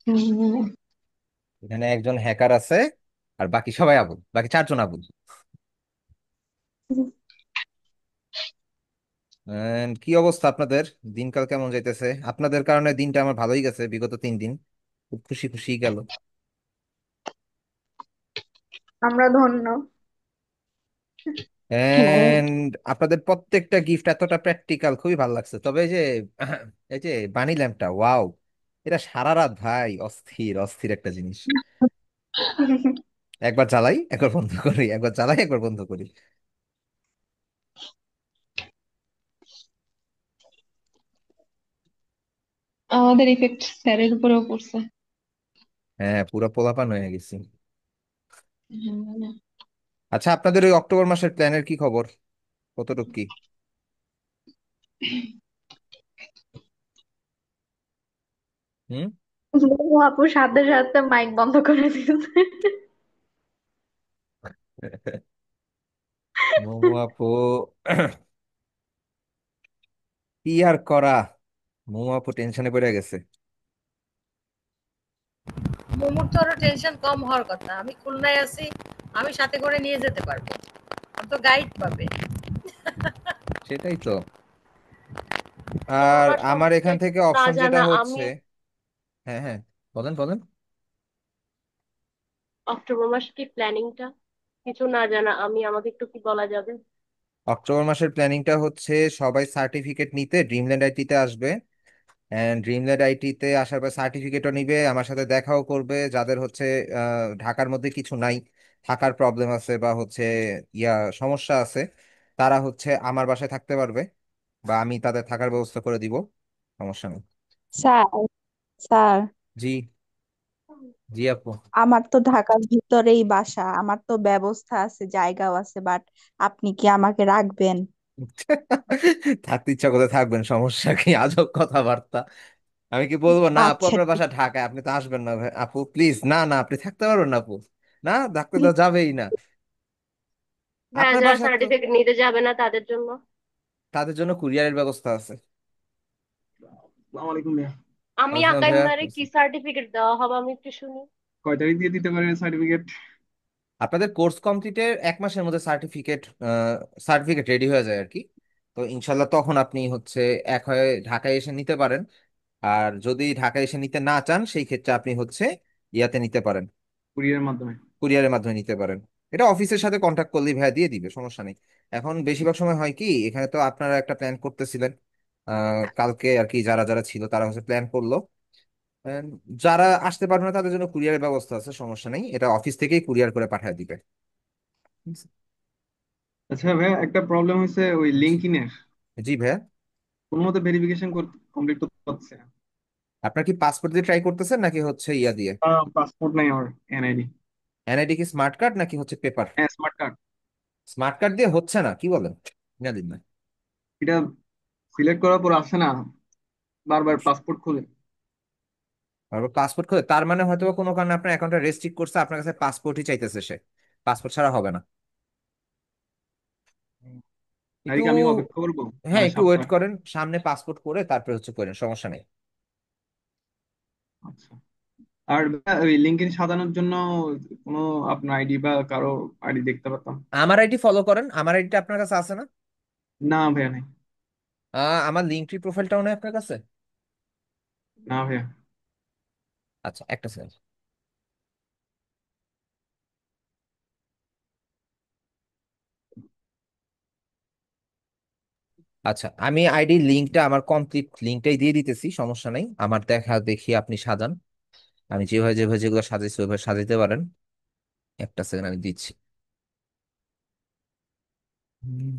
হুম। এখানে একজন হ্যাকার আছে, আর বাকি সবাই আবুল, বাকি চারজন আবুল। কি অবস্থা আপনাদের? দিনকাল কেমন যাইতেছে? আপনাদের কারণে দিনটা আমার ভালোই গেছে, বিগত 3 দিন খুব খুশি খুশি গেল। আমরা ধন্য। এন্ড আপনাদের প্রত্যেকটা গিফট এতটা প্র্যাকটিক্যাল, খুবই ভালো লাগছে। তবে এই যে এই যে বানি ল্যাম্পটা, ওয়াও! এটা সারা রাত ভাই, অস্থির অস্থির একটা জিনিস। একবার জ্বালাই একবার বন্ধ করি, একবার জ্বালাই একবার বন্ধ করি। আমাদের ইফেক্ট স্যারের উপরেও পড়ছে। হ্যাঁ, পুরো পোলাপান হয়ে গেছি। হুম। আচ্ছা, আপনাদের ওই অক্টোবর মাসের প্ল্যানের কি খবর? কতটুকু কি? হুম। আপু সাথে সাথে মাইক বন্ধ করে দিয়েছে। মোমো আপু, কি আর করা, মোমো আপু টেনশনে পড়ে গেছে। মোমোর তো আরো টেনশন কম হওয়ার কথা, আমি খুলনায় আছি, আমি সাথে করে নিয়ে যেতে পারবো, আমি তো গাইড পাবে। সেটাই তো। তো আর আমার আমার সম্পর্কে এখান থেকে কিছু না অপশন যেটা জানা হচ্ছে, আমি হ্যাঁ হ্যাঁ, বলেন বলেন। অক্টোবর মাসে কি প্ল্যানিংটা, কিছু না জানা আমি, আমাকে একটু কি বলা যাবে? অক্টোবর মাসের প্ল্যানিংটা হচ্ছে সবাই সার্টিফিকেট নিতে ড্রিমল্যান্ড আইটিতে আসবে। এন্ড ড্রিমল্যান্ড আইটিতে আসার পর সার্টিফিকেটও নিবে, আমার সাথে দেখাও করবে। যাদের হচ্ছে ঢাকার মধ্যে কিছু নাই, থাকার প্রবলেম আছে বা হচ্ছে ইয়া সমস্যা আছে, তারা হচ্ছে আমার বাসায় থাকতে পারবে, বা আমি তাদের থাকার ব্যবস্থা করে দিব। সমস্যা নেই। স্যার, স্যার, জি। জি আপু। আমার তো ঢাকার ভিতরেই বাসা, আমার তো ব্যবস্থা আছে, জায়গাও আছে, বাট আপনি কি আমাকে রাখবেন? থাকতে ইচ্ছা করলে থাকবেন, সমস্যা কি? আজব কথাবার্তা। আমি কি বলবো না আপু আচ্ছা আপনার ঠিক। বাসা ঢাকায়, আপনি তো আসবেন না? ভাই আপু প্লিজ, না না, আপনি থাকতে পারবেন না আপু। না, থাকতে তো যাবেই না। হ্যাঁ, আপনার যারা বাসা তো, সার্টিফিকেট নিতে যাবে না তাদের জন্য। তাদের জন্য কুরিয়ারের ব্যবস্থা আছে। আসসালামু আলাইকুম ভাইয়া। আমি ওয়ালাইকুম আসসালাম আকাইমারে ভাইয়া। কি সার্টিফিকেট দেওয়া হবে আমি একটু শুনি। কয় তারিখ দিয়ে দিতে পারেন সার্টিফিকেট? আপনাদের কোর্স কমপ্লিটের 1 মাসের মধ্যে সার্টিফিকেট সার্টিফিকেট রেডি হয়ে যায় আর কি। তো ইনশাল্লাহ তখন আপনি হচ্ছে এক হয়ে ঢাকায় এসে নিতে পারেন। আর যদি ঢাকায় এসে নিতে না চান, সেই ক্ষেত্রে আপনি হচ্ছে ইয়াতে নিতে পারেন, কুরিয়ারের মাধ্যমে? কুরিয়ারের মাধ্যমে নিতে পারেন। এটা অফিসের সাথে কন্ট্যাক্ট করলেই ভাইয়া দিয়ে দিবে, সমস্যা নেই। এখন বেশিরভাগ সময় হয় কি, এখানে তো আপনারা একটা প্ল্যান করতেছিলেন কালকে আর কি, যারা যারা ছিল তারা হচ্ছে প্ল্যান করলো। And যারা আসতে পারবে না তাদের জন্য কুরিয়ারের ব্যবস্থা আছে, সমস্যা নেই, এটা অফিস থেকেই কুরিয়ার করে পাঠিয়ে দিবে। আচ্ছা ভাইয়া, একটা প্রবলেম হয়েছে ওই জি। লিঙ্কইনের। জি ভাইয়া। কোনো মতে ভেরিফিকেশন কমপ্লিট করতে পারছে না। আপনার কি পাসপোর্ট দিয়ে ট্রাই করতেছেন নাকি হচ্ছে ইয়া দিয়ে? পাসপোর্ট নাই আমার, এনআইডি। এনআইডি কি স্মার্ট কার্ড নাকি হচ্ছে পেপার? হ্যাঁ, স্মার্ট কার্ড। স্মার্ট কার্ড দিয়ে হচ্ছে না, কি বলেন? না দিন না। এটা সিলেক্ট করার পর আসে না, বারবার পাসপোর্ট খুলে। আর পাসপোর্ট খোঁজে, তার মানে হয়তো বা কোনো কারণে আপনার অ্যাকাউন্টটা রেস্ট্রিক্ট করছে, আপনার কাছে পাসপোর্টই চাইতেছে সে। পাসপোর্ট ছাড়া হবে না। তাই একটু, কি আমি অপেক্ষা করবো হ্যাঁ মানে একটু ওয়েট সপ্তাহ? করেন, সামনে পাসপোর্ট করে তারপরে হচ্ছে করেন, সমস্যা নেই। আচ্ছা। আর ভাইয়া, ওই লিঙ্কইন সাজানোর জন্য কোনো আপনার আইডি বা কারো আইডি দেখতে পারতাম? আমার আইডি ফলো করেন, আমার আইডিটা আপনার কাছে আছে না? না ভাইয়া, নেই। আমার লিঙ্কট্রি প্রোফাইলটাও নেই আপনার কাছে? না ভাইয়া। আচ্ছা, একটা সেকেন্ড। আচ্ছা, আমি আইডি লিঙ্কটা, আমার কমপ্লিট লিঙ্কটাই দিয়ে দিতেছি, সমস্যা নেই। আমার দেখা দেখি আপনি সাজান, আমি যেভাবে যেভাবে যেগুলো সাজাইছি ওইভাবে সাজাইতে পারেন। একটা সেকেন্ড, আমি দিচ্ছি। হুম,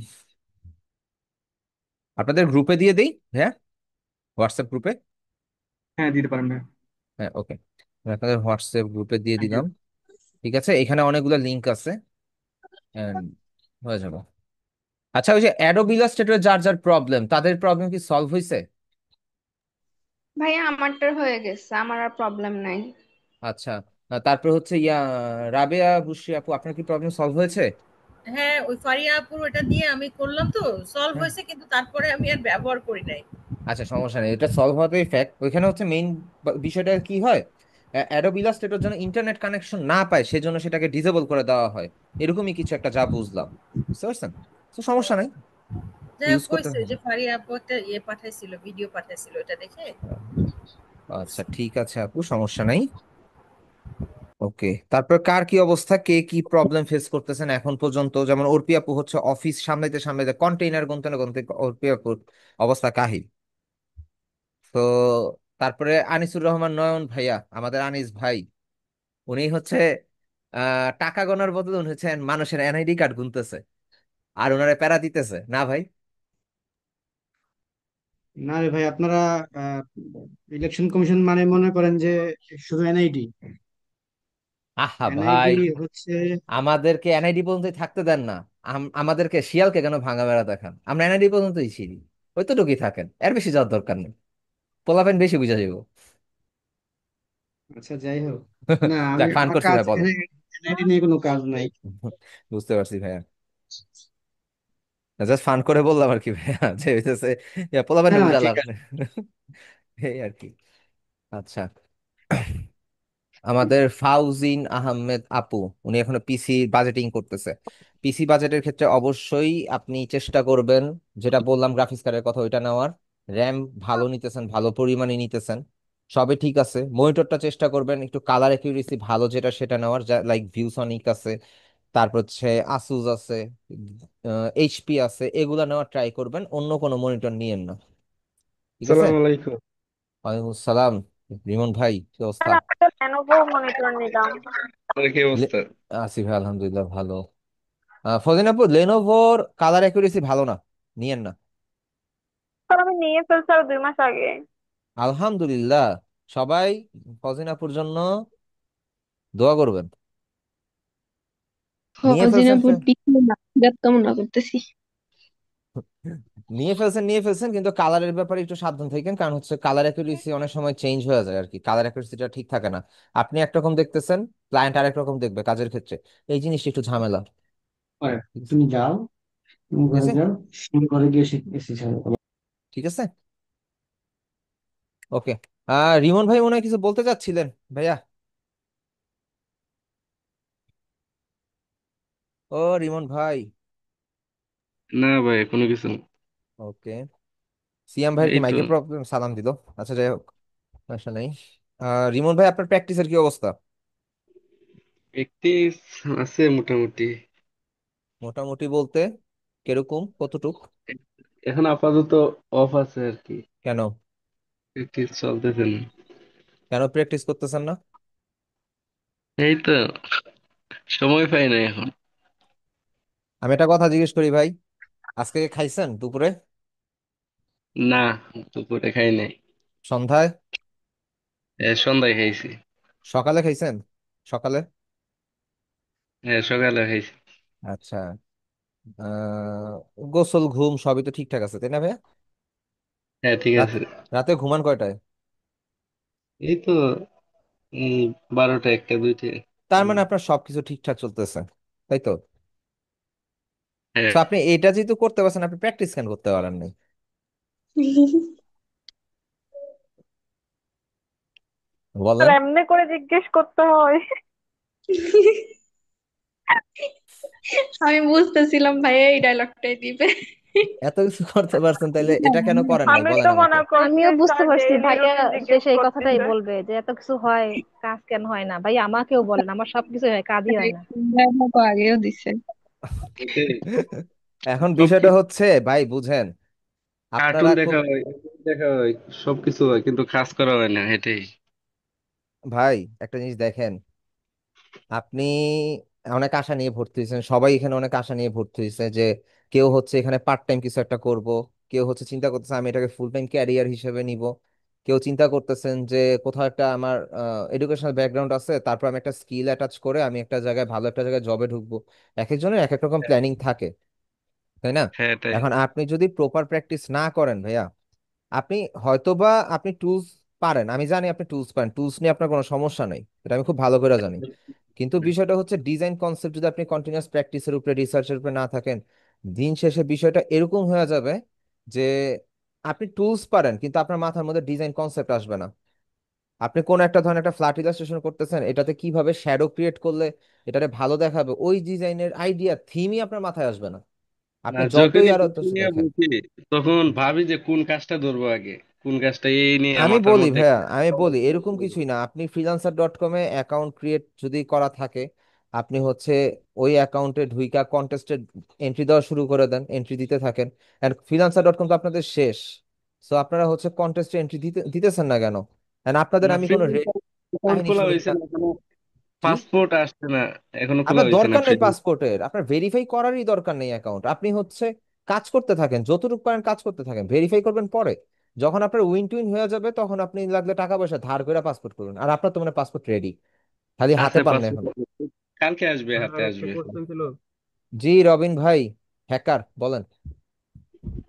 আপনাদের গ্রুপে দিয়ে দেই, হ্যাঁ, হোয়াটসঅ্যাপ গ্রুপে। হ্যাঁ, দিতে পারেন ভাইয়া। হ্যাঁ, ওকে, আপনাদের হোয়াটসঅ্যাপ গ্রুপে দিয়ে থ্যাংক ইউ। দিলাম। ঠিক আছে, এখানে অনেকগুলো লিঙ্ক আছে and হয়ে যাবে। আচ্ছা, ওই যে অ্যাডোব ইলাস্ট্রেটর যার যার প্রবলেম, তাদের প্রবলেম কি সলভ হয়েছে? ভাইয়া আমারটার হয়ে গেছে, আমার আর প্রবলেম নাই। আচ্ছা, তারপর হচ্ছে ইয়া রাবেয়া বুশরি আপু, আপনার কি প্রবলেম সলভ হয়েছে? হ্যাঁ, ওই ফারিয়াপুর ওটা দিয়ে আমি করলাম, তো সলভ হ্যাঁ। হয়েছে, কিন্তু তারপরে আমি আর ব্যবহার করি নাই। আচ্ছা, সমস্যা নেই, এটা সলভ হওয়াটাই ফ্যাক্ট। ওইখানে হচ্ছে মেইন বিষয়টা কি হয়, অ্যাডোব ইলাস্ট্রেটর যেন ইন্টারনেট কানেকশন না পায় সেজন্য সেটাকে ডিসেবল করে দেওয়া হয়, এরকমই কিছু একটা যা বুঝলাম। বুঝতে পারছেন? তো সমস্যা নাই, যাই হোক, ইউজ করতে হয়েছে হবে। যে ফারি আপু একটা পাঠাইছিল, ভিডিও পাঠাইছিল, এটা দেখে আচ্ছা ঠিক আছে আপু, সমস্যা নাই। ওকে, তারপর কার কি অবস্থা, কে কি প্রবলেম ফেস করতেছেন এখন পর্যন্ত? যেমন অর্পি আপু হচ্ছে অফিস সামলাইতে সামলাইতে কন্টেইনার গুনতে না গুনতে অর্পি আপুর অবস্থা কাহিল। তো তারপরে আনিসুর রহমান নয়ন ভাইয়া, আমাদের আনিস ভাই, উনি হচ্ছে টাকা গোনার বদলে উনি হচ্ছেন মানুষের এনআইডি কার্ড গুনতেছে আর ওনারা প্যারা দিতেছে না ভাই। না রে ভাই, আপনারা ইলেকশন কমিশন মানে মনে করেন যে শুধু এনআইডি? আহা এনআইডি ভাই, হচ্ছে, আমাদেরকে এনআইডি পর্যন্তই থাকতে দেন না। আমাদেরকে শিয়ালকে কেন ভাঙা বেড়া দেখান? আমরা এনআইডি পর্যন্তই ছিলি, ওইতটুকুই থাকেন, এর বেশি যাওয়ার দরকার নেই। পোলাপেন বেশি বুঝা যাবো। আচ্ছা যাই হোক। না, আমি যাক, ফান আমার করছি কাজ ভাই, বলেন। এনআইডি নিয়ে কোনো কাজ নাই। বুঝতে পারছি ভাইয়া, জাস্ট ফান করে বললাম আর কি ভাইয়া, যে হইতেছে না পোলাপেনে না, বুঝা ঠিক লাভ আছে। নেই। এই আর কি। আচ্ছা, আমাদের ফাউজিন আহমেদ আপু, উনি এখনো পিসি বাজেটিং করতেছে। পিসি বাজেটের ক্ষেত্রে অবশ্যই আপনি চেষ্টা করবেন, যেটা বললাম গ্রাফিক্স কার্ডের কথা, ওইটা নেওয়ার। র্যাম ভালো নিতেছেন, ভালো পরিমাণে নিতেছেন, সবে ঠিক আছে। মনিটরটা চেষ্টা করবেন একটু কালার অ্যাকিউরেসি ভালো যেটা সেটা নেওয়ার, যা লাইক ভিউসনিক আছে, তারপর হচ্ছে আসুস আছে, এইচপি আছে, এগুলা নেওয়ার ট্রাই করবেন, অন্য কোনো মনিটর নিয়েন না। ঠিক আছে? সালাম আলাইকুম। ওয়ালাইকুম আসসালাম। রিমন ভাই, কি অবস্থা? আর আমি তো লেনোভো মনিটর নিলাম। আপনার কি লে- অবস্থা? আছি ভাই, আলহামদুলিল্লাহ ভালো। ফজিনাপুর, লেনোভোর কালার অ্যাকুরেসি ভালো না, নিয়েন না। কারণ আমি নিয়ে ফেলছি আর 2 মাস আগে। আলহামদুলিল্লাহ, সবাই ফজিনাপুর জন্য দোয়া করবেন। নিয়ে ফেলছেন হজিরাপুর পিছনে নাচ কামনা করতেছি। নিয়ে ফেলছেন, কিন্তু কালারের ব্যাপারে একটু সাবধান থাকেন, কারণ হচ্ছে কালার অ্যাকুরেসি অনেক সময় চেঞ্জ হয়ে যায় আর কি, কালার অ্যাকুরেসিটা ঠিক থাকে না। আপনি একরকম দেখতেছেন, ক্লায়েন্ট আরেক রকম দেখবে কাজের ক্ষেত্রে, এই জিনিসটা একটু ঝামেলা। হয়, ঠিক আছে? তুমি যাও, তুমি ঠিক ঘরে আছে। যাও, তুমি ঘরে গিয়ে এসি ছাড়ো। ঠিক আছে। ওকে। রিমন ভাই মনে হয় কিছু বলতে চাচ্ছিলেন ভাইয়া। ও রিমন ভাই। না ভাই, কোনো কিছু না। ওকে, সিয়াম ভাইয়ের কি এই তো মাইকের প্রবলেম, সালাম দিল। আচ্ছা যাই হোক, সমস্যা নেই। রিমন ভাই, আপনার প্র্যাকটিসের কি অবস্থা? একটি আছে মোটামুটি। মোটামুটি বলতে কিরকম, কতটুক? এখন আপাতত অফ আছে আর কি, কেন? প্র্যাকটিস চলতেছে না। কেন প্র্যাকটিস করতেছেন না? এই তো সময় পাই না এখন। আমি একটা কথা জিজ্ঞেস করি ভাই, আজকে খাইছেন দুপুরে? না, দুপুরে খাই নাই। সন্ধ্যায়? সন্ধ্যায় খাইছি। সকালে খাইছেন? সকালে? হ্যাঁ, সকালে খাইছি। আচ্ছা। গোসল ঘুম সবই তো ঠিকঠাক আছে তাই না ভাইয়া? হ্যাঁ, ঠিক রাত, আছে। রাতে ঘুমান কয়টায়? এই তো এই 12টা, 1টা, 2টা। তার মানে আপনার সবকিছু ঠিকঠাক চলতেছে, তাই তো? হ্যাঁ, তো আপনি এটা যেহেতু করতে পারছেন, আপনি প্র্যাকটিস কেন করতে পারেন নাই? আর বলেন। এমনি করে জিজ্ঞেস করতে হয়। আমি বুঝতেছিলাম ভাই এই ডায়লগটাই দিবে। এত কিছু করতে পারছেন, তাইলে এটা কেন করেন নাই আমি বলেন তো আমাকে। মনে করছি আমিও বুঝতে স্যার পারছি ডেইলি ভাইয়া, রুটিন সে জিজ্ঞেস সেই কথাটাই করতেছে। বলবে যে এত কিছু হয়, কাজ কেন হয় না। ভাই আমাকেও বলেন, আমার সবকিছু হয়, কাজই হয় না। তো আগেও দিছে। এটাই। এখন সব বিষয়টা কিছু হচ্ছে ভাই বুঝেন, কার্টুন আপনারা খুব, দেখা হয়, দেখা হয়, সবকিছু হয়, কিন্তু কাজ করা হয় না, এটাই। ভাই একটা জিনিস দেখেন, আপনি অনেক আশা নিয়ে ভর্তি হয়েছেন, সবাই এখানে অনেক আশা নিয়ে ভর্তি হয়েছে যে কেউ হচ্ছে এখানে পার্ট টাইম কিছু একটা করব, কেউ হচ্ছে চিন্তা করতেছে আমি এটাকে ফুল টাইম ক্যারিয়ার হিসেবে নিব, কেউ চিন্তা করতেছেন যে কোথাও একটা আমার এডুকেশনাল ব্যাকগ্রাউন্ড আছে, তারপর আমি একটা স্কিল অ্যাটাচ করে আমি একটা জায়গায় ভালো একটা জায়গায় জবে ঢুকবো। এক একজনের এক এক রকম প্ল্যানিং থাকে, তাই না? হ্যাঁ, তাই। এখন আপনি যদি প্রপার প্র্যাকটিস না করেন ভাইয়া, আপনি হয়তোবা আপনি টুলস পারেন, আমি জানি আপনি টুলস পারেন, টুলস নিয়ে আপনার কোনো সমস্যা নেই, এটা আমি খুব ভালো করে জানি। কিন্তু বিষয়টা হচ্ছে ডিজাইন কনসেপ্ট যদি আপনি কন্টিনিউয়াস প্র্যাকটিসের উপরে রিসার্চের উপরে না থাকেন, দিন শেষে বিষয়টা এরকম হয়ে যাবে যে আপনি টুলস পারেন কিন্তু আপনার মাথার মধ্যে ডিজাইন কনসেপ্ট আসবে না। আপনি কোন একটা ধরনের একটা ফ্ল্যাট ইলাস্ট্রেশন করতেছেন, এটাতে কিভাবে শ্যাডো ক্রিয়েট করলে এটাতে ভালো দেখাবে, ওই ডিজাইনের আইডিয়া থিমই আপনার মাথায় আসবে না, আপনি আর যতই যখনই আরো তো কিছু নিয়ে দেখেন। বুঝি তখন ভাবি যে কোন কাজটা ধরবো আগে, কোন কাজটা এই নিয়ে আমি মাথার বলি মধ্যে ভাইয়া, একটা আমি বলি এরকম কিছুই না, আপনি freelancer.com-এ অ্যাকাউন্ট ক্রিয়েট যদি করা থাকে, আপনি হচ্ছে ওই অ্যাকাউন্টে ঢুইকা কন্টেস্টে এন্ট্রি দেওয়া শুরু করে দেন, এন্ট্রি দিতে থাকেন। এন্ড freelancer.com তো আপনাদের শেষ, সো আপনারা হচ্ছে কন্টেস্টে এন্ট্রি দিতেছেন না কেন? এন্ড আপনাদের না আমি কোনো ফ্রিল্যান্সার অ্যাকাউন্ট কাহিনী খোলা শুনি হয়েছে না। না, এখনো জি, পাসপোর্ট আসছে না, এখনো খোলা আপনার হয়েছে না দরকার নেই ফ্রিল্যান্সার। পাসপোর্টের, আপনার ভেরিফাই করারই দরকার নেই অ্যাকাউন্ট, আপনি হচ্ছে কাজ করতে থাকেন, যতটুকু পারেন কাজ করতে থাকেন, ভেরিফাই করবেন পরে। যখন আপনার উইন টুইন হয়ে যাবে তখন আপনি লাগলে টাকা পয়সা ধার করে পাসপোর্ট করুন। আর আপনার তো মানে পাসপোর্ট রেডি, খালি হাতে আছে পান না এখন। পাসপোর্ট, কালকে আসবে, স্যার হাতে আর একটা আসবে। কোশ্চেন ছিল। জি রবিন ভাই, হ্যাকার বলেন।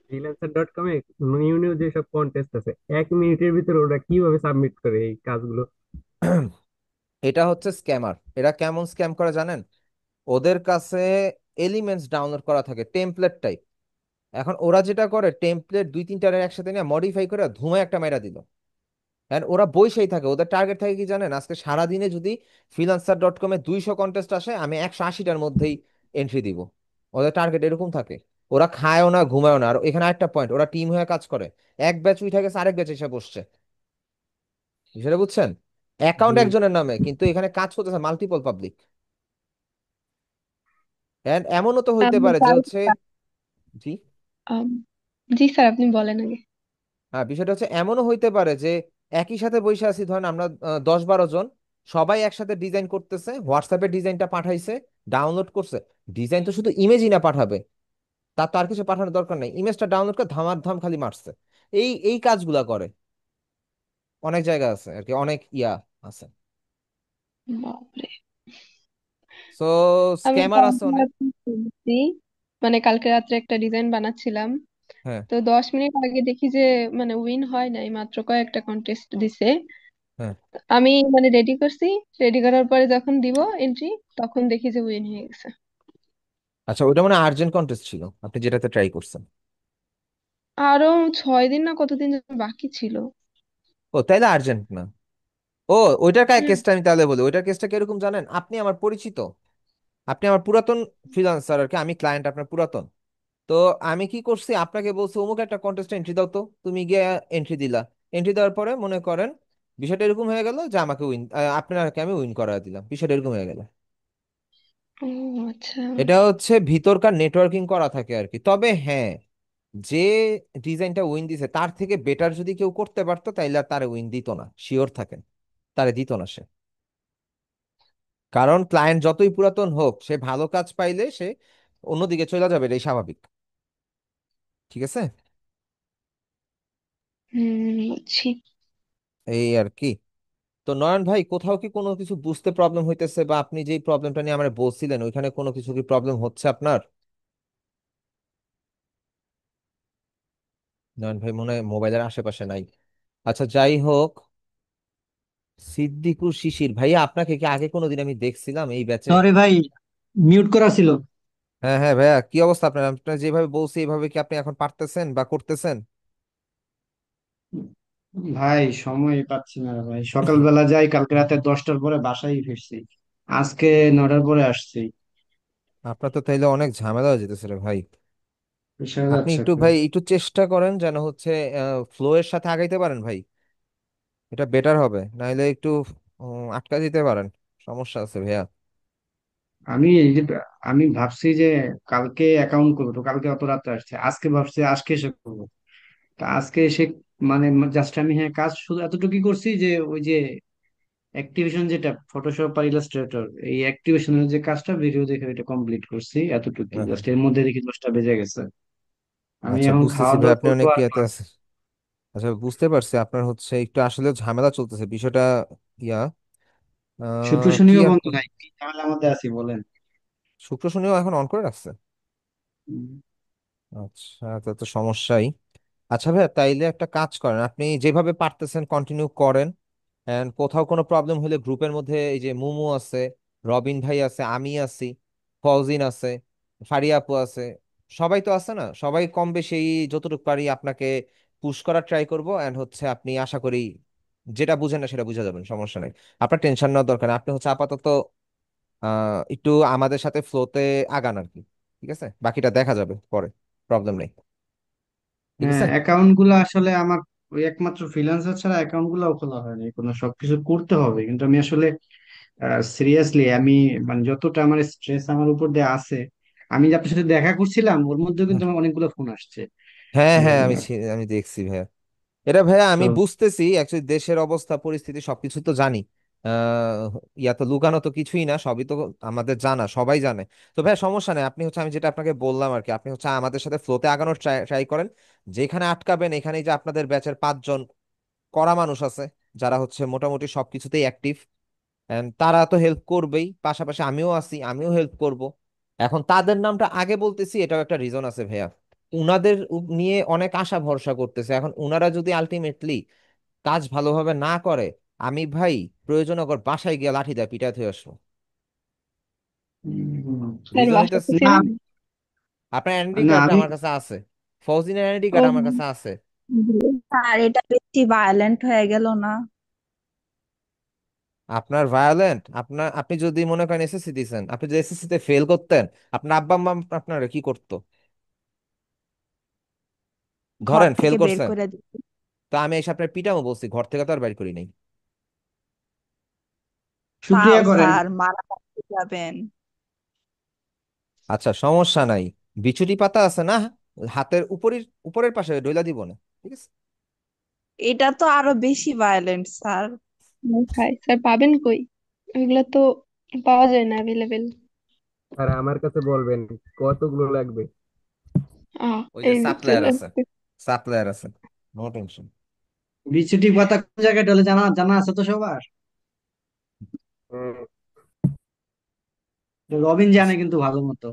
ফ্রিল্যান্সার.কম এ নিউ নিউ যেসব কন্টেস্ট আছে 1 মিনিটের ভিতরে ওরা কিভাবে সাবমিট করে এই কাজগুলো? এটা হচ্ছে স্ক্যামার, এরা কেমন স্ক্যাম করে জানেন? ওদের কাছে এলিমেন্টস ডাউনলোড করা থাকে টেমপ্লেট টাইপ। এখন ওরা যেটা করে, টেমপ্লেট দুই তিনটা একসাথে নিয়ে মডিফাই করে ধুমে একটা মেরা দিল। এন্ড ওরা বইসেই থাকে, ওদের টার্গেট থাকে কি জানেন? আজকে সারাদিনে যদি freelancer.com-এ 200 কন্টেস্ট আসে, আমি 180টার মধ্যেই এন্ট্রি দিব। ওদের টার্গেট এরকম থাকে। ওরা খায়ও না ঘুমায়ও না। আর এখানে একটা পয়েন্ট, ওরা টিম হয়ে কাজ করে, এক ব্যাচ উঠে গেছে আরেক ব্যাচ এসে বসছে, সেটা বুঝছেন? অ্যাকাউন্ট জি। একজনের নামে কিন্তু এখানে কাজ করতেছে মাল্টিপল পাবলিক। এন্ড এমনও তো হইতে পারে যে হচ্ছে, জি, আম, জি স্যার, আপনি বলেন আগে। হ্যাঁ বিষয়টা হচ্ছে এমনও হইতে পারে যে একই সাথে বসে আছি, ধরেন আমরা 10-12 জন, সবাই একসাথে ডিজাইন করতেছে, হোয়াটসঅ্যাপে ডিজাইনটা পাঠাইছে, ডাউনলোড করছে। ডিজাইন তো শুধু ইমেজই না পাঠাবে, তার তো আর কিছু পাঠানোর দরকার নেই, ইমেজটা ডাউনলোড করে ধামার খালি মারছে। এই কাজগুলা করে অনেক জায়গা আছে আর কি, অনেক ইয়া আছে। বাপরে। সো আমি স্ক্যামার আছে কালকে অনেক। রাত্রে শুনছি, মানে কালকে রাত্রে একটা ডিজাইন বানাচ্ছিলাম, হ্যাঁ, তো 10 মিনিট আগে দেখি যে মানে উইন হয় নাই, মাত্র কয়েকটা কন্টেস্ট দিছে। হ্যাঁ। আমি মানে রেডি করছি, রেডি করার পরে যখন দিব এন্ট্রি, তখন দেখি যে উইন হয়ে গেছে। আচ্ছা, ওটা মানে আর্জেন্ট কন্টেস্ট ছিল আপনি যেটাতে ট্রাই করছেন? আরো 6 দিন না কতদিন যেন বাকি ছিল। ও তাইলে আর্জেন্ট না। ও, ওইটার হুম। কেসটা আমি তাহলে বলি, ওইটার কেসটা কিরকম জানেন? আপনি আমার পরিচিত, আপনি আমার পুরাতন ফ্রিল্যান্সার আর কি, আমি ক্লায়েন্ট আপনার পুরাতন। তো আমি কি করছি, আপনাকে বলছি অমুক একটা কন্টেস্টে এন্ট্রি দাও, তো তুমি গিয়ে এন্ট্রি দিলা। এন্ট্রি দেওয়ার পরে মনে করেন বিষয়টা এরকম হয়ে গেল যে আমাকে আপনাকে আমি উইন করা দিলাম, বিষয়টা এরকম হয়ে গেল। ও আচ্ছা। এটা হচ্ছে ভিতরকার নেটওয়ার্কিং করা থাকে আর কি। তবে হ্যাঁ, যে ডিজাইনটা উইন দিছে তার থেকে বেটার যদি কেউ করতে পারতো তাইলে আর তারে উইন দিত না, শিওর থাকেন, তারে দিত না সে। কারণ ক্লায়েন্ট যতই পুরাতন হোক, সে ভালো কাজ পাইলে সে অন্যদিকে চলে যাবে, এটাই স্বাভাবিক। ঠিক আছে, বুঝছি। এই আর কি। তো নয়ন ভাই, কোথাও কি কোনো কিছু বুঝতে প্রবলেম হইতেছে, বা আপনি যেই প্রবলেমটা নিয়ে আমরা বলছিলেন ওইখানে কোনো কিছু কি প্রবলেম হচ্ছে আপনার? নয়ন ভাই মনে হয় মোবাইলের আশেপাশে নাই। আচ্ছা যাই হোক, সিদ্দিকুর শিশির ভাইয়া, আপনাকে কি আগে কোনোদিন আমি দেখছিলাম এই ব্যাচে? সরি ভাই, মিউট করা ছিল। হ্যাঁ হ্যাঁ ভাইয়া, কি অবস্থা আপনার? আপনার যেভাবে বলছি এইভাবে কি আপনি এখন পারতেছেন বা করতেছেন? ভাই সময় পাচ্ছি না ভাই, সকালবেলা যাই, কালকে রাতে 10টার পরে বাসায় ফিরছি, আজকে 9টার পরে আসছি। আপনার তো তাইলে অনেক ঝামেলা হয়ে যেতেছে রে ভাই। এসে আপনি যাচ্ছে একটু তো। ভাই একটু চেষ্টা করেন যেন হচ্ছে ফ্লো এর সাথে আগাইতে পারেন ভাই, এটা বেটার হবে, নাইলে একটু আটকা দিতে পারেন, সমস্যা আছে ভাইয়া। আমি এই যে আমি ভাবছি যে কালকে অ্যাকাউন্ট করবো, তো কালকে অত রাতে আসছে, আজকে ভাবছি আজকে এসে করবো। তা আজকে এসে মানে জাস্ট আমি, হ্যাঁ, কাজ শুধু এতটুকুই করছি যে ওই যে অ্যাক্টিভেশন, যেটা ফটোশপ আর ইলাস্ট্রেটর, এই অ্যাক্টিভেশনের যে কাজটা ভিডিও দেখে এটা কমপ্লিট করছি, এতটুকুই হ্যাঁ, হ্যাঁ। জাস্ট। এর মধ্যে দেখি 10টা বেজে গেছে। আমি আচ্ছা এখন বুঝতেছি খাওয়া ভাই, দাওয়া আপনি করবো অনেক আর ইয়াতে আছেন। আচ্ছা বুঝতে পারছি, আপনার হচ্ছে একটু আসলে ঝামেলা চলতেছে বিষয়টা। ইয়া শুক্র কি শনিও বন্ধ এখন? নাই, কি ঝামেলার মধ্যে আছি বলেন। শুক্র শনিও এখন অন করে রাখছে? উম, আচ্ছা, তা তো সমস্যাই। আচ্ছা ভাইয়া, তাইলে একটা কাজ করেন, আপনি যেভাবে পারতেছেন কন্টিনিউ করেন। এন্ড কোথাও কোনো প্রবলেম হলে গ্রুপের মধ্যে এই যে মুমু আছে, রবিন ভাই আছে, আমি আছি, ফৌজিন আছে, ফারিয়া আপু আছে, সবাই তো আছে না, সবাই কম বেশি যতটুকু পারি আপনাকে পুশ করার ট্রাই করব। এন্ড হচ্ছে আপনি আশা করি যেটা বুঝেন না সেটা বুঝে যাবেন, সমস্যা নেই। আপনার টেনশন নেওয়ার দরকার নেই। আপনি হচ্ছে আপাতত একটু আমাদের সাথে ফ্লোতে আগান আর কি। ঠিক আছে, বাকিটা দেখা যাবে পরে, প্রবলেম নেই। ঠিক হ্যাঁ, আছে। অ্যাকাউন্ট গুলো আসলে আমার ওই একমাত্র ফ্রিল্যান্সার ছাড়া অ্যাকাউন্ট গুলো খোলা হয়নি, কোনো সবকিছু করতে হবে, কিন্তু আমি আসলে সিরিয়াসলি আমি মানে যতটা আমার স্ট্রেস আমার উপর দিয়ে আছে, আমি যে আপনার সাথে দেখা করছিলাম ওর মধ্যেও কিন্তু আমার অনেকগুলো ফোন আসছে হ্যাঁ যে হ্যাঁ, আমি দেখছি ভাইয়া। এটা ভাইয়া আমি তো বুঝতেছি অ্যাকচুয়ালি দেশের অবস্থা পরিস্থিতি সবকিছু তো জানি। ইয়া তো লুকানো তো কিছুই না, সবই তো আমাদের জানা, সবাই জানে। তো ভাইয়া সমস্যা নেই, আপনি হচ্ছে আমি যেটা আপনাকে বললাম আর কি, আপনি হচ্ছে আমাদের সাথে ফ্লোতে আগানোর ট্রাই ট্রাই করেন। যেখানে আটকাবেন এখানেই যে আপনাদের ব্যাচের 5 জন কড়া মানুষ আছে, যারা হচ্ছে মোটামুটি সবকিছুতেই অ্যাক্টিভ, তারা তো হেল্প করবেই, পাশাপাশি আমিও আছি, আমিও হেল্প করব। এখন তাদের নামটা আগে বলতেছি, এটাও একটা রিজন আছে ভাইয়া। উনাদের নিয়ে অনেক আশা ভরসা করতেছে, এখন উনারা যদি আলটিমেটলি কাজ ভালোভাবে না করে, আমি ভাই প্রয়োজন আবার বাসায় গিয়ে লাঠি দিয়ে পিটাতে হয়ে আসবো। স্যার রিজন বাসা হইতেছে, তো না চিনেন? আপনার আইডেন্টি না কার্ড আমি আমার কাছে আছে, ফৌজিনের আইডেন্টি ও কার্ড আমার কাছে আছে। আর এটা বেশি ভায়োলেন্ট হয়ে গেল না? আপনার ভায়োলেন্ট, আপনি যদি মনে করেন এসএসসি দিছেন, আপনি যদি এসএসসি তে ফেল করতেন, আপনার আব্বা আম্মা আপনার কি করতো? ঘর ধরেন ফেল থেকে বের করছেন, করে দিত। তো আমি এসে আপনার পিটামো বলছি, ঘর থেকে তো আর বাইর করি নাই। শুক্রিয়া তাও করেন। স্যার মারা খাইতে যাবেন? আচ্ছা সমস্যা নাই, বিচুটি পাতা আছে না, হাতের উপরের উপরের পাশে ডইলা দিব না। ঠিক আছে। এটা তো আরো বেশি ভায়োলেন্ট স্যার। খাই স্যার, পাবেন কই? ওইগুলো তো পাওয়া যায় না অ্যাভেলেবেল। আর আমার কাছে বলবেন কতগুলো লাগবে। ওই যে এই যে সাপ্লায়ার চলে আছে, আসছে। সাপ্লায়ার আছে, নো টেনশন। বিচুটি পাতা কোন জায়গায় ডলে জানা জানা আছে তো সবার? হুম, রবিন জানে কিন্তু ভালো মতো।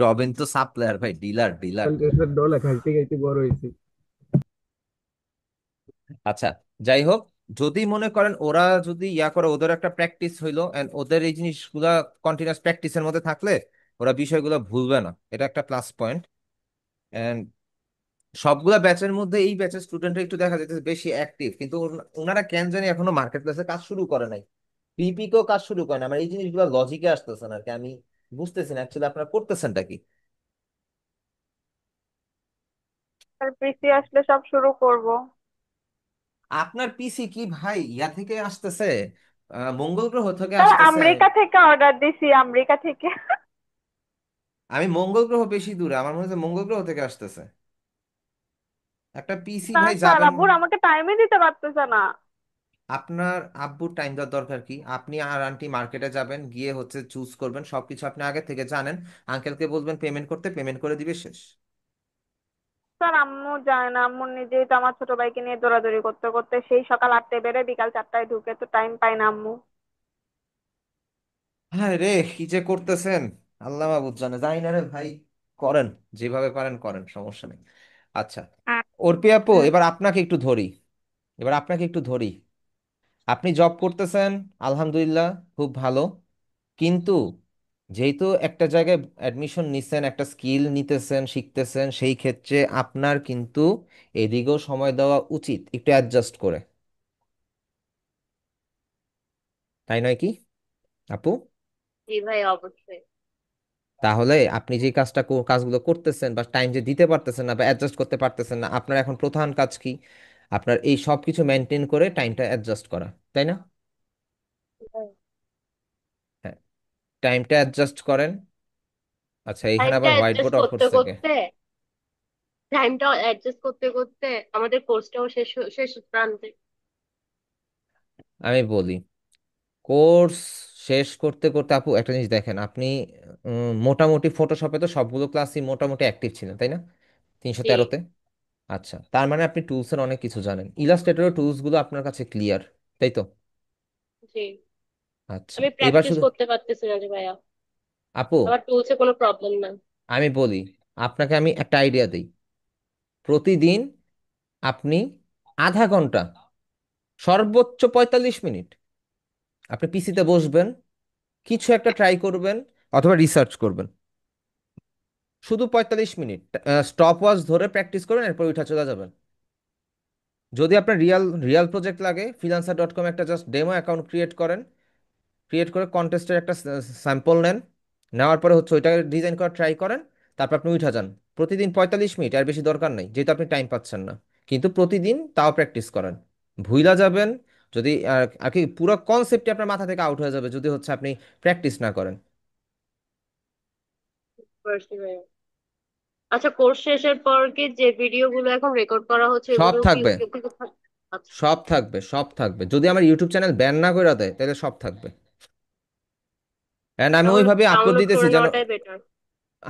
রবিন তো সাপ্লায়ার ভাই, ডিলার ডিলার। পঞ্চাশের ডলা খাইতে খাইতে বড় হয়েছে। আচ্ছা, যাই হোক, যদি মনে করেন ওরা যদি ইয়া করে, ওদের একটা প্র্যাকটিস হইলো, এন্ড ওদের এই জিনিসগুলা কন্টিনিউয়াস প্র্যাকটিসের মধ্যে থাকলে ওরা বিষয়গুলো ভুলবে না, এটা একটা প্লাস পয়েন্ট। এন্ড সবগুলা ব্যাচের মধ্যে এই ব্যাচের স্টুডেন্টরা একটু দেখা যাচ্ছে বেশি অ্যাক্টিভ, কিন্তু ওনারা কেন জানি এখনো মার্কেট প্লেসে কাজ শুরু করে নাই, পিপি কেও কাজ শুরু করে না। আমার এই জিনিসগুলো লজিকে আসতেছে না আর কি, আমি বুঝতেছি না অ্যাকচুয়ালি আপনারা করতেছেনটা কি। আর পিসি আসলে সব শুরু করব। আপনার পিসি কি ভাই ইয়া থেকে আসতেছে, মঙ্গল গ্রহ থেকে স্যার আসতেছে? আমেরিকা থেকে অর্ডার দিছি, আমেরিকা থেকে। আমি মঙ্গল গ্রহ বেশি দূরে, আমার মনে হচ্ছে মঙ্গল গ্রহ থেকে আসতেছে একটা পিসি না ভাই, স্যার, যাবেন। আব্বুর আমাকে টাইমে দিতে পারতেছে না। আপনার আব্বুর টাইম দেওয়ার দরকার কি? আপনি আর আন্টি মার্কেটে যাবেন, গিয়ে হচ্ছে চুজ করবেন, সবকিছু আপনি আগে থেকে জানেন, আঙ্কেলকে বলবেন পেমেন্ট করতে, পেমেন্ট করে দিবে, শেষ। স্যার আম্মু যায় না, আম্মু নিজেই তো আমার ছোট ভাইকে নিয়ে দৌড়াদৌড়ি করতে করতে সেই সকাল 8টায় বেড়ে বিকাল 4টায় ঢুকে, তো টাইম পায় না আম্মু। হ্যাঁ রে, কি যে করতেছেন, আল্লাহ মাবুদ জানে, জানি না রে ভাই। করেন, যেভাবে পারেন করেন, সমস্যা নেই। আচ্ছা, আর অর্পি আপু, এবার আপনাকে একটু ধরি, এবার আপনাকে একটু ধরি। আপনি জব করতেছেন, আলহামদুলিল্লাহ, খুব ভালো। কিন্তু যেহেতু একটা জায়গায় অ্যাডমিশন নিছেন, একটা স্কিল নিতেছেন, শিখতেছেন, সেই ক্ষেত্রে আপনার কিন্তু এদিকেও সময় দেওয়া উচিত, একটু অ্যাডজাস্ট করে, তাই নয় কি আপু? জি ভাই, অবশ্যই। তাহলে আপনি যে কাজগুলো করতেছেন, বা টাইম যে দিতে পারতেছেন না, বা অ্যাডজাস্ট করতে পারতেছেন না, আপনার এখন প্রধান কাজ কি? আপনার এই সব কিছু মেনটেন করে টাইমটা অ্যাডজাস্ট করা, তাই না? হ্যাঁ, টাইমটা অ্যাডজাস্ট করেন। আচ্ছা, এখানে টাইমটা আবার হোয়াইট অ্যাডজাস্ট বোর্ড অফ করতে করছে কে? করতে টাইমটা অ্যাডজাস্ট করতে করতে আমাদের কোর্সটাও শেষ শেষ প্রান্তে। আমি বলি, কোর্স শেষ করতে করতে আপু একটা জিনিস দেখেন, আপনি মোটামুটি ফটোশপে তো সবগুলো ক্লাসই মোটামুটি অ্যাক্টিভ ছিলেন, তাই না? তিনশো জি। তেরোতে আচ্ছা, তার মানে আপনি টুলসের অনেক কিছু জানেন, ইলাস্ট্রেটরের টুলস গুলো আপনার কাছে ক্লিয়ার, তাই তো? জি, আচ্ছা, আমি এবার প্র্যাকটিস শুধু করতে পারতেছি না রে ভাইয়া। আপু, আমার টুলসে কোনো প্রবলেম না। আমি বলি, আপনাকে আমি একটা আইডিয়া দিই। প্রতিদিন আপনি আধা ঘন্টা, সর্বোচ্চ 45 মিনিট আপনি পিসিতে বসবেন, কিছু একটা ট্রাই করবেন অথবা রিসার্চ করবেন, শুধু 45 মিনিট। স্টপ ওয়াচ ধরে প্র্যাকটিস করবেন, এরপর উঠা চলে যাবেন। যদি আপনার রিয়েল রিয়েল প্রজেক্ট লাগে, freelancer.com একটা জাস্ট ডেমো অ্যাকাউন্ট ক্রিয়েট করেন, ক্রিয়েট করে কন্টেস্টের একটা স্যাম্পল নেন, নেওয়ার পরে হচ্ছে ওইটা ডিজাইন করা ট্রাই করেন, তারপর আপনি উঠা যান। প্রতিদিন 45 মিনিট, আর বেশি দরকার নেই, যেহেতু আপনি টাইম পাচ্ছেন না। কিন্তু প্রতিদিন তাও প্র্যাকটিস করেন, ভুইলা যাবেন। যদি আর কি পুরো কনসেপ্টই আপনার মাথা থেকে আউট হয়ে যাবে যদি হচ্ছে আপনি প্র্যাকটিস না করেন। বুঝতে পারছি। আচ্ছা, কোর্স শেষের পর কি যে ভিডিও গুলো এখন রেকর্ড করা হচ্ছে সব এগুলো কি থাকবে, ইউটিউব থেকে আচ্ছা। সব থাকবে, সব থাকবে। যদি আমার ইউটিউব চ্যানেল ব্যান না করে দেয় তাহলে সব থাকবে। অ্যান্ড আমি তাহলে ওইভাবে আপলোড ডাউনলোড দিতেছি করে যেন নেওয়াটাই বেটার।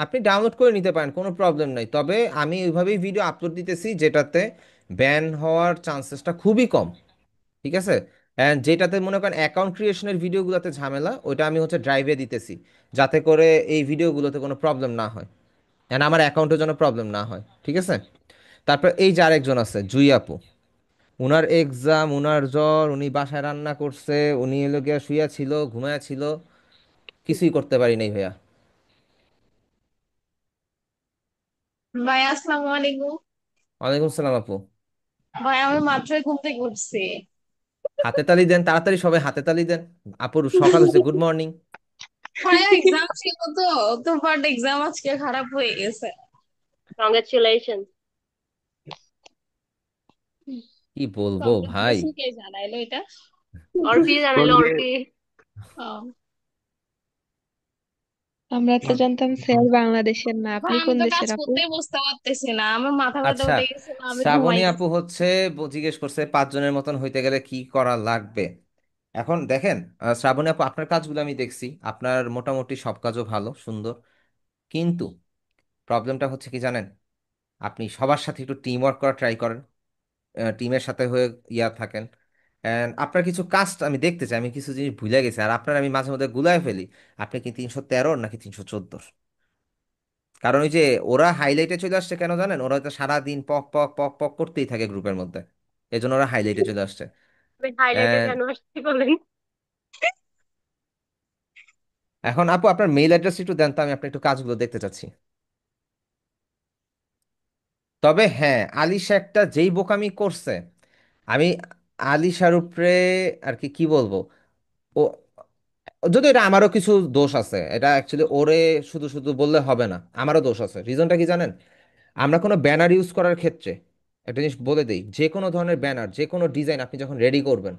আপনি ডাউনলোড করে নিতে পারেন, কোনো প্রবলেম নাই। তবে আমি ওইভাবেই ভিডিও আপলোড দিতেছি যেটাতে ব্যান হওয়ার চান্সেসটা খুবই কম, ঠিক আছে? অ্যান্ড যেটাতে মনে করেন অ্যাকাউন্ট ক্রিয়েশনের ভিডিওগুলোতে ঝামেলা, ওইটা আমি হচ্ছে ড্রাইভে দিতেছি, যাতে করে এই ভিডিওগুলোতে কোনো প্রবলেম না হয়, অ্যান্ড আমার অ্যাকাউন্টের জন্য প্রবলেম না হয়, ঠিক আছে? তারপর এই যে আরেকজন আছে জুই আপু, উনার এক্সাম, উনার জ্বর, উনি বাসায় রান্না করছে, উনি এলো গিয়া শুইয়া ছিল, ঘুমায়া ছিল, কিছুই করতে পারি নাই ভাইয়া। ভাই আসসালামু আলাইকুম। ওয়ালাইকুম সালাম আপু। ভাই আমি মাত্রই ঘুম থেকে উঠছি। হাতে তালি দেন তাড়াতাড়ি, সবাই হাতে তালি দেন। আপুর সকাল হয়েছে, গুড মর্নিং। ভাই এক্সাম ছিল তো তো বাট এক্সাম আজকে খারাপ হয়ে গেছে। কংগ্রাচুলেশন। কি বলবো ভাই। কংগ্রেচুলেশন কে জানাইলো এটা? অর্পি জানাইলো, কোন অর্পি। ও, আমরা তো জানতাম স্যার বাংলাদেশের না, ভাই আপনি আমি কোন তো কাজ দেশের আপু? করতেই বুঝতে পারতেছি না, আমার মাথা ব্যথা আচ্ছা, উঠে গেছে না, আমি ঘুমাই শ্রাবণী আপু গেছি। হচ্ছে জিজ্ঞেস করছে 5 জনের মতন হইতে গেলে কি করা লাগবে। এখন দেখেন, শ্রাবণী আপু আপনার কাজগুলো আমি দেখছি, আপনার মোটামুটি সব কাজও ভালো সুন্দর, কিন্তু প্রবলেমটা হচ্ছে কি জানেন, আপনি সবার সাথে একটু টিম ওয়ার্ক করা ট্রাই করেন, টিমের সাথে হয়ে ইয়া থাকেন। অ্যান্ড আপনার কিছু কাজ আমি দেখতে চাই, আমি কিছু জিনিস ভুলে গেছি, আর আপনার আমি মাঝে মধ্যে গুলায় ফেলি। আপনি কি 313 নাকি 314? কারণ ওই যে ওরা হাইলাইটে চলে আসছে কেন জানেন, ওরা তো সারাদিন পক পক পক পক করতেই থাকে গ্রুপের মধ্যে, এই জন্য ওরা হাইলাইটে চলে আসছে। তুমি হাইলাইটে And কেন আসছি বলেন? এখন আপু আপনার মেইল অ্যাড্রেস একটু দেন তো, আমি আপনার একটু কাজগুলো দেখতে চাচ্ছি। তবে হ্যাঁ, আলিশা একটা যেই বোকামি করছে, আমি আলিশার উপরে আর কি কি বলবো, ও যদি এটা আমারও কিছু দোষ আছে, এটা অ্যাকচুয়ালি ওরে শুধু শুধু বললে হবে না, আমারও দোষ আছে। রিজনটা কি জানেন, আমরা কোনো ব্যানার ইউজ করার ক্ষেত্রে একটা জিনিস বলে দেই, যে কোনো ধরনের ব্যানার, যে কোনো ডিজাইন আপনি যখন রেডি করবেন,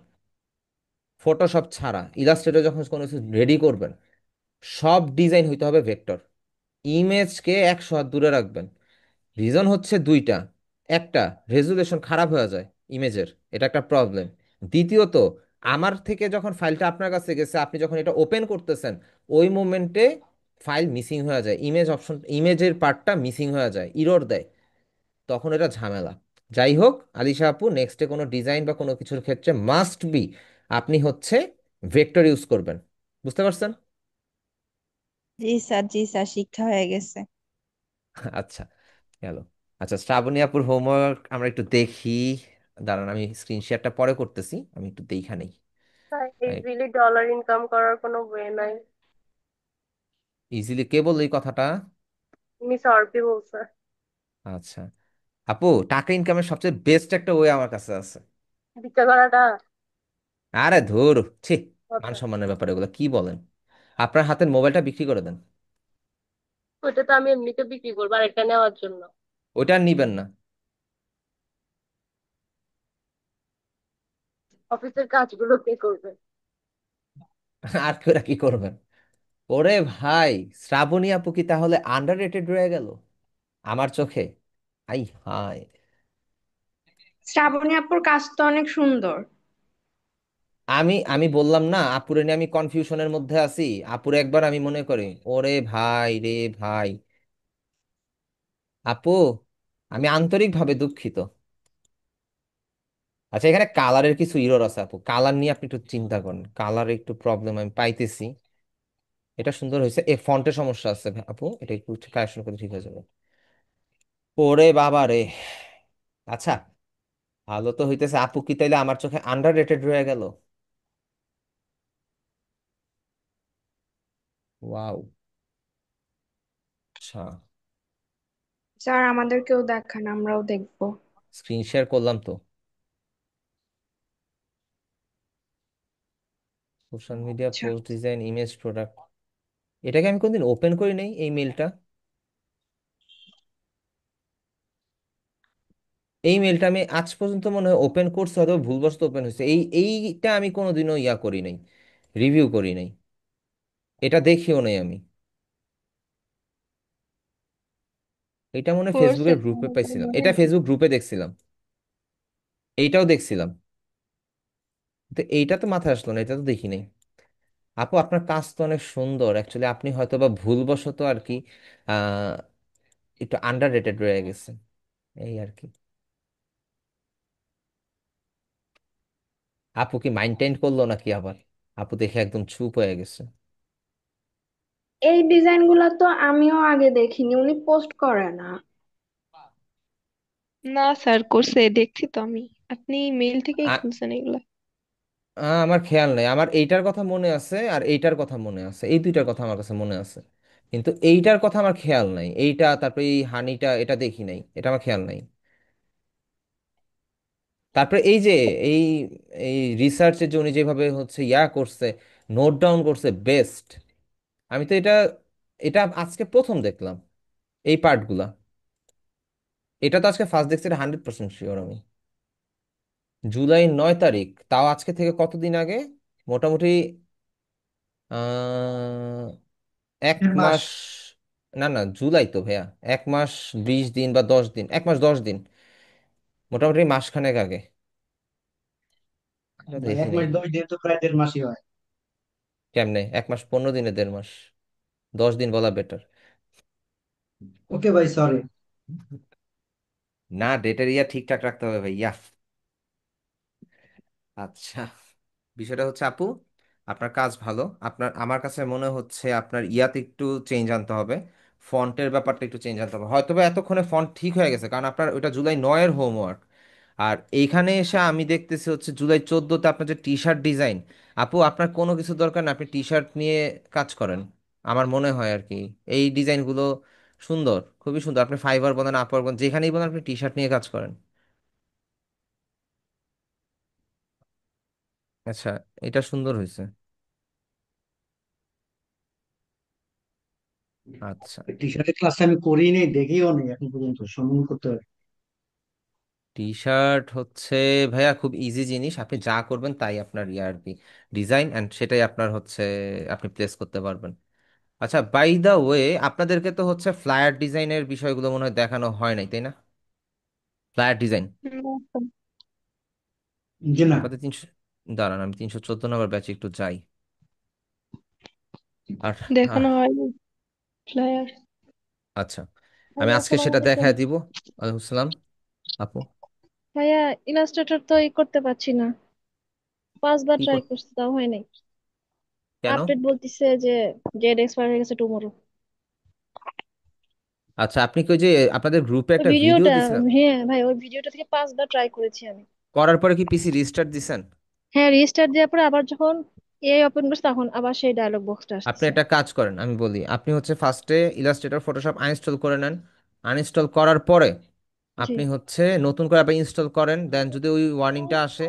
ফটোশপ ছাড়া ইলাস্ট্রেটর যখন কোনো কিছু রেডি করবেন, সব ডিজাইন হইতে হবে ভেক্টর। ইমেজকে 100 হাত দূরে রাখবেন। রিজন হচ্ছে দুইটা: একটা, রেজুলেশন খারাপ হয়ে যায় ইমেজের, এটা একটা প্রবলেম। দ্বিতীয়ত, আমার থেকে যখন ফাইলটা আপনার কাছে গেছে, আপনি যখন এটা ওপেন করতেছেন, ওই মোমেন্টে ফাইল মিসিং হয়ে যায়, ইমেজ অপশন, ইমেজের পার্টটা মিসিং হয়ে যায়, ইরর দেয়, তখন এটা ঝামেলা। যাই হোক আলিশা আপু, নেক্সটে কোনো ডিজাইন বা কোনো কিছুর ক্ষেত্রে মাস্ট বি আপনি হচ্ছে ভেক্টর ইউজ করবেন, বুঝতে পারছেন? জি স্যার, জি স্যার, শিক্ষা হয়ে গেছে। আচ্ছা, গেল। আচ্ছা, শ্রাবণী আপুর হোমওয়ার্ক আমরা একটু দেখি, দাঁড়ান আমি স্ক্রিন শেয়ারটা পরে করতেছি, আমি একটু দেখা নেই। ইজিলি ডলার ইনকাম করার কোনো ওয়ে নাই। ইজিলি কে বললো এই কথাটা? মিস অর্পি বলছে। আচ্ছা আপু, টাকা ইনকামের সবচেয়ে বেস্ট একটা ওয়ে আমার কাছে আছে। ভিক্ষা করাটা? আরে ধুর, ছি, মান কথা। সম্মানের ব্যাপারে এগুলো কি বলেন? আপনার হাতের মোবাইলটা বিক্রি করে দেন, ওইটা তো আমি এমনিতে বিক্রি করবো আরেকটা নেওয়ার জন্য। ওইটা আর নিবেন না। অফিসের কাজগুলো কে করবে? আর কেউ কি করবেন? ওরে ভাই, শ্রাবণী আপু কি তাহলে আন্ডার রেটেড রয়ে গেল আমার চোখে? আই হায়। শ্রাবণী আপুর কাজ তো অনেক সুন্দর। আমি আমি বললাম না আপুরে নিয়ে আমি কনফিউশনের মধ্যে আছি। আপুরে একবার আমি মনে করি, ওরে ভাই রে ভাই। আপু, আমি আন্তরিকভাবে দুঃখিত। আচ্ছা, এখানে কালারের কিছু ইরর আছে আপু, কালার নিয়ে আপনি একটু চিন্তা করেন, কালারে একটু প্রবলেম আমি পাইতেছি। এটা সুন্দর হয়েছে, এ ফন্টের সমস্যা আছে আপু, এটা একটু কারেকশন করে ঠিক হয়ে যাবে। ওরে বাবা রে। আচ্ছা, ভালো তো হইতেছে। আপু কি তাইলে আমার চোখে আন্ডার রেটেড রয়ে গেল? ওয়াও। আচ্ছা, স্যার আমাদেরকেও দেখান, আমরাও দেখবো। স্ক্রিন শেয়ার করলাম তো। সোশ্যাল মিডিয়া আচ্ছা, পোস্ট ডিজাইন ইমেজ প্রোডাক্ট, এটাকে আমি কোনদিন ওপেন করি নাই এই মেলটা। এই মেলটা আমি আজ পর্যন্ত মনে হয় ওপেন করছি, হয়তো ভুলবশত ওপেন হয়েছে। এইটা আমি কোনোদিনও ইয়া করি নাই, রিভিউ করি নাই, এটা দেখিও নাই আমি। এটা মনে হয় করছে ফেসবুকের তো গ্রুপে আমার পাইছিলাম, মনে এটা নেই। ফেসবুক গ্রুপে দেখছিলাম, এইটাও দেখছিলাম। তো এইটা তো মাথায় আসলো না, এটা তো দেখি নাই। আপু আপনার কাজ তো অনেক সুন্দর অ্যাকচুয়ালি, আপনি হয়তো বা ভুলবশত আর কি আহ একটু আন্ডার রেটেড রয়ে গেছে, এই আর কি। আপু কি মাইন্ড করলো নাকি আবার? আপু দেখে একদম চুপ হয়ে গেছে। এই ডিজাইন গুলা তো আমিও আগে দেখিনি, উনি পোস্ট করে না। না স্যার, করছে, দেখছি তো আমি। আপনি মেইল থেকেই খুলছেন এগুলা। আমার খেয়াল নেই, আমার এইটার কথা মনে আছে আর এইটার কথা মনে আছে, এই দুইটার কথা আমার কাছে মনে আছে, কিন্তু এইটার কথা আমার খেয়াল নাই। এইটা তারপরে এই হানিটা, এটা দেখি নাই, এটা আমার খেয়াল নাই। তারপরে এই যে এই এই রিসার্চের জন্য যেভাবে হচ্ছে ইয়া করছে, নোট ডাউন করছে, বেস্ট। আমি তো এটা এটা আজকে প্রথম দেখলাম এই পার্টগুলা। এটা তো আজকে ফার্স্ট দেখছি, এটা 100% শিওর আমি। জুলাই 9 তারিখ, তাও আজকে থেকে কতদিন আগে? মোটামুটি আহ এক এক মাস। মাস। না না, জুলাই তো ভাইয়া, 1 মাস 20 দিন বা 10 দিন, 1 মাস 10 দিন, মোটামুটি মাসখানেক আগে। এটা ভাই দেখি এক নাই। মাস 10 দিন তো প্রায় 1.5 মাসই হয়। কেমনে 1 মাস 15 দিনে 1.5 মাস? 10 দিন বলা বেটার। ওকে ভাই, সরি। না, ডেটের ইয়া ঠিকঠাক রাখতে হবে ভাইয়া। আচ্ছা, বিষয়টা হচ্ছে আপু, আপনার কাজ ভালো, আপনার আমার কাছে মনে হচ্ছে আপনার ইয়াতে একটু চেঞ্জ আনতে হবে, ফন্টের ব্যাপারটা একটু চেঞ্জ আনতে হবে। হয়তো বা এতক্ষণে ফন্ট ঠিক হয়ে গেছে, কারণ আপনার ওইটা জুলাই 9-এর হোমওয়ার্ক। আর এইখানে এসে আমি দেখতেছি হচ্ছে জুলাই 14-তে আপনার যে টি শার্ট ডিজাইন। আপু আপনার কোনো কিছু দরকার না, আপনি টি শার্ট নিয়ে কাজ করেন, আমার মনে হয় আর কি। এই ডিজাইনগুলো সুন্দর, খুবই সুন্দর। আপনি ফাইবার বলেন, আপওয়ার্ক বলেন, যেখানেই বলেন, আপনি টি শার্ট নিয়ে কাজ করেন। আচ্ছা, এটা সুন্দর হয়েছে। আচ্ছা, টি শার্টের ক্লাসটা আমি করিই নেই, দেখিও নেই এখন পর্যন্ত, সম্মান করতে হবে। টি শার্ট হচ্ছে ভাইয়া খুব ইজি জিনিস, আপনি যা করবেন তাই আপনার ইয়ে আর কি, ডিজাইন অ্যান্ড সেটাই আপনার হচ্ছে, আপনি প্লেস করতে পারবেন। আচ্ছা, বাই দা ওয়ে, আপনাদেরকে তো হচ্ছে ফ্লায়ার ডিজাইনের বিষয়গুলো মনে হয় দেখানো হয় নাই, তাই না? ফ্লায়ার ডিজাইন জি না। আপনাদের 300, দাঁড়ান আমি 314 নম্বর ব্যাচে একটু যাই। আর আহ, দেখানো হয়নি ফ্লায়ার। আচ্ছা, আমি ভাইয়া আজকে আসসালামু সেটা আলাইকুম। দেখায় দিব। ওয়ালাইকুম আসসালাম। আপু ভাইয়া ইলাস্ট্রেটর তো করতে পারছি না, 5বার কি ট্রাই করছি তাও হয় নাই। কেন? আপডেট বলতিছে যে ডেট এক্সপায়ার হয়ে গেছে টুমরো। আচ্ছা, আপনি কি ওই যে আপনাদের গ্রুপে ওই একটা ভিডিও ভিডিওটা, দিছিলেন, হ্যাঁ ভাই ওই ভিডিওটা থেকে 5বার ট্রাই করেছি আমি। করার পরে কি পিসি রিস্টার্ট দিছেন? হ্যাঁ, রিস্টার্ট দেওয়ার পরে আবার যখন এআই ওপেন করছি তখন আবার সেই ডায়লগ বক্সটা আপনি আসতেছে। একটা কাজ করেন, আমি বলি, আপনি হচ্ছে ফার্স্টে ইলাস্ট্রেটর ফটোশপ আনইনস্টল করে নেন। আনইনস্টল করার পরে জি। আপনি হচ্ছে নতুন করে আবার ইনস্টল করেন, দেন যদি ওই ওয়ার্নিংটা আসে,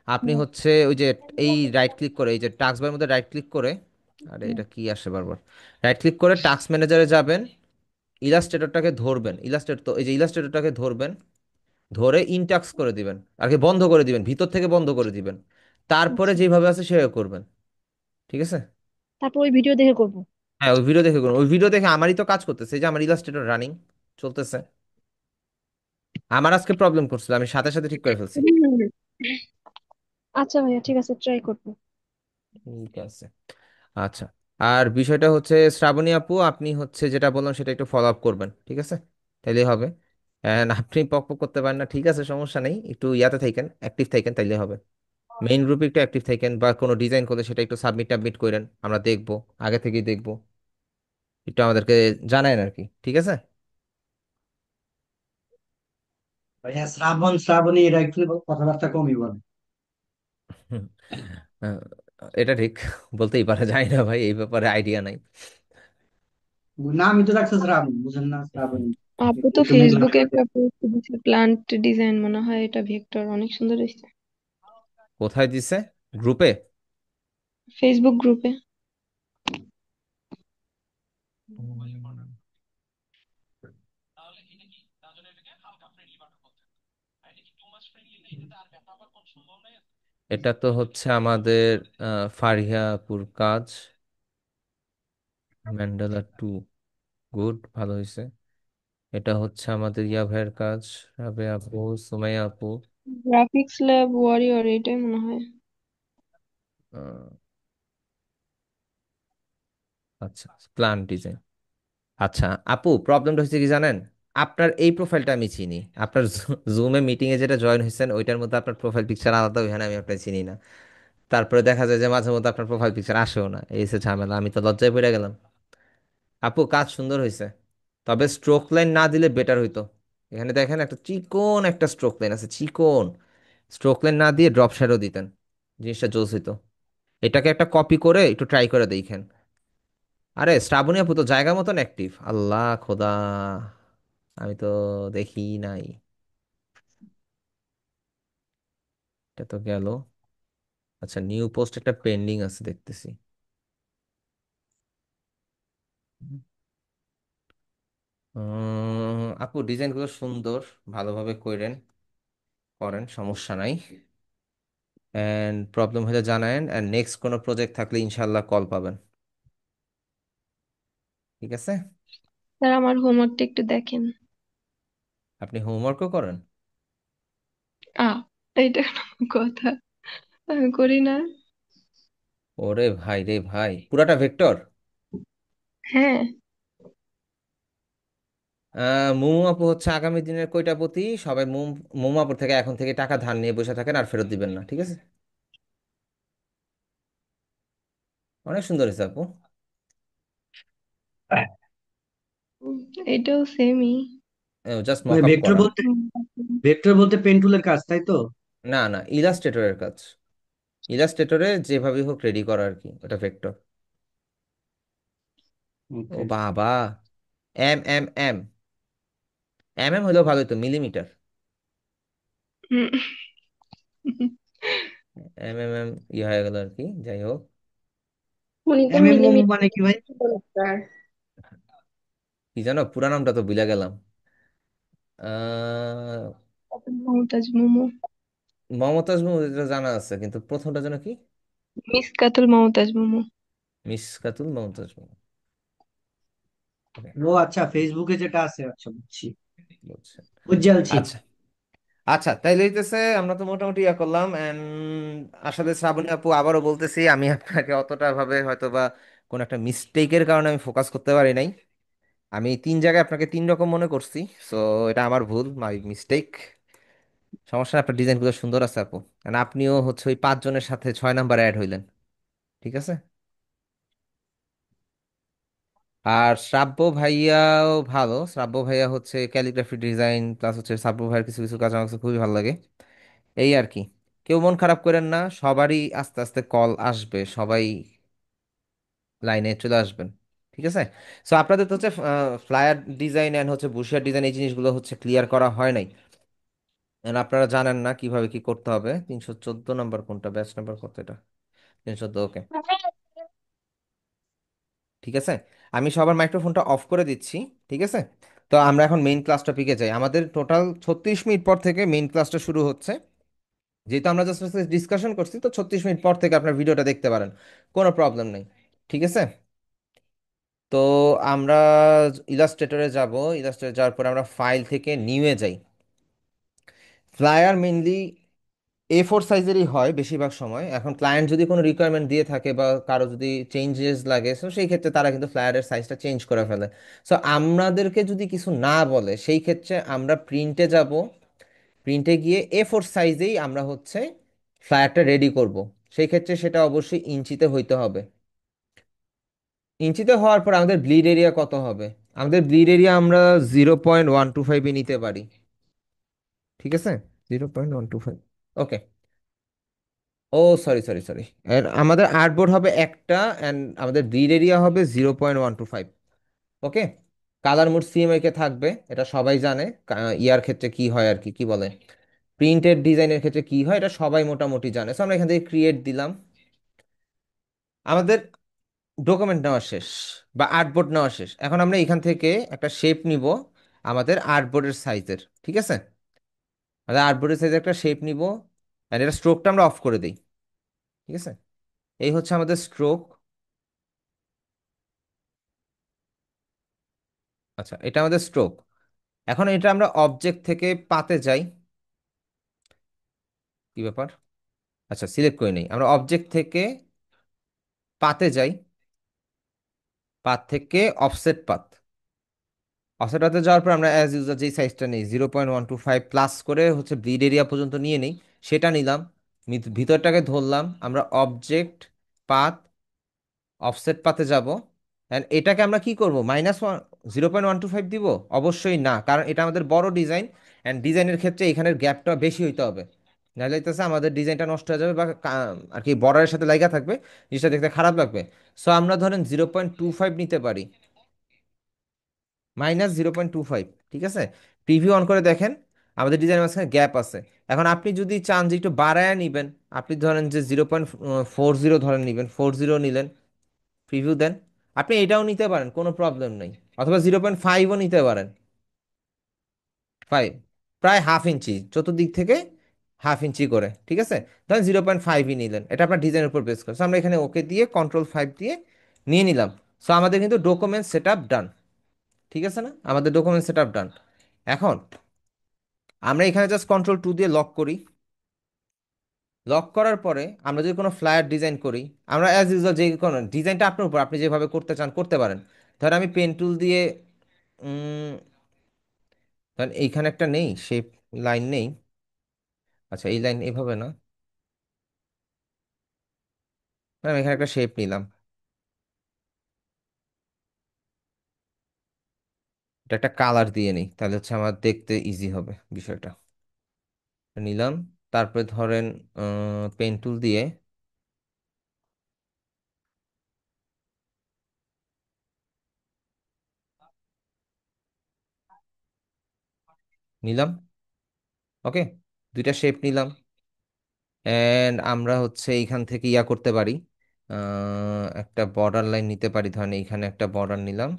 আপনি হুম, হচ্ছে ওই যে এই রাইট ক্লিক করে, এই যে টাস্ক বার মধ্যে রাইট ক্লিক করে, আরে হুম, এটা কি আসে বারবার, রাইট ক্লিক করে টাস্ক ম্যানেজারে যাবেন, ইলাস্ট্রেটরটাকে ধরবেন, ইলাস্ট্রেটর তো এই যে ইলাস্ট্রেটরটাকে ধরবেন, ধরে ইনটাক্স করে দিবেন, আর কি বন্ধ করে দিবেন, ভিতর থেকে বন্ধ করে দিবেন, তারপরে আচ্ছা। যেভাবে আছে সেভাবে করবেন, ঠিক আছে? তারপর ওই ভিডিও দেখে করবো। হ্যাঁ, ওই ভিডিও দেখে করুন, ওই ভিডিও দেখে আমারই তো কাজ করতেছে, এই যে আমার ইলাস্ট্রেটর রানিং চলতেছে। আমার আজকে প্রবলেম করছিল, আমি সাথে সাথে ঠিক করে ফেলছি। হুম। আচ্ছা ভাইয়া, ঠিক আছে, ট্রাই করবো। ঠিক আছে। আচ্ছা, আর বিষয়টা হচ্ছে শ্রাবণী আপু, আপনি হচ্ছে যেটা বললাম সেটা একটু ফলো আপ করবেন, ঠিক আছে? তাইলে হবে। এন্ড আপনি পক পক করতে পারেন না, ঠিক আছে, সমস্যা নেই, একটু ইয়াতে থাকেন, অ্যাক্টিভ থাকেন, তাইলে হবে। মেইন গ্রুপে একটু অ্যাক্টিভ থাকেন, বা কোনো ডিজাইন করলে সেটা একটু সাবমিট টাবমিট করেন, আমরা দেখবো, আগে থেকেই দেখবো, একটু আমাদেরকে জানায়েন আর কি, ঠিক আছে? ভাইয়া শ্রাবণ শ্রাবণী এরা একটু কথাবার্তা কমই বলে। হুম, আহ, এটা ঠিক, বলতেই পারা যায় না ভাই, এই ব্যাপারে আইডিয়া নাই। না, আমি তো রাখছি শ্রাবণ, বুঝেন না, শ্রাবণ আপু একটু তো একটু মেঘলা ফেসবুকে টাইপের। একটা পোস্ট দিচ্ছে, প্লান্ট ডিজাইন মনে হয়, এটা ভেক্টর, অনেক সুন্দর হয়েছে। কোথায় দিছে? গ্রুপে? ফেসবুক গ্রুপে। এটা তো হচ্ছে আমাদের ফারিহাপুর কাজ, ম্যান্ডেলা 2, গুড, ভালো হয়েছে। এটা হচ্ছে আমাদের ইয়া ভাইয়ের কাজ, রাবে আপু, সুমাইয়া আপু। গ্রাফিক্স ল্যাব ওয়ারিয়র এটাই মনে হয়। আহ, আচ্ছা, প্ল্যান ডিজাইন। আচ্ছা আপু, প্রবলেমটা হচ্ছে কি জানেন, আপনার এই প্রোফাইলটা আমি চিনি, আপনার জুমে মিটিং এ যেটা জয়েন হয়েছেন ওইটার মধ্যে আপনার প্রোফাইল পিকচার আলাদা, ওইখানে আমি আপনার চিনি না। তারপরে দেখা যায় যে মাঝে মধ্যে আপনার প্রোফাইল পিকচার আসেও না, এই হচ্ছে ঝামেলা, আমি তো লজ্জায় পড়ে গেলাম। আপু কাজ সুন্দর হয়েছে, তবে স্ট্রোক লাইন না দিলে বেটার হইতো। এখানে দেখেন একটা চিকন একটা স্ট্রোক লাইন আছে, চিকন। স্ট্রোক লাইন না দিয়ে ড্রপ শ্যাডো দিতেন, জিনিসটা জোস হইতো। এটাকে একটা কপি করে একটু ট্রাই করে দেখেন। আরে শ্রাবণী আপু তো জায়গা মতন অ্যাক্টিভ, আল্লাহ খোদা, আমি তো দেখি নাই। এটা তো গেল। আচ্ছা, নিউ পোস্ট একটা পেন্ডিং আছে দেখতেছি। আপু ডিজাইনগুলো সুন্দর, ভালোভাবে করেন, করেন, সমস্যা নাই। এন্ড প্রবলেম হলে জানায়েন, এন্ড নেক্সট কোনো প্রজেক্ট থাকলে ইনশাল্লাহ কল পাবেন। ঠিক আছে? স্যার আমার হোমওয়ার্কটা একটু দেখেন। আপনি হোমওয়ার্কও করেন? আ এইটা কোনো কথা? আমি করি না। ওরে ভাই রে ভাই, পুরাটা ভেক্টর? হ্যাঁ। মুমু আপু হচ্ছে আগামী দিনের কইটাপতি, সবাই মুমু আপুর থেকে এখন থেকে টাকা ধার নিয়ে বসে থাকেন আর ফেরত দিবেন না, ঠিক আছে? অনেক সুন্দর হয়েছে আপু। উম, এটাও সেমই। জাস্ট মানে মক আপ ভেক্টর করা। বলতে ভেক্টর বলতে পেন টুলের কাজ, তাই তো? না না, ইলাস্ট্রেটরের কাজ। ইলাস্ট্রেটরে যেভাবে হোক রেডি করা আর কি, ওটা ভেক্টর। Oh okay. বাবা, M M M, M M হলেও ভালো হতো, মিলিমিটার। হুম। এম এম এম ইয়ে হয়ে গেল আর কি, যাই হোক। উনি তো এমএমও মিলিমিটার মানে কি ভাই? স্যার। কি জানো, পুরা নামটা তো ভুলে গেলাম। আহ মমতাজ মোমো। মমতাজ মহল এটা জানা আছে, কিন্তু প্রথমটা যেন কি? মিসকাতুল মমতাজ মোমো। মিসকাতুল মমতাজ মহল। Okay, ও আচ্ছা, ফেসবুকে যেটা আছে, আচ্ছা বুঝছি, বুঝছেন। বুঝে আলছি। আচ্ছা আচ্ছা, তাইলে হইতেছে আমরা তো মোটামুটি ইয়া করলাম। এন্ড আসলে শ্রাবণী আপু, আবারও বলতেছি, আমি আপনাকে অতটা ভাবে হয়তো বা কোন একটা মিস্টেকের কারণে আমি ফোকাস করতে পারি নাই। আমি 3 জায়গায় আপনাকে 3 রকম মনে করছি। সো এটা আমার ভুল, মাই মিস্টেক। সমস্যা না, আপনার ডিজাইনগুলো সুন্দর আছে আপু। And আপনিও হচ্ছে ওই 5 জনের সাথে 6 নাম্বার অ্যাড হইলেন, ঠিক আছে? আর শ্রাব্য ভাইয়াও ভালো, শ্রাব্য ভাইয়া হচ্ছে ক্যালিগ্রাফি ডিজাইন প্লাস হচ্ছে শ্রাব্য ভাইয়ের কিছু কিছু কাজ আমার কাছে খুবই ভালো লাগে। এই আর কি। কেউ মন খারাপ করেন না, সবারই আস্তে আস্তে কল আসবে, সবাই লাইনে চলে আসবেন, ঠিক আছে? সো আপনাদের তো হচ্ছে ফ্লায়ার ডিজাইন এন্ড হচ্ছে বুশিয়ার ডিজাইন, এই জিনিসগুলো হচ্ছে ক্লিয়ার করা হয় নাই। And আপনারা জানেন না কিভাবে কি করতে হবে। 314 নাম্বার কোনটা, ব্যাচ নাম্বার কত এটা? 314, ওকে, ঠিক আছে। আমি সবার মাইক্রোফোনটা অফ করে দিচ্ছি, ঠিক আছে? তো আমরা এখন মেইন ক্লাস টপিকে যাই। আমাদের টোটাল 36 মিনিট পর থেকে মেইন ক্লাসটা শুরু হচ্ছে। যেহেতু আমরা জাস্ট ডিসকাশন করছি, তো 36 মিনিট পর থেকে আপনার ভিডিওটা দেখতে পারেন, কোনো প্রবলেম নেই, ঠিক আছে? তো আমরা ইলাস্ট্রেটরে যাব, ইলাস্ট্রেটরে যাওয়ার পর আমরা ফাইল থেকে নিউয়ে যাই। ফ্লায়ার মেইনলি A4 সাইজেরই হয় বেশিরভাগ সময়। এখন ক্লায়েন্ট যদি কোনো রিকোয়ারমেন্ট দিয়ে থাকে বা কারো যদি চেঞ্জেস লাগে, সো সেই ক্ষেত্রে তারা কিন্তু ফ্লায়ারের সাইজটা চেঞ্জ করে ফেলে। সো আমাদেরকে যদি কিছু না বলে, সেই ক্ষেত্রে আমরা প্রিন্টে যাব। প্রিন্টে গিয়ে A4 সাইজেই আমরা হচ্ছে ফ্লায়ারটা রেডি করব। সেই ক্ষেত্রে সেটা অবশ্যই ইঞ্চিতে হইতে হবে। ইঞ্চিতে হওয়ার পর আমাদের ব্লিড এরিয়া কত হবে? আমাদের ব্লিড এরিয়া আমরা 0.125 নিতে পারি, ঠিক আছে? 0.125, ওকে। ও সরি সরি সরি, আমাদের আর্টবোর্ড হবে একটা, অ্যান্ড আমাদের ব্লিড এরিয়া হবে 0.125, ওকে। কালার মোড সিএমআই কে থাকবে, এটা সবাই জানে। ইয়ার ক্ষেত্রে কি হয় আর কি, কি বলে, প্রিন্টেড ডিজাইনের ক্ষেত্রে কি হয়, এটা সবাই মোটামুটি জানে। সো আমরা এখান থেকে ক্রিয়েট দিলাম। আমাদের ডকুমেন্ট নেওয়া শেষ বা আর্টবোর্ড নেওয়া শেষ। এখন আমরা এখান থেকে একটা শেপ নিব আমাদের আর্টবোর্ডের সাইজের, ঠিক আছে? আমাদের আর্টবোর্ডের সাইজের একটা শেপ নিব, আর এটা স্ট্রোকটা আমরা অফ করে দিই, ঠিক আছে? এই হচ্ছে আমাদের স্ট্রোক। আচ্ছা, এটা আমাদের স্ট্রোক। এখন এটা আমরা অবজেক্ট থেকে পাতে যাই। কি ব্যাপার? আচ্ছা, সিলেক্ট করে নেই। আমরা অবজেক্ট থেকে পাতে যাই, পাত থেকে অফসেট পাত। অফসেট পাতে যাওয়ার পর আমরা অ্যাজ ইউজার যেই সাইজটা নিই 0.125 প্লাস করে হচ্ছে ব্লিড এরিয়া পর্যন্ত নিয়ে নিই, সেটা নিলাম। ভিতরটাকে ধরলাম। আমরা অবজেক্ট পাত অফসেট পাতে যাব। অ্যান্ড এটাকে আমরা কি করব, -0.125 দিব? অবশ্যই না, কারণ এটা আমাদের বড় ডিজাইন। অ্যান্ড ডিজাইনের ক্ষেত্রে এখানের গ্যাপটা বেশি হইতে হবে, নাহলে হইতেছে আমাদের ডিজাইনটা নষ্ট হয়ে যাবে বা আর কি বর্ডারের সাথে লাগা থাকবে, জিনিসটা দেখতে খারাপ লাগবে। সো আমরা ধরেন 0.25 নিতে পারি, -0.25, ঠিক আছে? প্রিভিউ অন করে দেখেন আমাদের ডিজাইনের মাঝখানে গ্যাপ আছে। এখন আপনি যদি চান যে একটু বাড়ায় নিবেন, আপনি ধরেন যে 0.40 ধরেন নিবেন, 40 নিলেন, প্রিভিউ দেন। আপনি এটাও নিতে পারেন, কোনো প্রবলেম নেই। অথবা 0.5ও নিতে পারেন। 5, প্রায় হাফ ইঞ্চি চতুর্দিক থেকে, হাফ ইঞ্চি করে, ঠিক আছে? ধরেন 0.5ই নিলেন, এটা আপনার ডিজাইনের উপর বেস করে। So, আমরা এখানে ওকে দিয়ে Ctrl+5 দিয়ে নিয়ে নিলাম। সো আমাদের কিন্তু ডকুমেন্ট সেট আপ ডান, ঠিক আছে না? আমাদের ডকুমেন্ট সেট আপ ডান। এখন আমরা এখানে জাস্ট Ctrl+2 দিয়ে লক করি। লক করার পরে আমরা যদি কোনো ফ্লায়ার ডিজাইন করি, আমরা অ্যাজ ইউজুয়াল যে কোনো ডিজাইনটা আপনার উপর, আপনি যেভাবে করতে চান করতে পারেন। ধর আমি পেন টুল দিয়ে উম, ধরেন এইখানে একটা নেই শেপ, লাইন নেই। আচ্ছা, এই লাইন এভাবে না, আমি এখানে একটা শেপ নিলাম। এটা একটা কালার দিয়ে নিই, তাহলে হচ্ছে আমার দেখতে ইজি হবে বিষয়টা। নিলাম। তারপরে ধরেন পেন টুল দিয়ে নিলাম। ওকে, দুইটা শেপ নিলাম। এন্ড আমরা হচ্ছে এইখান থেকে ইয়া করতে পারি, একটা বর্ডার লাইন নিতে পারি। ধরেন এইখানে একটা বর্ডার নিলাম,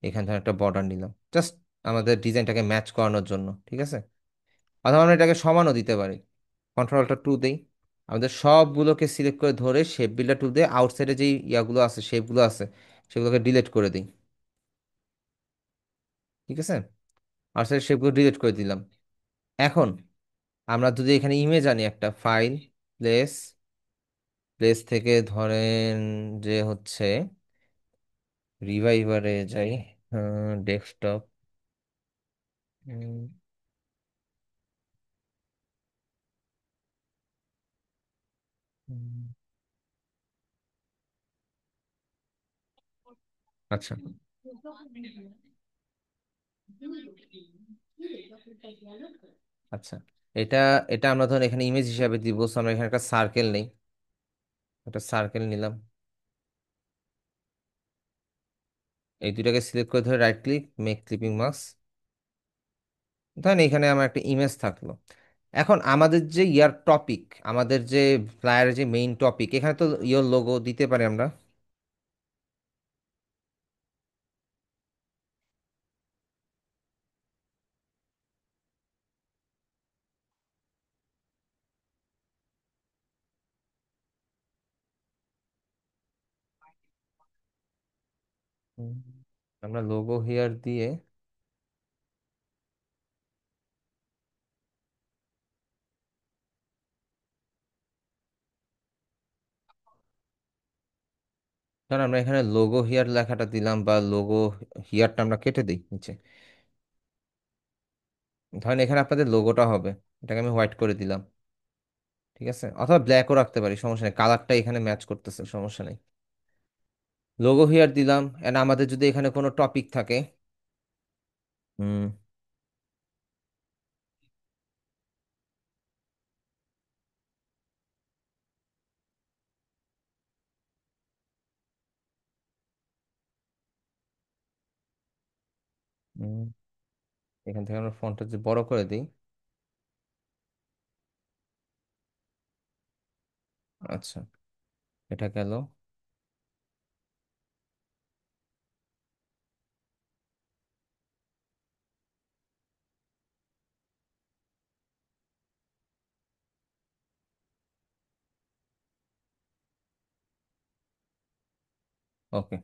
এখান থেকে একটা বর্ডার নিলাম, জাস্ট আমাদের ডিজাইনটাকে ম্যাচ করানোর জন্য, ঠিক আছে? অথবা আমরা এটাকে সমানও দিতে পারি। Ctrl+2 দেই, আমাদের সবগুলোকে সিলেক্ট করে ধরে শেপ বিল্ডার টুল দিয়ে আউটসাইডে যেই ইয়াগুলো আছে, শেপগুলো আছে, সেগুলোকে ডিলিট করে দিই, ঠিক আছে? আউটসাইড শেপগুলো ডিলিট করে দিলাম। এখন আমরা যদি এখানে ইমেজ আনি, একটা ফাইল, প্লেস, প্লেস থেকে ধরেন যে হচ্ছে রিভাইভারে যাই, ডেস্কটপ, আচ্ছা, আচ্ছা, এটা এটা আমরা ধরেন এখানে ইমেজ হিসাবে দিব। So আমরা এখানে একটা সার্কেল নেই, একটা সার্কেল নিলাম। এই দুটাকে সিলেক্ট করে ধরে right click, make clipping mask. ধরেন এখানে আমার একটা ইমেজ থাকলো। এখন আমাদের যে ইয়ার টপিক, আমাদের যে ফ্লায়ারের যে মেইন টপিক, এখানে তো ইয়োর লোগো দিতে পারি আমরা। হুম, আমরা লোগো হিয়ার দিয়ে ধর আমরা এখানে লোগো হিয়ার লেখাটা দিলাম, বা লোগো হিয়ারটা আমরা কেটে দিই নিচে। ধরেন এখানে আপনাদের লোগোটা হবে, এটাকে আমি হোয়াইট করে দিলাম, ঠিক আছে? অথবা ব্ল্যাকও রাখতে পারি, সমস্যা নেই, কালারটা এখানে ম্যাচ করতেছে, সমস্যা নেই। লোগো হিয়ার দিলাম। এন্ড আমাদের যদি এখানে কোনো টপিক থাকে, হুম, হুম, এখান থেকে আমরা ফন্টটা যে বড় করে দিই। আচ্ছা, এটা গেল। ওকে।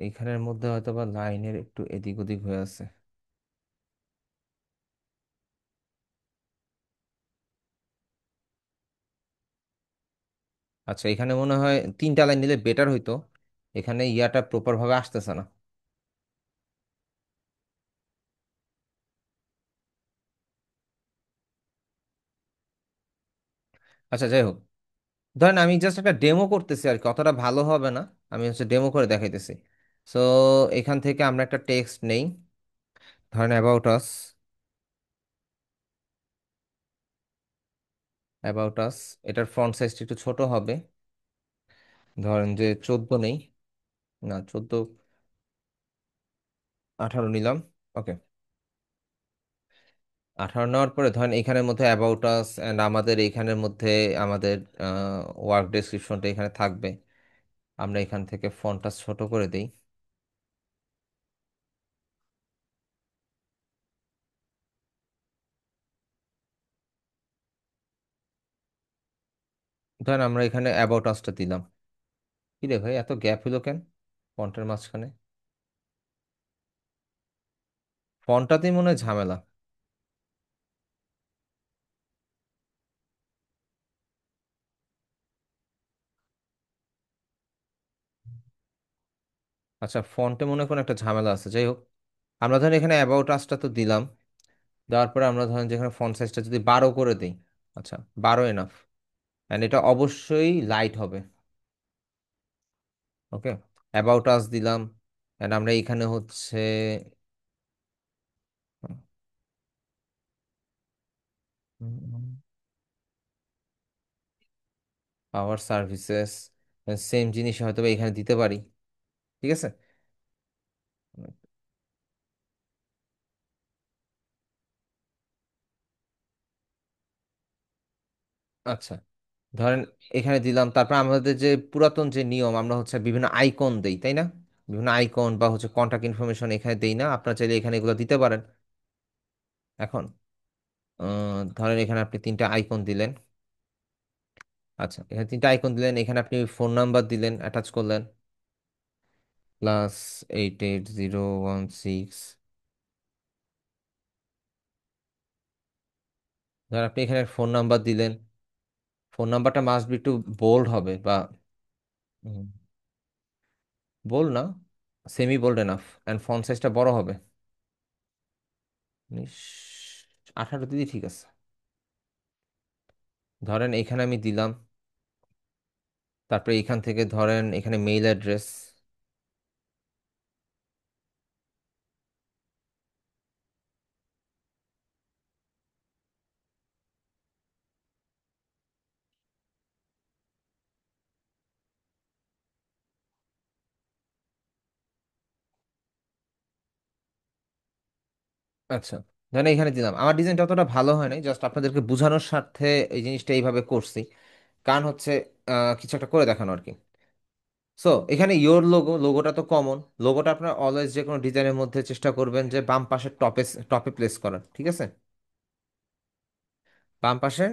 এখানের মধ্যে হয়তো বা লাইনের একটু এদিক ওদিক হয়ে আছে। আচ্ছা, এখানে মনে হয় 3টা লাইন নিলে বেটার হইতো। এখানে ইয়াটা প্রপার ভাবে আসতেছে না। আচ্ছা, যাই হোক, ধরেন আমি জাস্ট একটা ডেমো করতেছি আর কি, অতটা ভালো হবে না। আমি হচ্ছে ডেমো করে দেখাইতেছি। সো এখান থেকে আমরা একটা টেক্সট নেই, ধরেন অ্যাবাউট আস। অ্যাবাউট আস, এটার ফন্ট সাইজটা একটু ছোট হবে। ধরেন যে 14 নেই, না 14, 18 নিলাম। ওকে, 18 নেওয়ার পরে ধরেন এখানের মধ্যে অ্যাবাউট আস অ্যান্ড আমাদের এখানের মধ্যে আমাদের ওয়ার্ক ডেসক্রিপশনটা এখানে থাকবে। আমরা এখান থেকে ফন্টটা ছোট করে দিই। ধরেন আমরা এখানে অ্যাবাউট আসটা দিলাম। কি রে ভাই, এত গ্যাপ হলো কেন ফন্টের মাঝখানে? ফন্টটাতেই মনে হয় ঝামেলা। আচ্ছা, ফন্টে মনে হয় কোনো একটা ঝামেলা আছে, যাই হোক। আমরা ধরেন এখানে অ্যাবাউট আসটা তো দিলাম। দেওয়ার পরে আমরা ধরেন যেখানে ফন্ট সাইজটা যদি 12 করে দিই। আচ্ছা, 12 এনাফ। অ্যান্ড এটা অবশ্যই লাইট হবে। ওকে, অ্যাবাউট আস দিলাম। অ্যান্ড আমরা এখানে হচ্ছে পাওয়ার সার্ভিসেস, সেম জিনিস হয়তো বা এখানে দিতে পারি। ঠিক আছে। আচ্ছা, ধরেন এখানে দিলাম। তারপর আমাদের যে পুরাতন যে নিয়ম, আমরা হচ্ছে বিভিন্ন আইকন দেই, তাই না? বিভিন্ন আইকন বা হচ্ছে কন্টাক্ট ইনফরমেশন এখানে দেই না? আপনার চাইলে এখানে এগুলো দিতে পারেন। এখন ধরেন এখানে আপনি 3টা আইকন দিলেন। আচ্ছা, এখানে 3টা আইকন দিলেন, এখানে আপনি ফোন নাম্বার দিলেন, অ্যাটাচ করলেন, +880116। ধরেন আপনি এখানে ফোন নাম্বার দিলেন। ফোন নাম্বারটা মাস্ট বি একটু বোল্ড হবে বা বোল্ড না, semi bold enough. And font সাইজটা বড় হবে। 18 দিদি, ঠিক আছে। ধরেন এখানে আমি দিলাম। তারপরে এখান থেকে ধরেন এখানে মেইল অ্যাড্রেস। আচ্ছা, ধরেন এখানে দিলাম। আমার ডিজাইনটা অতটা ভালো হয় নাই, জাস্ট আপনাদেরকে বোঝানোর স্বার্থে এই জিনিসটা এইভাবে করছি। কারণ হচ্ছে কিছু একটা করে দেখানো আর কি। সো এখানে ইওর লোগোটা তো কমন। লোগোটা আপনার অলওয়েজ যে কোনো ডিজাইনের মধ্যে চেষ্টা করবেন যে বাম পাশের টপে টপে প্লেস করার, ঠিক আছে? বাম পাশে,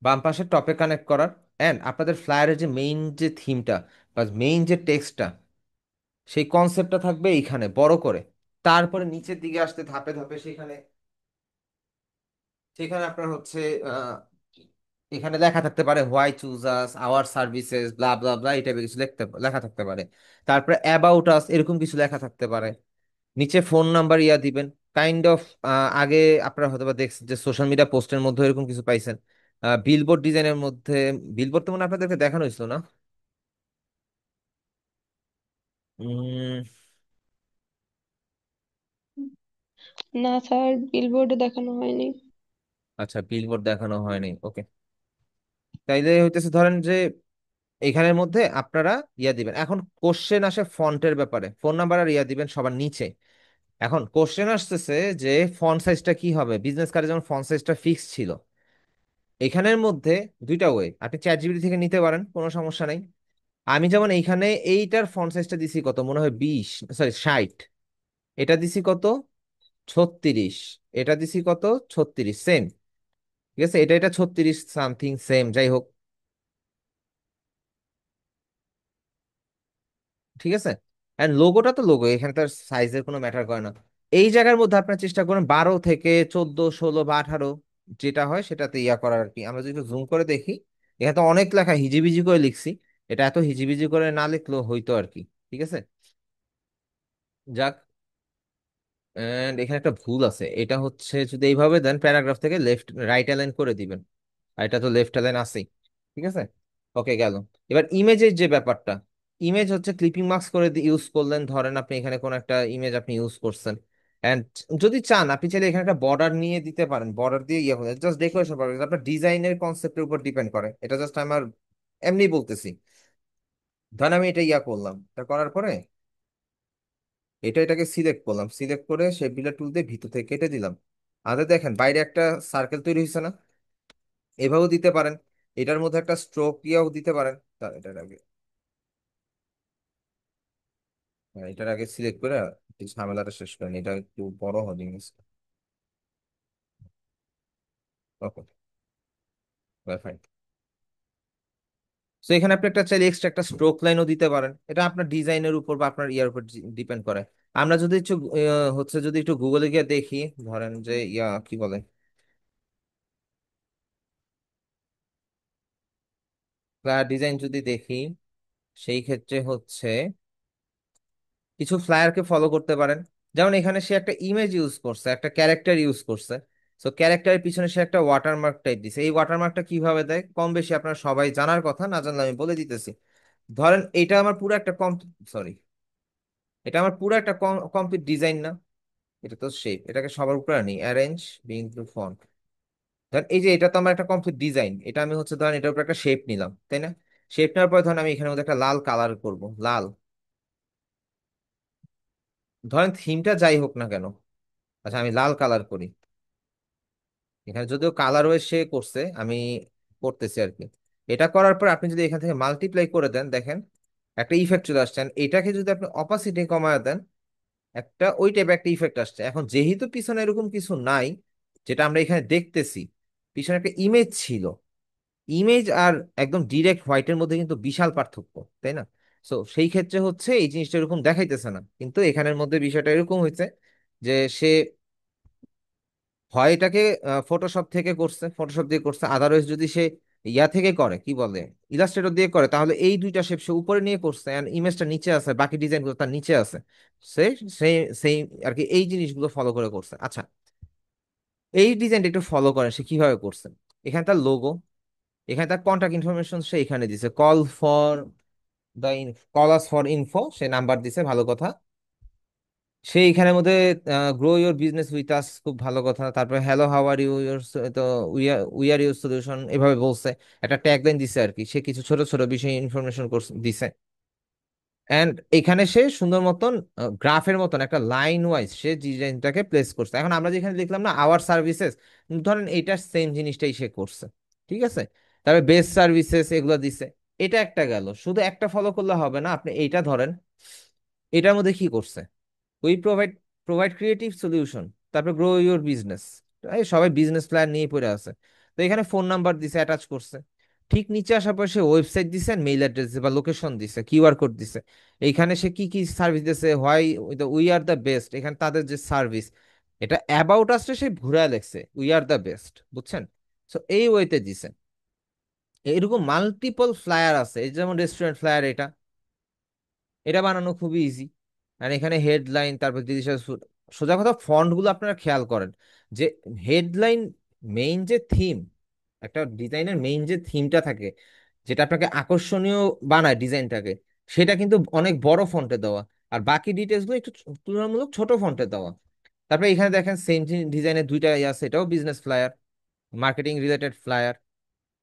বাম পাশের টপে কানেক্ট করার। অ্যান্ড আপনাদের ফ্লায়ারের যে মেইন যে থিমটা বা মেইন যে টেক্সটটা, সেই কনসেপ্টটা থাকবে এইখানে বড় করে। তারপরে নিচের দিকে আসতে ধাপে ধাপে সেখানে সেখানে আপনার হচ্ছে আহ, এখানে লেখা থাকতে পারে why choose us, our services, blah blah blah, এই টাইপের কিছু লেখা থাকতে পারে। তারপরে অ্যাবাউট আস এরকম কিছু লেখা থাকতে পারে। নিচে ফোন নাম্বার ইয়া দিবেন। কাইন্ড অফ আগে আপনারা হয়তো বা দেখছেন যে সোশ্যাল মিডিয়া পোস্টের মধ্যে এরকম কিছু পাইছেন। বিলবোর্ড ডিজাইনের মধ্যে, বিলবোর্ড তো মনে হয় আপনাদেরকে দেখানো হয়েছিল না? উম, না স্যার, বিলবোর্ডে দেখানো হয়নি। আচ্ছা, বিলবোর্ড দেখানো হয়নি, ওকে। তাইলে হইতেছে ধরেন যে এখানের মধ্যে আপনারা ইয়া দিবেন। এখন কোশ্চেন আসে ফন্টের ব্যাপারে, ফোন নাম্বার আর ইয়া দিবেন সবার নিচে। এখন কোশ্চেন আসতেছে যে ফন্ট সাইজটা কি হবে। বিজনেস কার্ডে যেমন ফন্ট সাইজটা ফিক্স ছিল, এখানের মধ্যে দুইটা ওয়ে, আপনি চ্যাট জিপিটি থেকে নিতে পারেন, কোনো সমস্যা নাই। আমি যেমন এইখানে এইটার ফন্ট সাইজটা দিছি কত, মনে হয় 20, সরি 60। এটা দিছি কত, 36। এটা দিছি কত, 36, সেম। ঠিক আছে, এটা এটা 36 সামথিং সেম, যাই হোক। ঠিক আছে, এন্ড লোগোটা তো লোগো, এখানে তার সাইজের কোনো ম্যাটার করে না। এই জায়গার মধ্যে আপনার চেষ্টা করুন 12 থেকে 14, 16 বা 18, যেটা হয় সেটাতে ইয়া করার আর কি। আমরা যদি জুম করে দেখি, এখানে তো অনেক লেখা হিজিবিজি করে লিখছি, এটা এত হিজিবিজি করে না লিখলেও হইতো আর কি। ঠিক আছে, যাক। এন্ড এখানে একটা ভুল আছে, এটা হচ্ছে যদি এইভাবে দেন প্যারাগ্রাফ থেকে লেফট রাইট অ্যালাইন করে দিবেন, আর এটা তো লেফট অ্যালাইন আছেই। ঠিক আছে, ওকে গেল। এবার ইমেজের যে ব্যাপারটা, ইমেজ হচ্ছে ক্লিপিং মার্কস করে ইউজ করলেন, ধরেন আপনি এখানে কোন একটা ইমেজ আপনি ইউজ করছেন, এন্ড যদি চান আপনি চাইলে এখানে একটা বর্ডার নিয়ে দিতে পারেন, বর্ডার দিয়ে ইয়ে করে জাস্ট ডেকোরেশন পারবেন, আপনার ডিজাইনের কনসেপ্টের উপর ডিপেন্ড করে, এটা জাস্ট আমার এমনি বলতেছি। ধরেন আমি এটা ইয়া করলাম, এটা করার পরে এটাকে সিলেক্ট করলাম, সিলেক্ট করে শেপ বিল্ডার টুল দিয়ে ভিতর থেকে কেটে দিলাম। আরে দেখেন বাইরে একটা সার্কেল তৈরি হয়েছে না? এভাবেও দিতে পারেন, এটার মধ্যে একটা স্ট্রোক দিয়েও দিতে পারেন। এটার আগে, হ্যাঁ, এটার আগে সিলেক্ট করে এই ঝামেলাটা শেষ করেন, এটা একটু বড় হবে জিনিসটা। ওকে, ফাইন। তো এখানে আপনি একটা চাইলে এক্সট্রা একটা স্ট্রোক লাইনও দিতে পারেন, এটা আপনার ডিজাইনের উপর বা আপনার ইয়ার উপর ডিপেন্ড করে। আমরা যদি একটু হচ্ছে যদি একটু গুগলে গিয়ে দেখি, ধরেন যে ইয়া কি বলে, ডিজাইন যদি দেখি, সেই ক্ষেত্রে হচ্ছে কিছু ফ্লায়ারকে ফলো করতে পারেন। যেমন এখানে সে একটা ইমেজ ইউজ করছে, একটা ক্যারেক্টার ইউজ করছে, সো ক্যারেক্টারের পিছনে সে একটা ওয়াটারমার্ক টাইপ দিছে। এই ওয়াটারমার্কটা কিভাবে দেয় কম বেশি আপনার সবাই জানার কথা, না জানলে আমি বলে দিতেছি। ধরেন এটা আমার পুরো একটা সরি, এটা আমার পুরো একটা কমপ্লিট ডিজাইন না, এটা তো শেপ, এটাকে সবার উপরে আনি, অ্যারেঞ্জ বিং টু ফন্ট। ধরেন এই যে এটা তো আমার একটা কমপ্লিট ডিজাইন, এটা আমি হচ্ছে ধরেন এটার উপর একটা শেপ নিলাম, তাই না? শেপ নেওয়ার পরে ধরেন আমি এখানে মধ্যে একটা লাল কালার করব, লাল। ধরেন থিমটা যাই হোক না কেন, আচ্ছা আমি লাল কালার করি। এখানে যদিও কালার ওয়ে সে করছে, আমি করতেছি আর কি। এটা করার পর আপনি যদি এখান থেকে মাল্টিপ্লাই করে দেন, দেখেন একটা ইফেক্ট চলে আসছেন। এটাকে যদি আপনি অপাসিটি কমায় দেন, একটা ওই টাইপের একটা ইফেক্ট আসছে। এখন যেহেতু পিছনে এরকম কিছু নাই যেটা আমরা এখানে দেখতেছি, পিছনে একটা ইমেজ ছিল, ইমেজ আর একদম ডিরেক্ট হোয়াইটের মধ্যে কিন্তু বিশাল পার্থক্য, তাই না? সো সেই ক্ষেত্রে হচ্ছে এই জিনিসটা এরকম দেখাইতেছে না, কিন্তু এখানের মধ্যে বিষয়টা এরকম হয়েছে যে সে হয় এটাকে ফটোশপ থেকে করছে, ফটোশপ দিয়ে করছে, আদারওয়াইজ যদি সে ইয়া থেকে করে কি বলে ইলাস্ট্রেটর দিয়ে করে, তাহলে এই দুইটা শেপ সে উপরে নিয়ে করছে এন্ড ইমেজটা নিচে আছে, বাকি ডিজাইনগুলো তার নিচে আছে। সে সেই সেই আর কি এই জিনিসগুলো ফলো করে করছে। আচ্ছা, এই ডিজাইনটা একটু ফলো করেন সে কিভাবে করছে। এখানে তার লোগো, এখানে তার কন্টাক্ট ইনফরমেশন সে এখানে দিছে, the call us for info, সে নাম্বার দিছে, ভালো কথা। সে এখানের মধ্যে grow your business with us, খুব ভালো কথা। তারপরে hello how are you your, তো উই আর ইউর সলিউশন, এভাবে বলছে। একটা ট্যাগলাইন দিছে আর কি, সে কিছু ছোট ছোট বিষয় ইনফরমেশন দিছে। এন্ড এখানে সে সুন্দর মতন গ্রাফের মতন একটা লাইন ওয়াইজ সে ডিজাইনটাকে প্লেস করছে। এখন আমরা যেখানে দেখলাম না আওয়ার সার্ভিসেস, ধরেন এইটার সেম জিনিসটাই সে করছে। ঠিক আছে, তারপরে বেস্ট সার্ভিসেস এগুলো দিছে। এটা একটা গেল, শুধু একটা ফলো করলে হবে না, আপনি এইটা ধরেন, এটার মধ্যে কি করছে, উই প্রোভাইড ক্রিয়েটিভ সলিউশন, তারপরে গ্রো ইউর বিজনেস, এই সবাই বিজনেস প্ল্যান নিয়ে পড়ে আছে। তো এখানে ফোন নাম্বার দিছে, অ্যাটাচ করছে। ঠিক নিচে আসার পর সে ওয়েবসাইট দিছে, মেইল অ্যাড্রেস দিছে বা লোকেশন দিছে, কিউআর কোড দিছে। এইখানে সে কি কি সার্ভিস দিছে, why we are the best, এখানে তাদের যে সার্ভিস, এটা অ্যাবাউট আসছে সে ঘুরায় লেখছে উই আর দ্য বেস্ট, বুঝছেন? সো এই ওয়েতে দিছে। এরকম মাল্টিপল ফ্লায়ার আছে, এই যেমন রেস্টুরেন্ট ফ্লায়ার, এটা এটা বানানো খুবই ইজি। আর এখানে হেডলাইন, তারপর যদি সোজা কথা ফন্ট গুলো আপনারা খেয়াল করেন, যে হেডলাইন মেইন যে থিম, একটা ডিজাইনের মেইন যে থিমটা থাকে, যেটা আপনাকে আকর্ষণীয় বানায় ডিজাইনটাকে, সেটা কিন্তু অনেক বড় ফন্টে দেওয়া, আর বাকি ডিটেলস গুলো একটু তুলনামূলক ছোট ফন্টে দেওয়া। তারপরে এখানে দেখেন সেম ডিজাইনের দুইটা ইয়ে আছে, এটাও business flyer, marketing related flyer.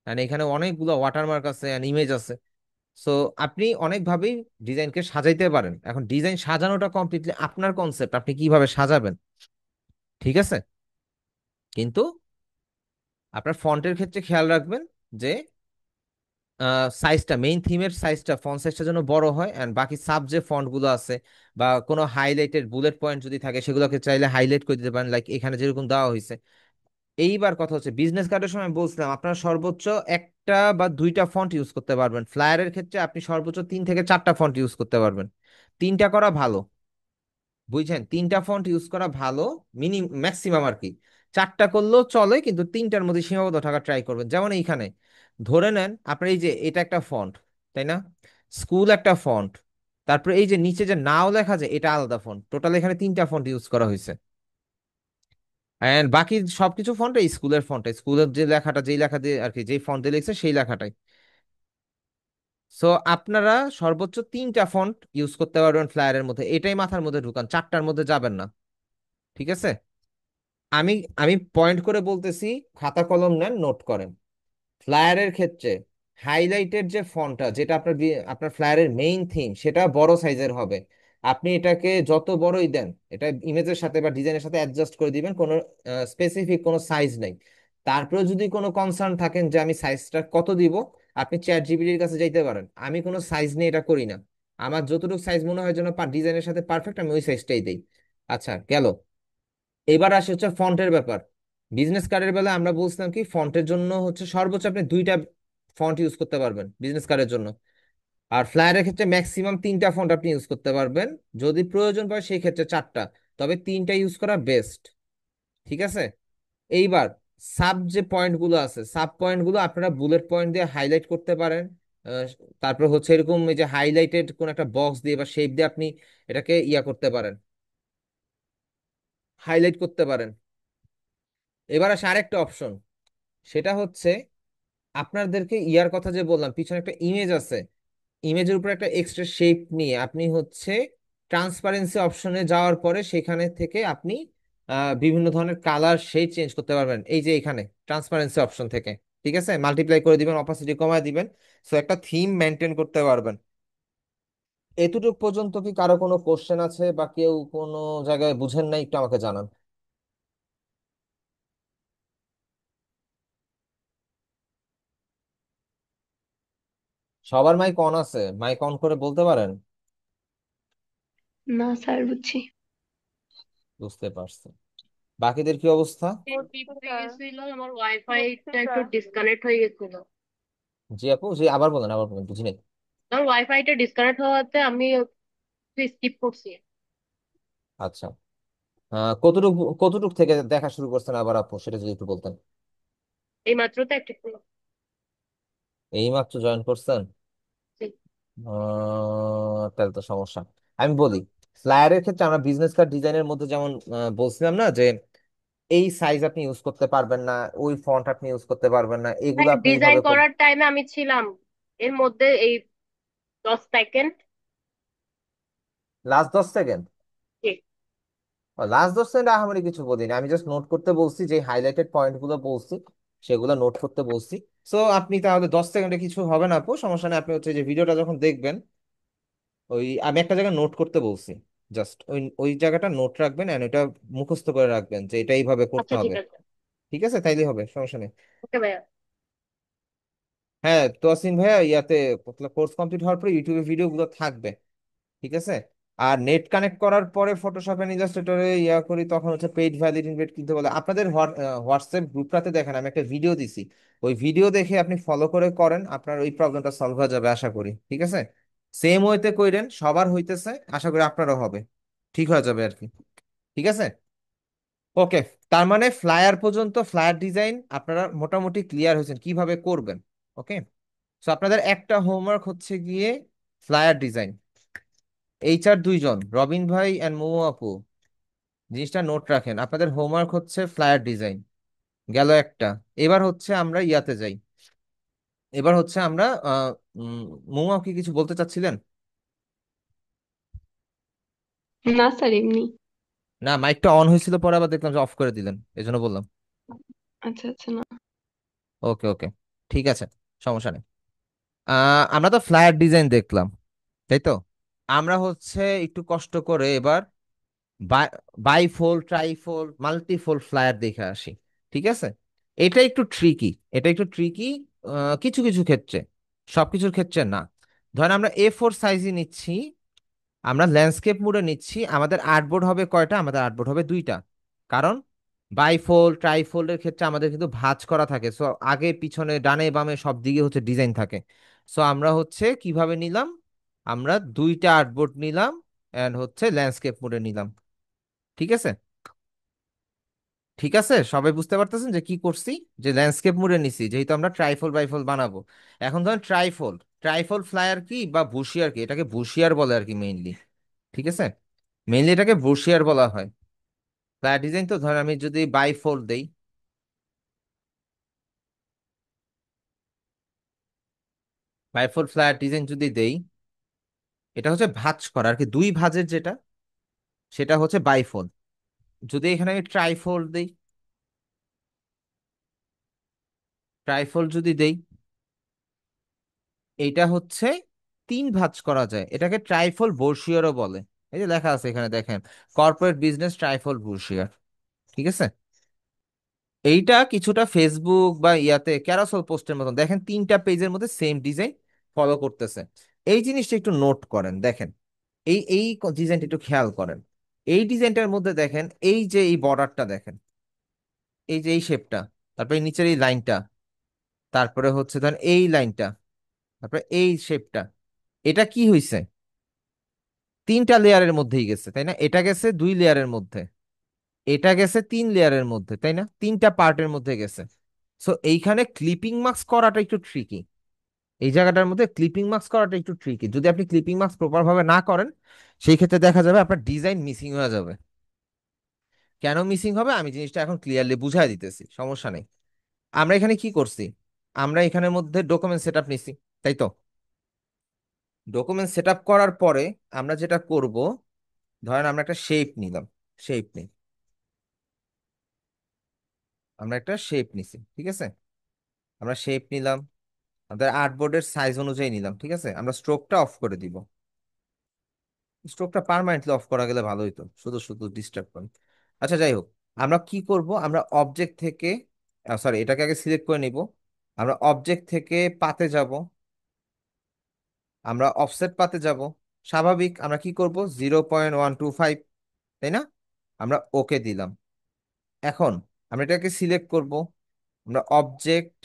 আর এখানে অনেকগুলো ওয়াটারমার্ক আছে, ইমেজ আছে। সো আপনি অনেকভাবেই ডিজাইনকে সাজাইতে পারেন। এখন ডিজাইন সাজানোটা কমপ্লিটলি আপনার কনসেপ্ট, আপনি কিভাবে সাজাবেন। ঠিক আছে, কিন্তু আপনার ফন্টের ক্ষেত্রে খেয়াল রাখবেন যে সাইজটা, মেইন থিমের সাইজটা, ফন্ট সাইজটা যেন বড় হয়, এন্ড বাকি সাব যে ফন্ট গুলো আছে বা কোনো হাইলাইটেড বুলেট পয়েন্ট যদি থাকে সেগুলোকে চাইলে হাইলাইট করে দিতে পারেন, লাইক এখানে যেরকম দেওয়া হয়েছে। এইবার কথা হচ্ছে বিজনেস কার্ডের সময় বলছিলাম আপনারা সর্বোচ্চ একটা বা দুইটা ফন্ট ইউজ করতে পারবেন, ফ্লায়ারের ক্ষেত্রে আপনি সর্বোচ্চ 3 থেকে 4টা ফন্ট ইউজ করতে পারবেন। 3টা করা ভালো, বুঝছেন? 3টা ফন্ট ইউজ করা ভালো, ম্যাক্সিমাম আর কি। 4টা করলেও চলে, কিন্তু 3টার মধ্যে সীমাবদ্ধ থাকা ট্রাই করবেন। যেমন এইখানে ধরে নেন আপনার এই যে এটা একটা ফন্ট, তাই না? স্কুল একটা ফন্ট, তারপরে এই যে নিচে যে নাও লেখা যায় এটা আলাদা ফন্ট, টোটাল এখানে 3টা ফন্ট ইউজ করা হয়েছে। এন্ড বাকি সবকিছু ফন্ট এই স্কুলের ফন্টে, স্কুলের যে লেখাটা, যেই লেখা দিয়ে আর কি, যেই ফন্ট দিয়ে লিখছে সেই লেখাটাই। সো আপনারা সর্বোচ্চ 3টা ফন্ট ইউজ করতে পারবেন ফ্লায়ারের মধ্যে, এটাই মাথার মধ্যে ঢুকান, 4টার মধ্যে যাবেন না। ঠিক আছে? আমি আমি পয়েন্ট করে বলতেছি, খাতা কলম নেন, নোট করেন। ফ্লায়ারের ক্ষেত্রে হাইলাইটেড যে ফন্টটা, যেটা আপনার ফ্লায়ারের মেইন থিম, সেটা বড় সাইজের হবে। আপনি এটাকে যত বড়ই দেন, এটা ইমেজের সাথে বা ডিজাইনের সাথে অ্যাডজাস্ট করে দিবেন, কোনো স্পেসিফিক কোনো সাইজ নেই। তারপরে যদি কোনো কনসার্ন থাকেন যে আমি সাইজটা কত দিব, আপনি চ্যাট জিপিটির কাছে যাইতে পারেন। আমি কোনো সাইজ নিয়ে এটা করি না, আমার যতটুকু সাইজ মনে হয় যেন ডিজাইনের সাথে পারফেক্ট, আমি ওই সাইজটাই দিই। আচ্ছা, গেল। এবার আসে হচ্ছে ফন্টের ব্যাপার। বিজনেস কার্ডের বেলা আমরা বলছিলাম কি, ফন্টের জন্য হচ্ছে সর্বোচ্চ আপনি 2টা ফন্ট ইউজ করতে পারবেন বিজনেস কার্ডের জন্য। আর ফ্লায়ারের ক্ষেত্রে ম্যাক্সিমাম 3টা ফন্ট আপনি ইউজ করতে পারবেন, যদি প্রয়োজন পড়ে সেই ক্ষেত্রে 4টা, তবে 3টা ইউজ করা বেস্ট। ঠিক আছে? এইবার সাব যে পয়েন্ট গুলো আছে, সাব পয়েন্ট গুলো আপনারা বুলেট পয়েন্ট দিয়ে হাইলাইট করতে পারেন। আহ, তারপর হচ্ছে এরকম এই যে হাইলাইটেড কোন একটা বক্স দিয়ে বা শেপ দিয়ে আপনি এটাকে ইয়া করতে পারেন, হাইলাইট করতে পারেন। এবার আসে আরেকটা অপশন, সেটা হচ্ছে আপনাদেরকে ইয়ার কথা যে বললাম, পিছনে একটা ইমেজ আছে, ইমেজের উপর একটা এক্সট্রা শেপ নিয়ে আপনি হচ্ছে ট্রান্সপারেন্সি অপশনে যাওয়ার পরে সেখানে থেকে আপনি বিভিন্ন ধরনের কালার শেড চেঞ্জ করতে পারবেন, এই যে এখানে ট্রান্সপারেন্সি অপশন থেকে। ঠিক আছে? মাল্টিপ্লাই করে দিবেন, অপাসিটি কমায় দিবেন, সো একটা থিম মেনটেন করতে পারবেন। এতটুকু পর্যন্ত কি কারো কোনো কোশ্চেন আছে, বা কেউ কোনো জায়গায় বুঝেন নাই, একটু আমাকে জানান। সবার মাইক অন আছে? মাইক অন করে বলতে পারেন। না স্যার, বুঝছি। বুঝতে পারছি। বাকিদের কি অবস্থা? নেট বুঝছি হয়ে স্যার, গেছিল, আমার বুঝছি ওয়াইফাইটা একটু স্যার। ডিসকানেক্ট হয়ে গেছিল। জি আপু, জি আবার বলেন, আবার বলেন, বুঝিনি। আমার ওয়াইফাইটা ডিসকানেক্ট হওয়াতে আমি স্কিপ করছি। আচ্ছা, কতটুকু কতটুক থেকে দেখা শুরু করছেন আবার আপু, সেটা যদি একটু বলতেন। এই মাত্র তো একটা এইমাত্র জয়েন করছেন? তাহলে তো সমস্যা। আমি বলি, ফ্লায়ারের ক্ষেত্রে আমরা বিজনেস কার্ড ডিজাইনের মধ্যে যেমন বলছিলাম না যে এই সাইজ আপনি ইউজ করতে পারবেন না, ওই ফন্ট আপনি ইউজ করতে পারবেন না, এগুলো আপনি ডিজাইন এইভাবে করার টাইমে আমি ছিলাম এর মধ্যে এই 10 second. Last 10 second? Last 10 second আহামরি কিছু বলিনি, আমি জাস্ট নোট করতে বলছি, যে হাইলাইটেড পয়েন্ট গুলো বলছি সেগুলো নোট করতে বলছি। সো আপনি তাহলে 10 সেকেন্ডে কিছু হবে না আপু, সমস্যা নেই। আপনি হচ্ছে যে ভিডিওটা যখন দেখবেন, ওই আমি একটা জায়গায় নোট করতে বলছি, জাস্ট ওই ওই জায়গাটা নোট রাখবেন, এন্ড ওইটা মুখস্থ করে রাখবেন যে এটা এইভাবে করতে আচ্ছা ঠিক হবে। আছে। ঠিক আছে? তাইলে হবে, সমস্যা নেই। ওকে ভাইয়া। হ্যাঁ তোয়াসিন ভাইয়া, ইয়াতে কোর্স কমপ্লিট হওয়ার পরে ইউটিউবে ভিডিও গুলো থাকবে। ঠিক আছে? আর নেট কানেক্ট করার পরে ফটোশপ এন্ড ইলাস্ট্রেটরে ইয়া করি, তখন হচ্ছে পেইড ভ্যালিড ইনভাইট কিনতে বলে। আপনাদের হোয়াটসঅ্যাপ গ্রুপটাতে দেখেন আমি একটা ভিডিও দিছি, ওই ভিডিও দেখে আপনি ফলো করে করেন, আপনার ওই প্রবলেমটা সলভ হয়ে যাবে আশা করি। ঠিক আছে? সেম ওয়েতে কইরেন, সবার হইতেছে, আশা করি আপনারও হবে, ঠিক হয়ে যাবে আর কি। ঠিক আছে? ওকে। তার মানে ফ্লায়ার পর্যন্ত, ফ্লায়ার ডিজাইন আপনারা মোটামুটি ক্লিয়ার হয়েছেন কিভাবে করবেন। ওকে। সো আপনাদের একটা হোমওয়ার্ক হচ্ছে গিয়ে ফ্লায়ার ডিজাইন। এইচআর দুইজন, রবিন ভাই এন্ড মোমো আপু, জিনিসটা নোট রাখেন, আপনাদের হোমওয়ার্ক হচ্ছে ফ্লায়ার ডিজাইন। গেল একটা। এবার হচ্ছে আমরা ইয়াতে যাই, এবার হচ্ছে আমরা মোমো আপু কি কিছু বলতে চাচ্ছিলেন? না স্যার, এমনি। না, মাইকটা অন হয়েছিল, পরে আবার দেখলাম যে অফ করে দিলেন, এজন্য বললাম। আচ্ছা আচ্ছা, না। ওকে ওকে, ঠিক আছে, সমস্যা নেই। আমরা তো ফ্লায়ার ডিজাইন দেখলাম, তাই তো? আমরা হচ্ছে একটু কষ্ট করে এবার বাইফোল্ড, ট্রাইফোল্ড, মাল্টিফোল্ড ফ্লায়ার দেখে আসি। ঠিক আছে? এটা একটু ট্রিকি, এটা একটু ট্রিকি কিছু কিছু ক্ষেত্রে, সবকিছুর ক্ষেত্রে না। ধরেন আমরা A4 সাইজই নিচ্ছি, আমরা ল্যান্ডস্কেপ মোডে নিচ্ছি, আমাদের আর্টবোর্ড হবে কয়টা? আমাদের আর্টবোর্ড হবে 2টা। কারণ বাইফোল্ড ট্রাইফোল্ডের ক্ষেত্রে আমাদের কিন্তু ভাঁজ করা থাকে, সো আগে পিছনে ডানে বামে সব দিকে হচ্ছে ডিজাইন থাকে। সো আমরা হচ্ছে কিভাবে নিলাম, আমরা দুইটা আর্টবোর্ড নিলাম এন্ড হচ্ছে ল্যান্ডস্কেপ মোডে নিলাম। ঠিক আছে, ঠিক আছে, সবাই বুঝতে পারতেছেন যে কি করছি, যে ল্যান্ডস্কেপ মোডে নিছি যেহেতু আমরা ট্রাইফোল বাইফোল বানাবো। এখন ধরেন ট্রাইফোল, ট্রাইফোল ফ্লায়ার কি বা বুশিয়ার কি, এটাকে বুশিয়ার বলে আর কি মেইনলি। ঠিক আছে, মেইনলি এটাকে বুশিয়ার বলা হয়। ফ্লায়ার ডিজাইন তো ধরেন আমি যদি বাইফোল্ড দেই, বাইফোল্ড ফ্লায়ার ডিজাইন যদি দেই, এটা হচ্ছে ভাঁজ করা আর কি, দুই ভাঁজের যেটা, সেটা হচ্ছে বাইফোল্ড। যদি এখানে আমি ট্রাইফোল্ড দেই, ট্রাইফোল্ড যদি দেই, এইটা হচ্ছে তিন ভাঁজ করা যায়, এটাকে ট্রাইফল বর্ষিয়ারও বলে। এই যে লেখা আছে এখানে দেখেন, কর্পোরেট বিজনেস ট্রাইফল বর্ষিয়ার। ঠিক আছে, এইটা কিছুটা ফেসবুক বা ইয়াতে ক্যারাসল পোস্টের মতন, দেখেন তিনটা পেজের মধ্যে সেম ডিজাইন ফলো করতেছে। এই জিনিসটা একটু নোট করেন, দেখেন এই ডিজাইনটা একটু খেয়াল করেন। এই ডিজাইনটার মধ্যে দেখেন এই যে এই বর্ডারটা দেখেন, এই যে এই শেপটা, তারপরে এই নিচের এই লাইনটা, তারপরে হচ্ছে ধরেন এই লাইনটা, তারপরে এই শেপটা, এটা কি হইছে, তিনটা লেয়ারের মধ্যেই গেছে তাই না, এটা গেছে দুই লেয়ারের মধ্যে, এটা গেছে তিন লেয়ারের মধ্যে তাই না, তিনটা পার্টের মধ্যে গেছে। সো এইখানে ক্লিপিং মার্কস করাটা একটু ট্রিকি, এই জায়গাটার মধ্যে ক্লিপিং মার্কস করাটা একটু ট্রিকি। যদি আপনি ক্লিপিং মার্কস প্রপার ভাবে না করেন, সেই ক্ষেত্রে দেখা যাবে আপনার ডিজাইন মিসিং হয়ে যাবে। কেন মিসিং হবে আমি জিনিসটা এখন ক্লিয়ারলি বুঝাই দিতেছি, সমস্যা নেই। আমরা এখানে কি করছি, আমরা এখানের মধ্যে ডকুমেন্ট সেটআপ নিছি, তাই তো? ডকুমেন্ট সেটআপ করার পরে আমরা যেটা করব, ধরেন আমরা একটা শেপ নিলাম, শেপ নিই, আমরা একটা শেপ নিছি, ঠিক আছে, আমরা শেপ নিলাম, আমাদের আর্টবোর্ডের সাইজ অনুযায়ী নিলাম। ঠিক আছে, আমরা স্ট্রোকটা অফ করে দিব, স্ট্রোকটা পার্মানেন্টলি অফ করা গেলে ভালো হতো, শুধু শুধু ডিস্টার্ব করে। আচ্ছা যাই হোক, আমরা কি করব, আমরা অবজেক্ট থেকে, সরি এটাকে আগে সিলেক্ট করে নিব, আমরা অবজেক্ট থেকে পাতে যাব, আমরা অফসেট পাতে যাব, স্বাভাবিক আমরা কি করব 0.125, তাই না, আমরা ওকে দিলাম। এখন আমরা এটাকে সিলেক্ট করব, আমরা অবজেক্ট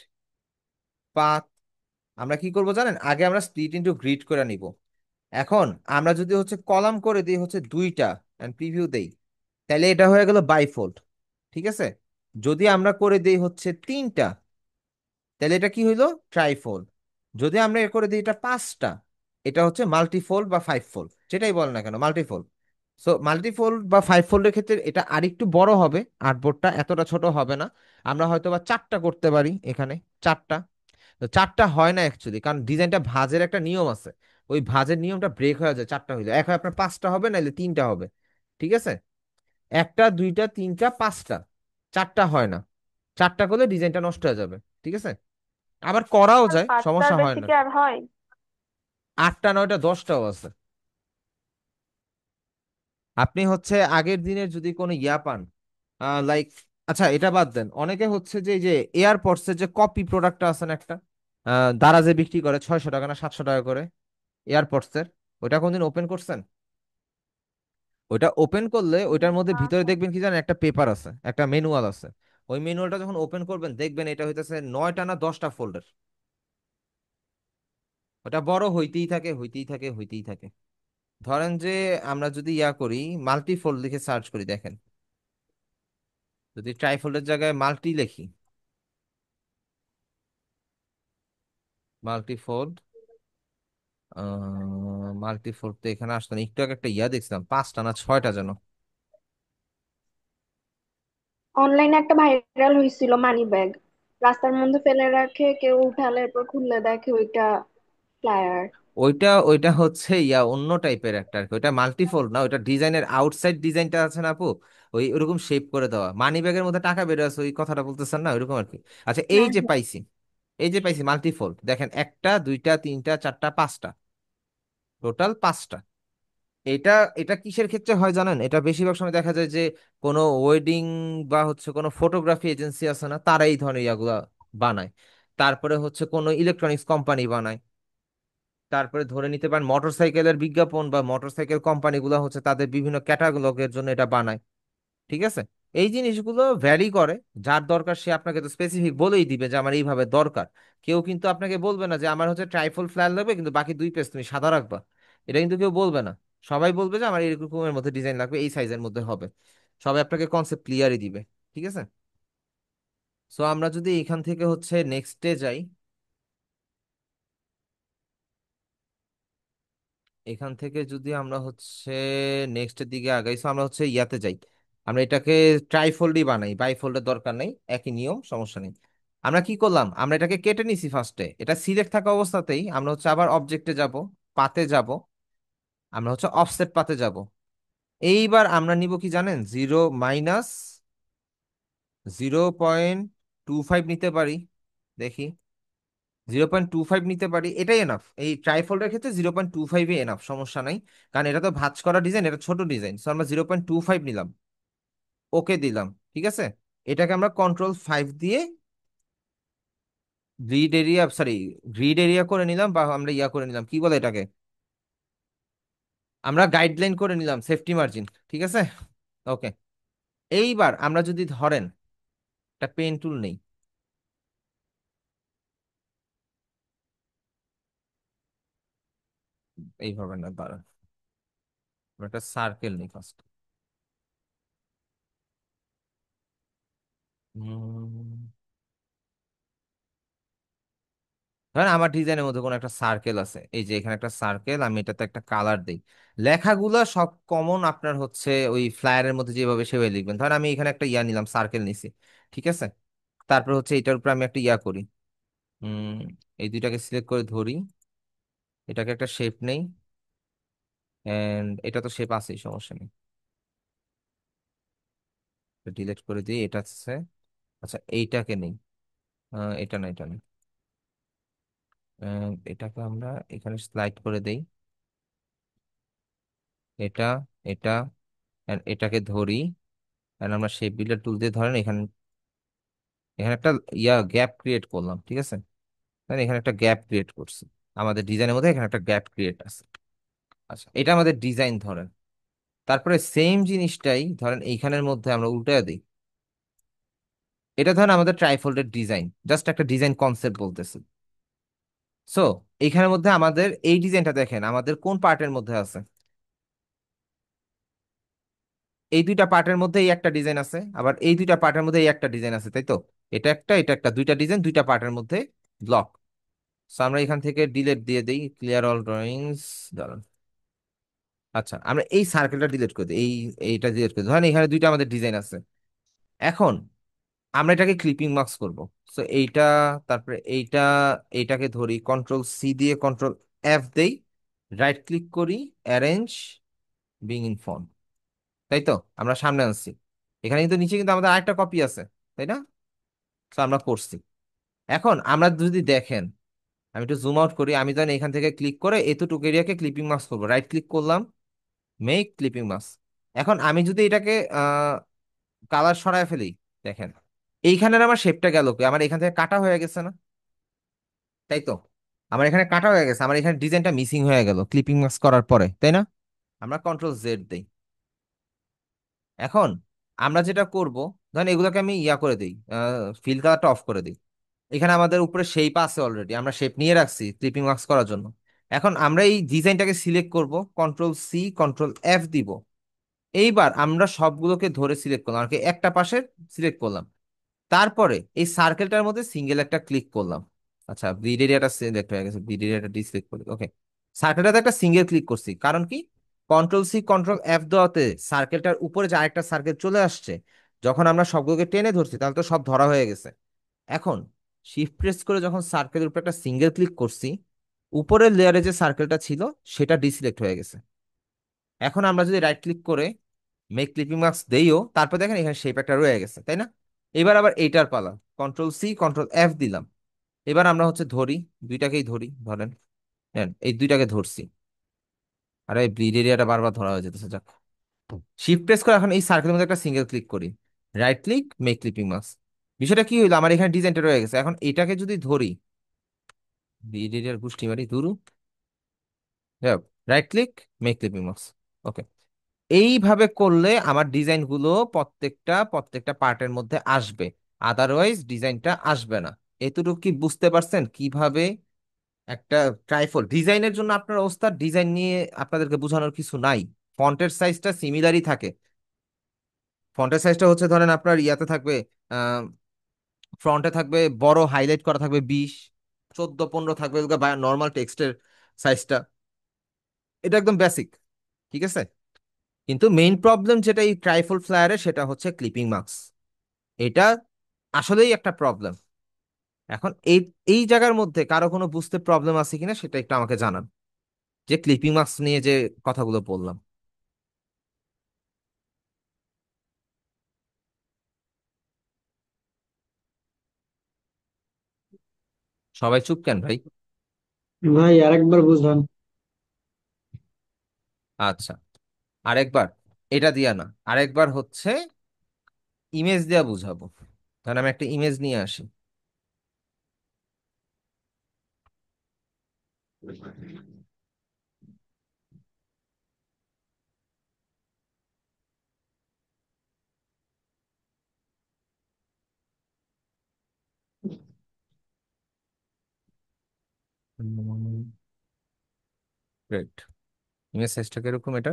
পাথ, আমরা কি করব জানেন, আগে আমরা স্প্লিট ইনটু গ্রিড করে নিব। এখন আমরা যদি হচ্ছে কলাম করে দিই হচ্ছে দুইটা এন্ড প্রিভিউ দেই, তাহলে এটা হয়ে গেল বাইফোল্ড। ঠিক আছে, যদি আমরা করে দেই হচ্ছে তিনটা, তাহলে এটা কি হইলো ট্রাইফোল্ড। যদি আমরা এ করে দিই এটা পাঁচটা, এটা হচ্ছে মাল্টিফোল্ড বা ফাইভ ফোল্ড, যেটাই বল না কেন মাল্টিফোল্ড। সো মাল্টিফোল্ড বা ফাইভ ফোল্ডের ক্ষেত্রে এটা আরেকটু বড় হবে, আর্টবোর্ডটা এতটা ছোট হবে না। আমরা হয়তো বা চারটা করতে পারি এখানে, চারটা। তো চারটা হয় না অ্যাকচুয়ালি, কারণ ডিজাইনটা ভাঁজের একটা নিয়ম আছে, ওই ভাঁজের নিয়মটা ব্রেক হয়ে যায় চারটা হইলে, এক হয় আপনার পাঁচটা হবে, নাহলে তিনটা হবে। ঠিক আছে, একটা দুইটা তিনটা পাঁচটা, চারটা হয় না, চারটা করলে ডিজাইনটা নষ্ট হয়ে যাবে। ঠিক আছে, আবার করাও আর যায়, পাঁচটার সমস্যা হয় বেশি না। কি আর হয়? আটটা নয়টা দশটাও আছে। আপনি হচ্ছে আগের দিনের যদি কোনো ইয়া পান, লাইক, আচ্ছা এটা বাদ দেন, অনেকে হচ্ছে যে এই যে এয়ারপডস এর যে কপি প্রোডাক্টটা আছে না একটা, দারাজে বিক্রি করে 600 টাকা না 700 টাকা করে, এয়ারপডস এর, ওইটা কোনদিন ওপেন করছেন? ওইটা ওপেন করলে ওইটার মধ্যে না ভিতরে তো। দেখবেন কি জানেন, একটা পেপার আছে, একটা ম্যানুয়াল আছে। ওই ম্যানুয়ালটা যখন ওপেন করবেন দেখবেন এটা হইতেছে 9টা না 10টা ফোল্ডার, ওটা বড় হইতেই থাকে হইতেই থাকে হইতেই থাকে। ধরেন যে আমরা যদি ইয়া করি, মাল্টি ফোল্ড লিখে সার্চ করি, দেখেন যদি ট্রাইফোল্ডের জায়গায় মাল্টি লিখি, মাল্টি ফোল্ড, মাল্টি ফোল্ড তো এখানে আসতো না, একটু আগে একটা ইয়া দেখছিলাম পাঁচটা না ছয়টা যেন। অনলাইনে একটা ভাইরাল হয়েছিল মানি ব্যাগ, রাস্তার মধ্যে ফেলে রাখে, কেউ উঠালে এরপর খুললে দেখে ওইটা ফ্লায়ার। ওইটা ওইটা হচ্ছে ইয়া অন্য টাইপের একটা আর কি, ওইটা মাল্টিফোল্ড না, ওইটা ডিজাইনের আউটসাইড ডিজাইনটা আছে না আপু, ওই ওরকম শেপ করে দেওয়া, মানি ব্যাগের মধ্যে টাকা বের আছে ওই কথাটা বলতেছেন না, ওইরকম আর কি। আচ্ছা এই হ্যাঁ যে হ্যাঁ। পাইছি, এই যে পাইছি মাল্টিফোল্ড, দেখেন একটা দুইটা তিনটা চারটা পাঁচটা, টোটাল পাঁচটা। এটা এটা কিসের ক্ষেত্রে হয় জানেন, এটা বেশিরভাগ সময় দেখা যায় যে কোনো ওয়েডিং বা হচ্ছে কোনো ফটোগ্রাফি এজেন্সি আছে না, তারা এই ধরনের ইয়াগুলা বানায়। তারপরে হচ্ছে কোনো ইলেকট্রনিক্স কোম্পানি বানায়। তারপরে ধরে নিতে পারেন মোটরসাইকেলের বিজ্ঞাপন বা মোটরসাইকেল কোম্পানিগুলো হচ্ছে তাদের বিভিন্ন ক্যাটালগের জন্য এটা বানায়। ঠিক আছে, এই জিনিসগুলো ভ্যারি করে, যার দরকার সে আপনাকে তো স্পেসিফিক বলেই দিবে যে আমার এইভাবে দরকার। কেউ কিন্তু আপনাকে বলবে না যে আমার হচ্ছে ট্রাইফল ফ্ল্যাট লাগবে কিন্তু বাকি 2 পেজ তুমি সাদা রাখবা, এটা কিন্তু কেউ বলবে না। সবাই বলবে যে আমার এরকমের মধ্যে ডিজাইন লাগবে, এই সাইজের মধ্যে হবে। সবাই আপনাকে কনসেপ্ট ক্লিয়ারই দিবে। ঠিক আছে, সো আমরা যদি এখান থেকে হচ্ছে নেক্সটে যাই, এখান থেকে যদি আমরা হচ্ছে নেক্সটের দিকে আগাই, সো আমরা হচ্ছে ইয়াতে যাই, আমরা এটাকে ট্রাইফোল্ডই বানাই, বাইফোল্ডের দরকার নেই, একই নিয়ম, সমস্যা নেই। আমরা কি করলাম, আমরা এটাকে কেটে নিছি ফার্স্টে, এটা সিলেক্ট থাকা অবস্থাতেই আমরা হচ্ছে আবার অবজেক্টে যাব, পাতে যাব, আমরা হচ্ছে অফসেট পাতে যাব। এইবার আমরা নিব কি জানেন, 0-0.25 নিতে পারি, দেখি 0.25 নিতে পারি, এটাই এনাফ। এই ট্রাইফোল্ডের ক্ষেত্রে 0.25 এনাফ, সমস্যা নাই, কারণ এটা তো ভাঁজ করা ডিজাইন, এটা ছোট ডিজাইন, সো আমরা 0.25 নিলাম, ওকে দিলাম। ঠিক আছে, এটাকে আমরা Ctrl+5 দিয়ে গ্রিড এরিয়া করে নিলাম, বা আমরা ইয়া করে নিলাম, কি বলে এটাকে, আমরা গাইডলাইন করে নিলাম, সেফটি মার্জিন। ঠিক আছে, ওকে। এইবার আমরা যদি ধরেন একটা পেন টুল নেই, এইভাবে না, দাঁড়ান, আমরা একটা সার্কেল নিই ফার্স্ট। ধরেন আমার ডিজাইনের মধ্যে কোনো একটা সার্কেল আছে, এই যে এখানে একটা সার্কেল, আমি এটাতে একটা কালার দিই। লেখাগুলো সব কমন আপনার হচ্ছে ওই ফ্লায়ারের মধ্যে যেভাবে সেভাবে লিখবেন। ধরেন আমি এখানে একটা ইয়া নিলাম, সার্কেল নিছি। ঠিক আছে, তারপর হচ্ছে এটার উপর আমি একটা ইয়া করি, উম এই দুইটাকে সিলেক্ট করে ধরি, এটাকে একটা শেপ নেই, এন্ড এটা তো শেপ আছেই, সমস্যা নেই, ডিলিট করে দিই, এটা আছে। আচ্ছা এইটাকে নেই, এটা না, এটা নেই, এটাকে আমরা এখানে স্লাইড করে দেই, এটা, এটা, and এটাকে ধরি, and আমরা শেপ বিল্ডার টুল দিয়ে ধরেন এখানে, এখানে একটা ইয়া গ্যাপ ক্রিয়েট করলাম। ঠিক আছে, তাহলে এখানে একটা গ্যাপ ক্রিয়েট করছি, আমাদের ডিজাইনের মধ্যে এখানে একটা গ্যাপ ক্রিয়েট আছে। আচ্ছা, এটা আমাদের ডিজাইন ধরেন। তারপরে সেম জিনিসটাই ধরেন এইখানের মধ্যে আমরা উল্টে দিই, এটা ধরেন আমাদের ট্রাইফোল্ডের ডিজাইন, জাস্ট একটা ডিজাইন কনসেপ্ট বলতেছি। সো এইখানের মধ্যে আমাদের এই ডিজাইনটা দেখেন আমাদের কোন পার্টের মধ্যে আছে, এই দুইটা পার্টের মধ্যে এই একটা ডিজাইন আছে, আবার এই দুইটা পার্টের মধ্যে এই একটা ডিজাইন আছে, তাই তো? এটা একটা, এটা একটা, দুইটা ডিজাইন দুইটা পার্টের মধ্যে ব্লক। সো আমরা এখান থেকে ডিলিট দিয়ে দিই, ক্লিয়ার অল ড্রয়িংস, দাঁড়ান। আচ্ছা, আমরা এই সার্কেলটা ডিলিট করে দিই, এইটা ডিলিট করে দিই। ধরেন এখানে দুইটা আমাদের ডিজাইন আছে, এখন আমরা এটাকে ক্লিপিং মার্কস করব। সো এইটা, তারপরে এইটা, এইটাকে ধরি, Ctrl+C দিয়ে Ctrl+F দেই, রাইট ক্লিক করি, অ্যারেঞ্জ, বিং ইন ফন্ট, তাই তো? আমরা সামনে আনছি, এখানে কিন্তু নিচে কিন্তু আমাদের আরেকটা কপি আছে, তাই না? তো আমরা করছি। এখন আমরা যদি দেখেন, আমি একটু জুম আউট করি, আমি ধরেন এখান থেকে ক্লিক করে এতটুকু এরিয়াকে ক্লিপিং মার্কস করবো, রাইট ক্লিক করলাম, মেক ক্লিপিং মাস্ক। এখন আমি যদি এটাকে কালার সরায় ফেলি, দেখেন এইখানের আমার শেপটা গেল কি, আমার এখান থেকে কাটা হয়ে গেছে না, তাই তো? আমার এখানে কাটা হয়ে গেছে, আমার এখানে ডিজাইনটা মিসিং হয়ে গেল ক্লিপিং মাস্ক করার পরে, তাই না? আমরা Ctrl+Z দেই। এখন আমরা যেটা করব, ধরেন এগুলোকে আমি ইয়া করে দিই, ফিল কালারটা অফ করে দিই। এখানে আমাদের উপরে শেপ আছে অলরেডি, আমরা শেপ নিয়ে রাখছি ক্লিপিং মার্কস করার জন্য। এখন আমরা এই ডিজাইনটাকে সিলেক্ট করব, Ctrl+C Ctrl+F দিব। এইবার আমরা সবগুলোকে ধরে সিলেক্ট করলাম আর কি, একটা পাশে সিলেক্ট করলাম, তারপরে এই সার্কেলটার মধ্যে সিঙ্গেল একটা ক্লিক করলাম। আচ্ছা, ব্লিড এরিয়াটা সিলেক্ট হয়ে গেছে, ব্লিড এরিয়াটা ডিসিলেক্ট করি, ওকে। সার্কেলটাতে একটা সিঙ্গেল ক্লিক করছি, কারণ কি, Ctrl+C Ctrl+F দেওয়াতে সার্কেলটার উপরে যে আরেকটা সার্কেল চলে আসছে, যখন আমরা সবগুলোকে টেনে ধরছি তাহলে তো সব ধরা হয়ে গেছে। এখন শিফট প্রেস করে যখন সার্কেলের উপর একটা সিঙ্গেল ক্লিক করছি, উপরের লেয়ারে যে সার্কেলটা ছিল সেটা ডিসিলেক্ট হয়ে গেছে। এখন আমরা যদি রাইট ক্লিক করে মেক ক্লিপিং মার্কস দেইও, তারপর দেখেন এখানে শেপ একটা রয়ে গেছে, তাই না? এবার আবার এইটার পালা, Ctrl+C Ctrl+F দিলাম। এবার আমরা হচ্ছে ধরি, দুইটাকেই ধরি, ধরেন, নেন, এই দুইটাকে ধরছি, আরে ব্লিড এরিয়াটা বারবার ধরা হয়ে যেতেছে, যাক। শিফট প্রেস করে এখন এই সার্কেলের মধ্যে একটা সিঙ্গেল ক্লিক করি, right click, make clipping mask. বিষয়টা কি হইলো, আমার এখানে ডিজাইনটা রয়ে গেছে। এখন এটাকে যদি ধরি, ব্লিড এরিয়ার গোষ্ঠী মারি, ধরু, right click, make clipping mask, okay. এইভাবে করলে আমার ডিজাইন গুলো প্রত্যেকটা প্রত্যেকটা পার্টের মধ্যে আসবে, আদারওয়াইজ ডিজাইনটা আসবে না। এতটুকু কি বুঝতে পারছেন কিভাবে একটা ট্রাইফল ডিজাইনের জন্য আপনার অবস্থা? ডিজাইন নিয়ে আপনাদেরকে বোঝানোর কিছু নাই। ফন্টের সাইজটা সিমিলারই থাকে। ফন্টের সাইজটা হচ্ছে ধরেন আপনার ইয়াতে থাকবে, ফ্রন্টে থাকবে বড়, হাইলাইট করা থাকবে 20, 14, 15 থাকবে নর্মাল টেক্সটের সাইজটা। এটা একদম বেসিক, ঠিক আছে। কিন্তু মেইন প্রবলেম যেটা এই ট্রাইফল ফ্লায়ারে, সেটা হচ্ছে ক্লিপিং মার্কস। এটা আসলেই একটা প্রবলেম। এখন এই এই জায়গার মধ্যে কারো কোনো বুঝতে প্রবলেম আছে কিনা সেটা একটু আমাকে জানান, যে ক্লিপিং মার্কস নিয়ে যে কথাগুলো বললাম। সবাই চুপ কেন ভাই? ভাই আরেকবার বুঝান। আচ্ছা, আরেকবার। এটা দিয়া না, আরেকবার হচ্ছে ইমেজ দিয়া বুঝাবো। ধরেন আমি একটা ইমেজ নিয়ে আসি। গ্রেট। ইমেজ সাইজটা কিরকম এটা?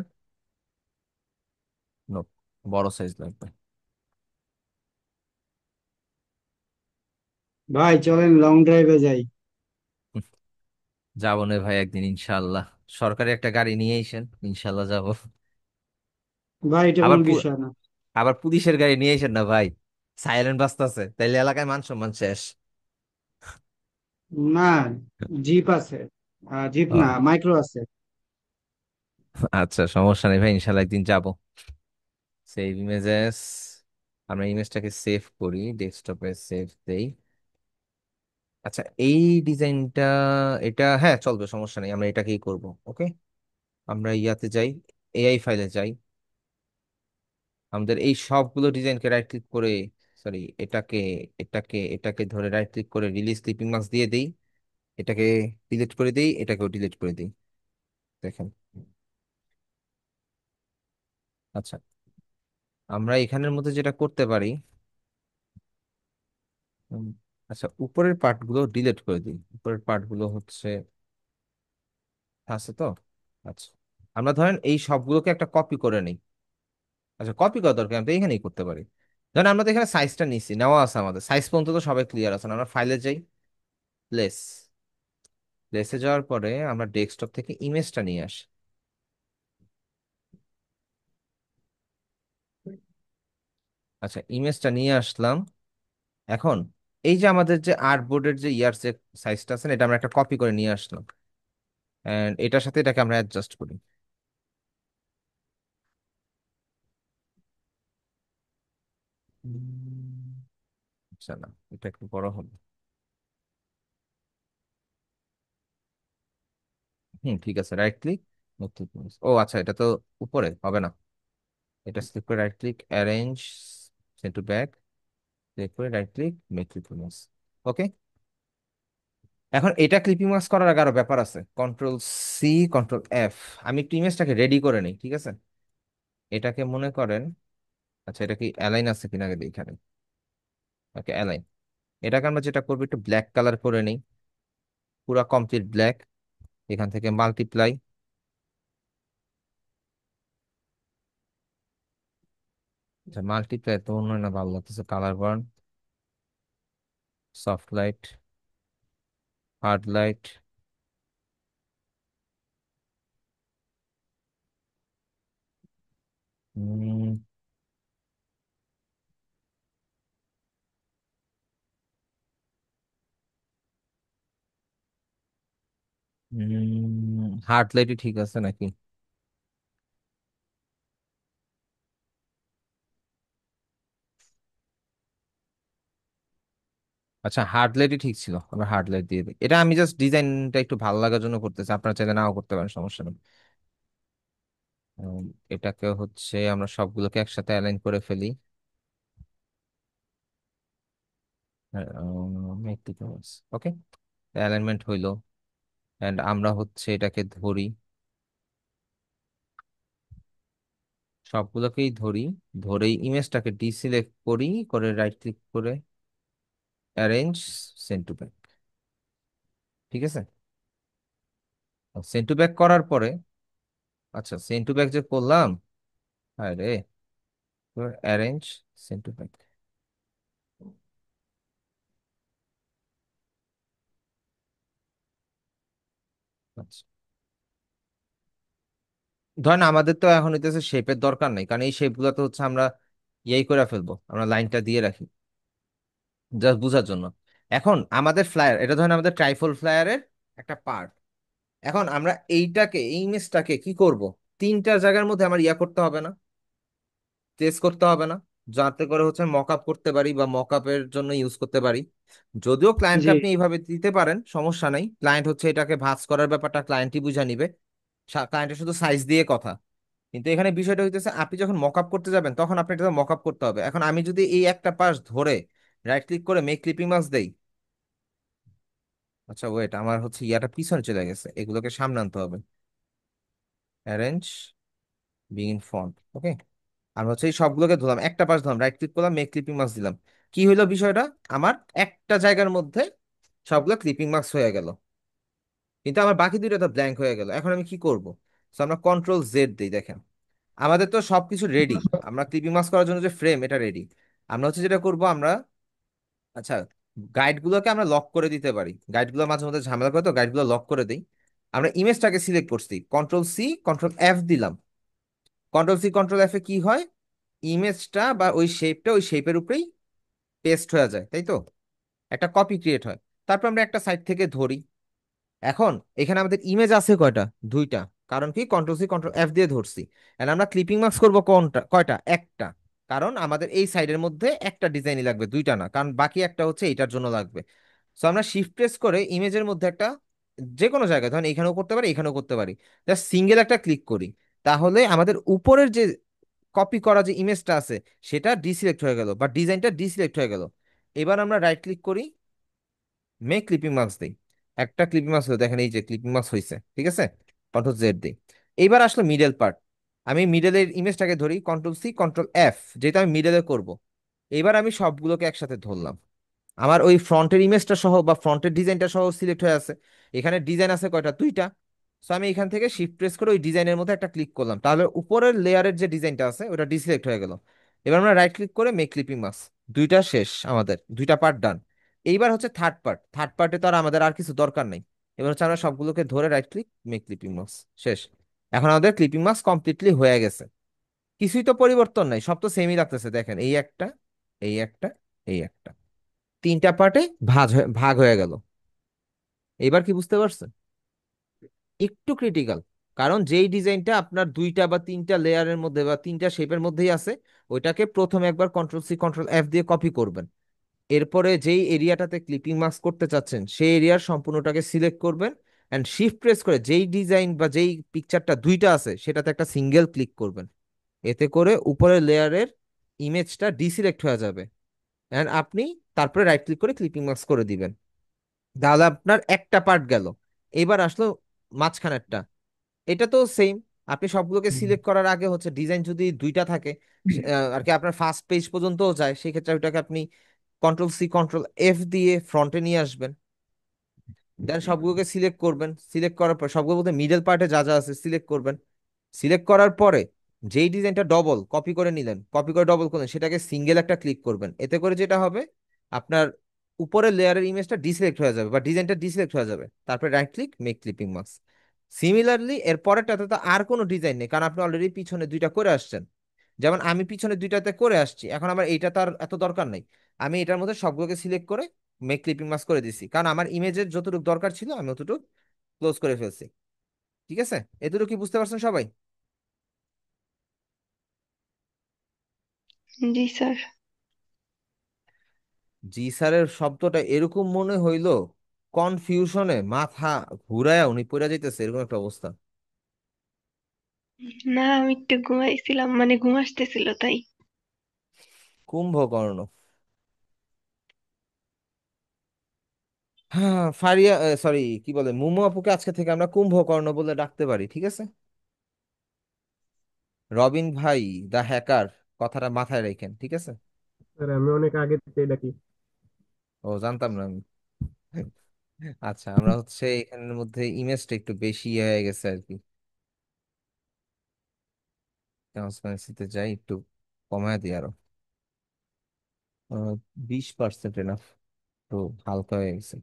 নো, বড় সাইজ লাগবে। ভাই চলেন লং ড্রাইভে যাই। হুম, যাবো না ভাই একদিন ইনশাল্লাহ। সরকারি একটা গাড়ি নিয়ে এসেন, ইনশাল্লাহ যাবো। ভাই এটা আবার কোনো বিষয় না। আবার পুলিশের গাড়ি নিয়ে এসেন না ভাই, সাইলেন্ট বাজতেছে, তাইলে এলাকায় মান সম্মান শেষ। না, জিপ আছে। জিপ না, ও, মাইক্রো আছে। আচ্ছা সমস্যা নেই ভাই, ইনশাল্লাহ একদিন যাবো। সেভ ইমেজেস, আমরা ইমেজটাকে সেভ করি, ডেস্কটপে সেভ দেই। আচ্ছা এই ডিজাইনটা, এটা হ্যাঁ চলবে, সমস্যা নেই, আমরা এটাকেই করব। ওকে, আমরা ইয়াতে যাই, এআই ফাইলে যাই। আমাদের এই সবগুলো ডিজাইনকে রাইট ক্লিক করে, সরি, এটাকে এটাকে এটাকে ধরে রাইট ক্লিক করে রিলিজ ক্লিপিং মার্কস দিয়ে দেই। এটাকে ডিলিট করে দিই, এটাকেও ডিলিট করে দিই। দেখেন। আচ্ছা, আমরা এখানের মধ্যে যেটা করতে পারি, উম, আচ্ছা উপরের পার্টগুলো ডিলিট করে দিই। উপরের পার্টগুলো হচ্ছে আছে তো। আচ্ছা, আমরা ধরেন এই সবগুলোকে একটা কপি করে নিই। আচ্ছা, কপি করা দরকার, আমি তো এখানেই করতে পারি। ধরেন আমরা তো এখানে সাইজটা নিচ্ছি, নেওয়া আছে, আমাদের সাইজ পর্যন্ত তো সবাই ক্লিয়ার আছে না? আমরা ফাইলে যাই, প্লেস, প্লেসে যাওয়ার পরে আমরা ডেস্কটপ থেকে ইমেজটা নিয়ে আসি। আচ্ছা ইমেজটা নিয়ে আসলাম। এখন এই যে আমাদের যে আর্টবোর্ডের যে ইয়ার যে সাইজটা আছে না, এটা আমরা একটা কপি করে নিয়ে আসলাম, এন্ড এটার সাথে এটাকে আমরা অ্যাডজাস্ট করি। উম, আচ্ছা না, এটা একটু বড় হবে। ঠিক আছে, রাইট ক্লিক, ও আচ্ছা, এটা তো উপরে হবে না। এটা সিলেক্ট করে right click, arrange, send to back, select করে right click, make clipping mask. Okay, এখন এটা ক্লিপিং মাস্ক করার আগে আরো ব্যাপার আছে, কন্ট্রোল সি, কন্ট্রোল এফ। আমি একটু ইমেজটাকে রেডি করে নিই, ঠিক আছে। এটাকে মনে করেন, আচ্ছা এটা কি অ্যালাইন আছে কিনা আগে দেখি এখানে। ওকে, অ্যালাইন। এটাকে আমরা যেটা করবো, একটু ব্ল্যাক কালার করে নিই, পুরা কমপ্লিট ব্ল্যাক। এখান থেকে মাল্টিপ্লাই, আচ্ছা মাল্টিপ্লাই তো অন্য না, ভালো লাগতেছে, colour burn, soft light, hard light. হার্ড লাইটই ঠিক আছে নাকি? আচ্ছা হার্ড লাইটই ঠিক ছিল, আমরা হার্ড লাইট দিয়ে দিই। এটা আমি জাস্ট ডিজাইনটা একটু ভালো লাগার জন্য করতেছি, আপনারা চাইলে নাও করতে পারেন, সমস্যা নেই। উম, এটাকে হচ্ছে আমরা সবগুলোকে একসাথে অ্যালাইন করে ফেলি। ওকে, অ্যালাইনমেন্ট হইলো, এন্ড আমরা হচ্ছে এটাকে ধরি। সবগুলোকেই ধরি, ধরেই ইমেজটাকে ডিসিলেক্ট করি, করে রাইট ক্লিক করে অ্যারেঞ্জ সেন্ড টু ব্যাক। ঠিক আছে, সেন্ড টু ব্যাক করার পরে, আচ্ছা সেন্ড টু ব্যাক যে করলাম, আরে অ্যারেঞ্জ সেন্ড টু ব্যাক। আচ্ছা, ধরেন আমাদের তো এখন হইতেছে শেপের দরকার নেই, কারণ এই শেপ গুলো তো হচ্ছে আমরা ইয়েই করে ফেলবো, আমরা লাইনটা দিয়ে রাখি জাস্ট বোঝার জন্য। এখন আমাদের ফ্লায়ার, এটা ধরেন আমাদের ট্রাইফল ফ্লায়ারের একটা পার্ট। এখন আমরা এইটাকে, এই ইমেজটাকে কি করব, তিনটা জায়গার মধ্যে আমার ইয়া করতে হবে না, চেস করতে হবে না, যাতে করে হচ্ছে মক আপ করতে পারি বা মক আপের জন্য ইউজ করতে পারি। যদিও ক্লায়েন্টকে জি। আপনি এইভাবে দিতে পারেন, সমস্যা নাই, ক্লায়েন্ট হচ্ছে এটাকে ভাঁজ করার ব্যাপারটা ক্লায়েন্টই বুঝে নিবে, ক্লায়েন্টের শুধু সাইজ দিয়ে কথা। কিন্তু এখানে বিষয়টা হইতেছে আপনি যখন মক আপ করতে যাবেন তখন আপনি এটা মক আপ করতে হবে। এখন আমি যদি এই একটা পাশ ধরে রাইট ক্লিক করে মেক ক্লিপিং মাস্ক দেই, আচ্ছা ওয়েট, আমার হচ্ছে ইয়াটা পিছনে চলে গেছে, এগুলোকে সামনে আনতে হবে। অ্যারেঞ্জ বিগিন ফন্ট, ওকে। আমি হচ্ছে এই সবগুলোকে ধরলাম, একটা পাশ ধরলাম, রাইট ক্লিক করলাম, মেক ক্লিপিং মাস্ক দিলাম। কি হইলো বিষয়টা, আমার একটা জায়গার মধ্যে সবগুলো ক্লিপিং মাস্ক হয়ে গেল, কিন্তু আমার বাকি দুইটা তো ব্ল্যাঙ্ক হয়ে গেল। এখন আমি কি করব? তো আমরা কন্ট্রোল জেড দিই, দেখেন আমাদের তো সবকিছু রেডি, আমরা ক্লিপিং মাস্ক করার জন্য যে ফ্রেম এটা রেডি। আমরা হচ্ছে যেটা করব, আমরা আচ্ছা গাইড গুলোকে আমরা লক করে দিতে পারি, গাইড গুলো মাঝে মধ্যে ঝামেলা করে, তো গাইড গুলো লক করে দিই। আমরা ইমেজটাকে সিলেক্ট করছি, কন্ট্রোল সি কন্ট্রোল এফ দিলাম। কন্ট্রোল সি কন্ট্রোল এফ এ কি হয়, ইমেজটা বা ওই শেপটা ওই শেপের উপরেই পেস্ট হয়ে যায়, তাই তো, একটা কপি ক্রিয়েট হয়। তারপর আমরা একটা সাইড থেকে ধরি। এখন এখানে আমাদের ইমেজ আছে কয়টা, দুইটা, কারণ কি কন্ট্রোল সি কন্ট্রোল এফ দিয়ে ধরছি। আর আমরা ক্লিপিং মার্কস করবো কোনটা, কয়টা, একটা, কারণ আমাদের এই সাইডের মধ্যে একটা ডিজাইনই লাগবে, দুইটা না, কারণ বাকি একটা হচ্ছে এইটার জন্য লাগবে। সো আমরা শিফট প্রেস করে ইমেজের মধ্যে একটা, যে কোনো জায়গায়, ধরেন এখানেও করতে পারি এখানেও করতে পারি, জাস্ট সিঙ্গেল একটা ক্লিক করি, তাহলে আমাদের উপরের যে কপি করা যে ইমেজটা আছে সেটা ডিসিলেক্ট হয়ে গেল বা ডিজাইনটা ডিসিলেক্ট হয়ে গেল। এবার আমরা রাইট ক্লিক করি, মেক ক্লিপিং মার্কস দেই, একটা ক্লিপিং মার্কস হলো, দেখেন এই যে ক্লিপিং মার্কস হয়েছে, ঠিক আছে। কন্ট্রোল জেড দিই। এইবার আসলো মিডল পার্ট, আমি মিডলের ইমেজটাকে ধরি, কন্ট্রোল সি কন্ট্রোল এফ, যেহেতু আমি মিডলে করব। এবার আমি সবগুলোকে একসাথে ধরলাম, আমার ওই ফ্রন্টের ইমেজটা সহ বা ফ্রন্টের ডিজাইনটা সহ সিলেক্ট হয়ে আছে। এখানে ডিজাইন আছে কয়টা, দুইটা। সো আমি এখান থেকে শিফট প্রেস করে ওই ডিজাইনের মধ্যে একটা ক্লিক করলাম, তাহলে উপরের লেয়ারের যে ডিজাইনটা আছে ওটা ডিসিলেক্ট হয়ে গেল। এবার আমরা রাইট ক্লিক করে মেক ক্লিপিং মাস্ক, দুইটা শেষ, আমাদের দুইটা পার্ট ডান। এইবার হচ্ছে থার্ড পার্ট, থার্ড পার্টে তো আর আমাদের আর কিছু দরকার নেই। এবার হচ্ছে আমরা সবগুলোকে ধরে right click make clipping mask, শেষ। এখন আমাদের ক্লিপিং মাস্ক কমপ্লিটলি হয়ে গেছে, কিছুই তো পরিবর্তন নাই, সব তো সেমই লাগতেছে, দেখেন এই একটা, এই একটা, এই একটা, তিনটা পার্টে ভাগ হয়ে গেল। এবার কি বুঝতে পারছেন? একটু ক্রিটিক্যাল, কারণ যেই ডিজাইনটা আপনার দুইটা বা তিনটা লেয়ারের মধ্যে বা তিনটা শেপের মধ্যেই আছে, ওইটাকে প্রথমে একবার কন্ট্রোল সি কন্ট্রোল এফ দিয়ে কপি করবেন। এরপরে যেই এরিয়াটাতে ক্লিপিং মাস্ক করতে চাচ্ছেন সেই এরিয়ার সম্পূর্ণটাকে সিলেক্ট করবেন, অ্যান্ড শিফট প্রেস করে যেই ডিজাইন বা যেই পিকচারটা দুইটা আছে সেটাতে একটা সিঙ্গেল ক্লিক করবেন। এতে করে উপরের লেয়ারের ইমেজটা ডিসিলেক্ট হয়ে যাবে, অ্যান্ড আপনি তারপরে রাইট ক্লিক করে ক্লিপিং মাস্ক করে দিবেন, তাহলে আপনার একটা পার্ট গেল। এবার আসলো মাঝখানেরটা, এটা তো সেম। আপনি সবগুলোকে সিলেক্ট করার আগে হচ্ছে ডিজাইন যদি দুইটা থাকে, আর কি আপনার ফার্স্ট পেজ পর্যন্তও যায়, সেই ক্ষেত্রে ওইটাকে আপনি কন্ট্রোল সি কন্ট্রোল এফ দিয়ে ফ্রন্টে নিয়ে আসবেন, দেন সবগুলোকে সিলেক্ট করবেন, সিলেক্ট করার পর সবগুলোর মধ্যে মিডল পার্টে যা যা আছে সিলেক্ট করবেন। সিলেক্ট করার পরে যেই ডিজাইনটা ডবল কপি করে নিলেন, কপি করে ডবল করলেন, সেটাকে সিঙ্গেল একটা ক্লিক করবেন। এতে করে যেটা হবে, আপনার উপরের লেয়ারের ইমেজটা ডিসিলেক্ট হয়ে যাবে বা ডিজাইনটা ডিসিলেক্ট হয়ে যাবে, তারপরে right click make clipping mask. Similarly এর পরেরটাতে তো আর কোনো ডিজাইন নেই, কারণ আপনি অলরেডি পিছনে দুইটা করে আসছেন। যেমন আমি পিছনে দুইটাতে করে আসছি, এখন আমার এইটা তার এত দরকার নেই, আমি এটার মধ্যে সবগুলোকে সিলেক্ট করে মেক ক্লিপিং মাস্ক করে দিছি, কারণ আমার ইমেজের যতটুকু দরকার ছিল আমি অতটুকু ক্লোজ করে ফেলছি। ঠিক আছে, এতটুকু কি বুঝতে পারছেন সবাই? জি স্যার। জি স্যারের শব্দটা এরকম মনে হইলো, কনফিউশনে মাথা ঘুরায়া উনি পড়ে যাইতেছে, এরকম একটা অবস্থা। না, আমি একটু ঘুমাইছিলাম, মানে ঘুম আসতেছিল তাই। কুম্ভকর্ণ। হ্যাঁ ফারিয়া, সরি কি বলে, মুমু আপুকে আজকে থেকে আমরা কুম্ভকর্ণ বলে ডাকতে পারি, ঠিক আছে। রবিন ভাই দা হ্যাকার, কথাটা মাথায় রাখেন, ঠিক আছে? স্যার আমি অনেক আগে থেকে ডাকি। ও, জানতাম না আমি। আচ্ছা, আমরা হচ্ছে এখানের মধ্যে ইমেজটা একটু বেশি হয়ে গেছে আর কি। ট্রান্সপারেন্সিতে যাই, একটু কমায় দিই আরো। 20% এনাফ, তো হালকা হয়ে গেছে।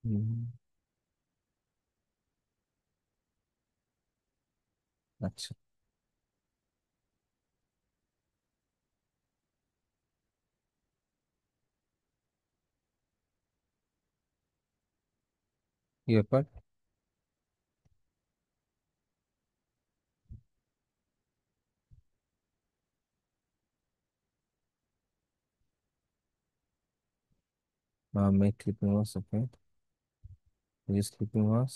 হুম, আচ্ছা। কি ব্যাপার? মেক ক্লিপিং ওয়াস, ওকে। ইউজ ক্লিপিং ওয়াস,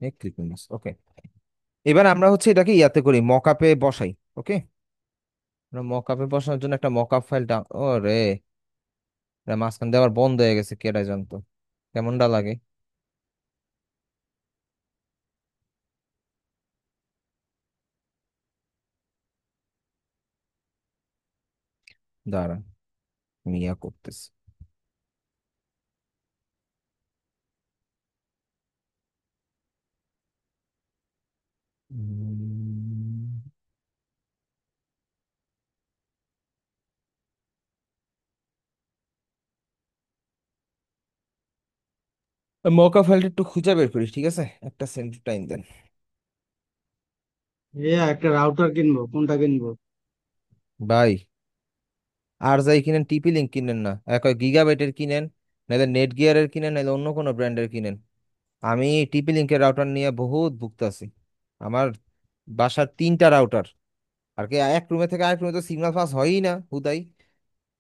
মেক ক্লিপিং ওয়াস, ওকে। এবার আমরা হচ্ছে এটাকে ইয়াতে করি, মকআপে বসাই। ওকে, আমরা মকআপে বসানোর জন্য একটা মকআপ ফাইল ও রে, এটা মাঝখান দিয়ে আবার বন্ধ হয়ে গেছে, কেডা জানতো? কেমনটা লাগে? দাঁড়া, মিয়া করতেছে। মকা ফাইলটা একটু খুঁজে বের করি, ঠিক আছে? একটা সেকেন্ড টাইম দেন। একটা রাউটার কিনবো, কোনটা কিনবো? ভাই, আর যাই কিনেন, টিপি লিঙ্ক কিনেন না, এক গিগাবাইটের কিনেন, নাহলে নেট গিয়ারের কিনেন, নাহলে অন্য কোনো ব্র্যান্ডের কিনেন। আমি টিপি লিঙ্কের রাউটার নিয়ে বহুত ভুগতাছি। আমার বাসার 3টা রাউটার, আর কি এক রুমে থেকে আরেক রুমে তো সিগন্যাল পাস হয়ই না হুদাই।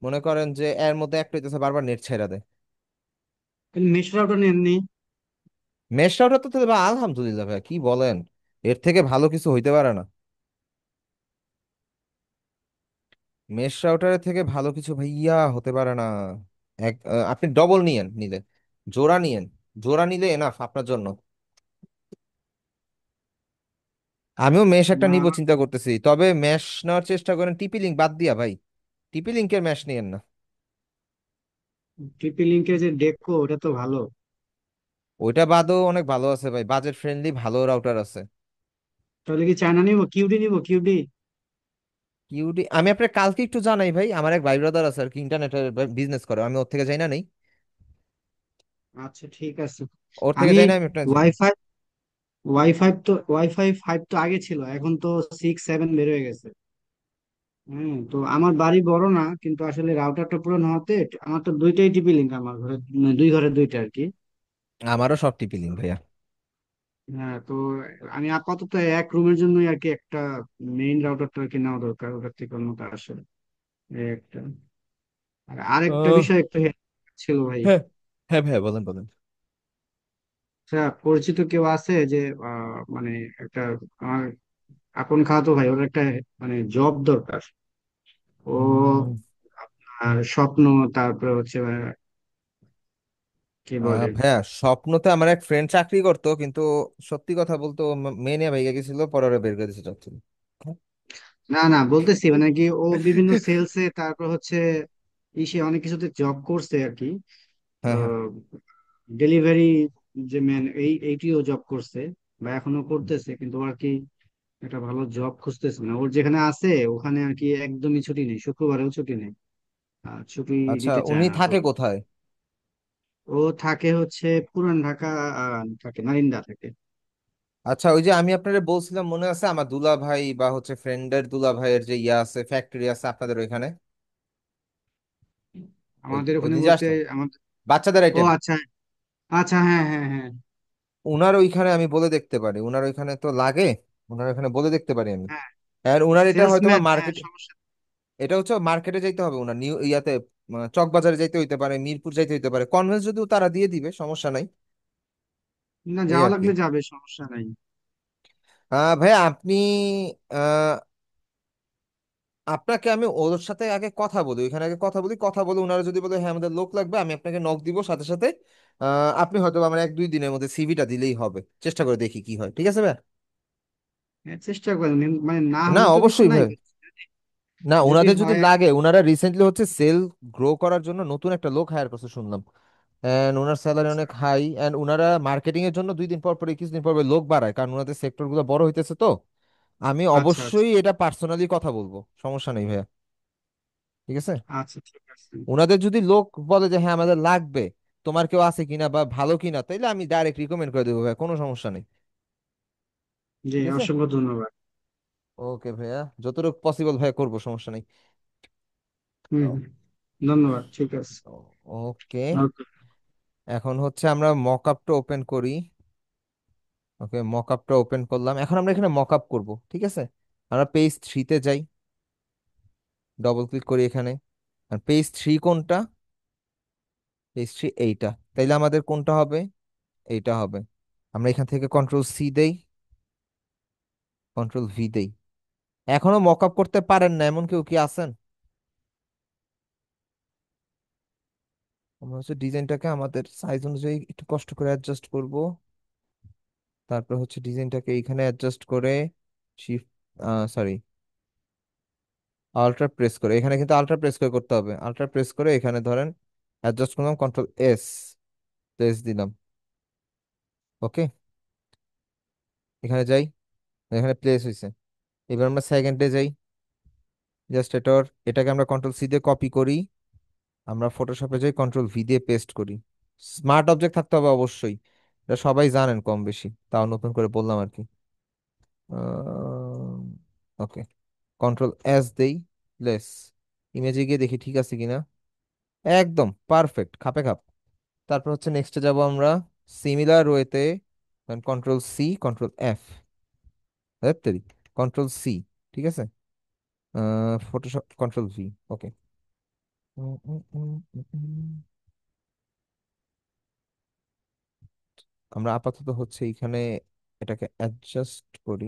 মনে করেন যে এর মধ্যে একটা হইতেছে বারবার নেট ছেড়ে দেয়। মেশ রাউটার নেননি? মেশ রাউটার তো তাহলে ভাই, আলহামদুলিল্লাহ ভাই, কি বলেন? এর থেকে ভালো কিছু হইতে পারে না। মেশ রাউটারের থেকে ভালো কিছু ভাইয়া হতে পারে না। আপনি ডবল নিয়েন, নিলে জোড়া নিয়েন, জোড়া নিলে এনাফ আপনার জন্য। আমিও মেশ একটা না, নিব চিন্তা করতেছি, তবে মেশ নেওয়ার চেষ্টা করেন টিপি লিঙ্ক বাদ দিয়া ভাই। টিপি লিঙ্কের মেশ নিয়েন না। টিপি লিঙ্কের যে ডেকো ওটা তো ভালো। ওইটা বাদও অনেক ভালো আছে ভাই, বাজেট ফ্রেন্ডলি ভালো রাউটার আছে। তাহলে কি চায়না নিবো, কিউডি নিবো, কিউডি? কিউডি আমি আপনার কালকে একটু জানাই ভাই, আমার এক ভাই ব্রাদার আছে আর কি, ইন্টারনেটের বিজনেস করে, আমি ওর থেকে যাই না নেই। আচ্ছা ঠিক আছে। ওর থেকে আমি যাই না, আমি আপনার জানাই। ওয়াইফাই ওয়াইফাই 5 তো আগে ছিল, এখন তো 6 7 বের হয়ে গেছে। হ্যাঁ, তো আমার বাড়ি বড় না, কিন্তু আসলে রাউটারটা পুরনো হতে আমার তো দুইটাই টিপি লিঙ্ক, আমার ঘরে মানে দুই ঘরে দুইটা আর কি। আমারও সব টিপি লিঙ্ক ভাইয়া। হ্যাঁ, তো আমি আপাতত এক রুমের জন্যই আর কি একটা মেইন রাউটারটা আর কি নেওয়া দরকার, ওটার থেকে অন্যটা আসলে এই একটা। আর আরেকটা আহ, বিষয় একটু help ছিল ভাই। হ্যাঁ, হ্যাঁ ভাইয়া, বলেন বলেন। আচ্ছা, পরিচিত কেউ আছে যে মানে একটা আমার আপন খালাতো ভাই, ওর একটা মানে জব দরকার। ও উম, আর স্বপ্ন, তারপরে হচ্ছে কি বলে। ভাইয়া, স্বপ্নতে আমার এক ফ্রেন্ড চাকরি করতো, কিন্তু সত্যি কথা বলতো ও মেয়ে নিয়ে ভেগে গেছিল, পরে ওরা বের করে দিতে চাচ্ছিল। না না, বলতেছি মানে কি, ও বিভিন্ন সেলসে, তারপর হচ্ছে ইসে অনেক কিছুতে জব করছে আর কি। হ্যাঁ, হ্যাঁ। ডেলিভারি যে ম্যান, এইটিও জব করছে বা এখনো করতেছে, কিন্তু ও আর কি একটা ভালো জব খুঁজতেছে না। ওর যেখানে আছে ওখানে আর কি একদমই ছুটি নেই, শুক্রবারেও ছুটি নেই, আর ছুটি আচ্ছা, দিতে চায় উনি না তো। থাকে কোথায়? ও থাকে হচ্ছে পুরান ঢাকা, থাকে নারিন্দা থাকে। আচ্ছা, ওই যে আমি আপনাদের বলছিলাম মনে আছে, আমার দুলা ভাই বা হচ্ছে ফ্রেন্ডের দুলা ভাইয়ের যে ইয়া আছে, ফ্যাক্টরি আছে আপনাদের ওইখানে, ওই আমাদের ওখানে ওইদিকে বলতে আসছেন, আমাদের। বাচ্চাদের ও আইটেম। আচ্ছা, আচ্ছা, হ্যাঁ হ্যাঁ হ্যাঁ। উনার ওইখানে আমি বলে দেখতে পারি, উনার ওইখানে তো লাগে, উনার ওইখানে বলে দেখতে পারি আমি। হ্যাঁ, আর উনার এটা হয়তো বা সেলসম্যান, হ্যাঁ মার্কেট, সমস্যা। এটা হচ্ছে মার্কেটে যাইতে হবে ওনার নিউ ইয়াতে, চকবাজারে যাইতে হইতে পারে, মিরপুর যাইতে হইতে পারে, কনভেন্স যদিও তারা দিয়ে দিবে, সমস্যা নাই। না, এই যাওয়া আর কি। লাগলে যাবে, সমস্যা নাই। ভাইয়া আপনি, আহ, আপনাকে আমি ওর সাথে আগে কথা বলি, ওইখানে আগে কথা বলি, কথা বলে ওনারা যদি বলে হ্যাঁ আমাদের লোক লাগবে, আমি আপনাকে নক দিব সাথে সাথে। আপনি হয়তো আমার 1-2 দিনের মধ্যে সিভিটা দিলেই হবে, চেষ্টা করে দেখি কি হয়, ঠিক আছে ভাই? হ্যাঁ, চেষ্টা করেন, মানে না না হলে তো কিছু অবশ্যই নাই। ভাই। না যদি ওনাদের যদি হয়। লাগে, ওনারা রিসেন্টলি হচ্ছে সেল গ্রো করার জন্য নতুন একটা লোক হায়ার করছে শুনলাম। এন্ড ওনার স্যালারি আচ্ছা অনেক হাই, এন্ড ওনারা মার্কেটিং এর জন্য 2 দিন পর পর কিছুদিন পর পর লোক বাড়ায়, কারণ ওনাদের সেক্টর গুলো বড় হইতেছে তো। আমি আচ্ছা আচ্ছা অবশ্যই এটা পার্সোনালি কথা বলবো, সমস্যা নেই ভাইয়া, ঠিক আছে? আচ্ছা, ঠিক আছে। ওনাদের যদি লোক বলে যে হ্যাঁ আমাদের লাগবে, তোমার কেউ আছে কিনা বা ভালো কিনা, তাইলে আমি ডাইরেক্ট রিকমেন্ড করে দেবো ভাইয়া, কোনো সমস্যা নেই। জি, ঠিক আছে, অসংখ্য ধন্যবাদ। ওকে ভাইয়া, যতটুকু পসিবল ভাইয়া করবো, সমস্যা নেই। হুম হুম, ধন্যবাদ, ঠিক আছে। ওকে, ওকে। এখন হচ্ছে আমরা মক আপটা ওপেন করি। ওকে, মক আপটা ওপেন করলাম, এখন আমরা এখানে মক আপ করবো, ঠিক আছে? আমরা পেজ 3-তে যাই, ডবল ক্লিক করি এখানে। আর পেজ 3 কোনটা? পেজ 3 এইটা, তাইলে আমাদের কোনটা হবে? এইটা হবে। আমরা এখান থেকে কন্ট্রোল C দেই, কন্ট্রোল V দেই। এখনো মক আপ করতে পারেন না এমন কেউ কি আছেন? আমরা হচ্ছে ডিজাইনটাকে আমাদের সাইজ অনুযায়ী একটু কষ্ট করে অ্যাডজাস্ট করব। তারপর হচ্ছে ডিজাইনটাকে এইখানে অ্যাডজাস্ট করে শিফট, সরি, আল্ট্রা প্রেস করে, এখানে কিন্তু আল্ট্রা প্রেস করে করতে হবে, আল্ট্রা প্রেস করে এখানে ধরেন অ্যাডজাস্ট করলাম, কন্ট্রোল প্লেস দিলাম। ওকে, এখানে যাই, এখানে প্লেস হয়েছে। এবার আমরা সেকেন্ডে যাই, জাস্ট এটাকে আমরা কন্ট্রোল C দিয়ে কপি করি, আমরা ফটোশপে যাই, কন্ট্রোল V দিয়ে পেস্ট করি। স্মার্ট অবজেক্ট থাকতে হবে অবশ্যই, এটা সবাই জানেন কম বেশি, তাও নতুন করে বললাম আর কি। ওকে, কন্ট্রোল S দেই, প্লেস, ইমেজে গিয়ে দেখি ঠিক আছে কিনা, একদম পারফেক্ট, খাপে খাপ। তারপর হচ্ছে নেক্সটে যাব আমরা, সিমিলার ওয়েতে, control C, control F, control C, ঠিক আছে? Photoshop, control V। ওকে, আমরা আপাতত হচ্ছে এখানে এটাকে অ্যাডজাস্ট করি।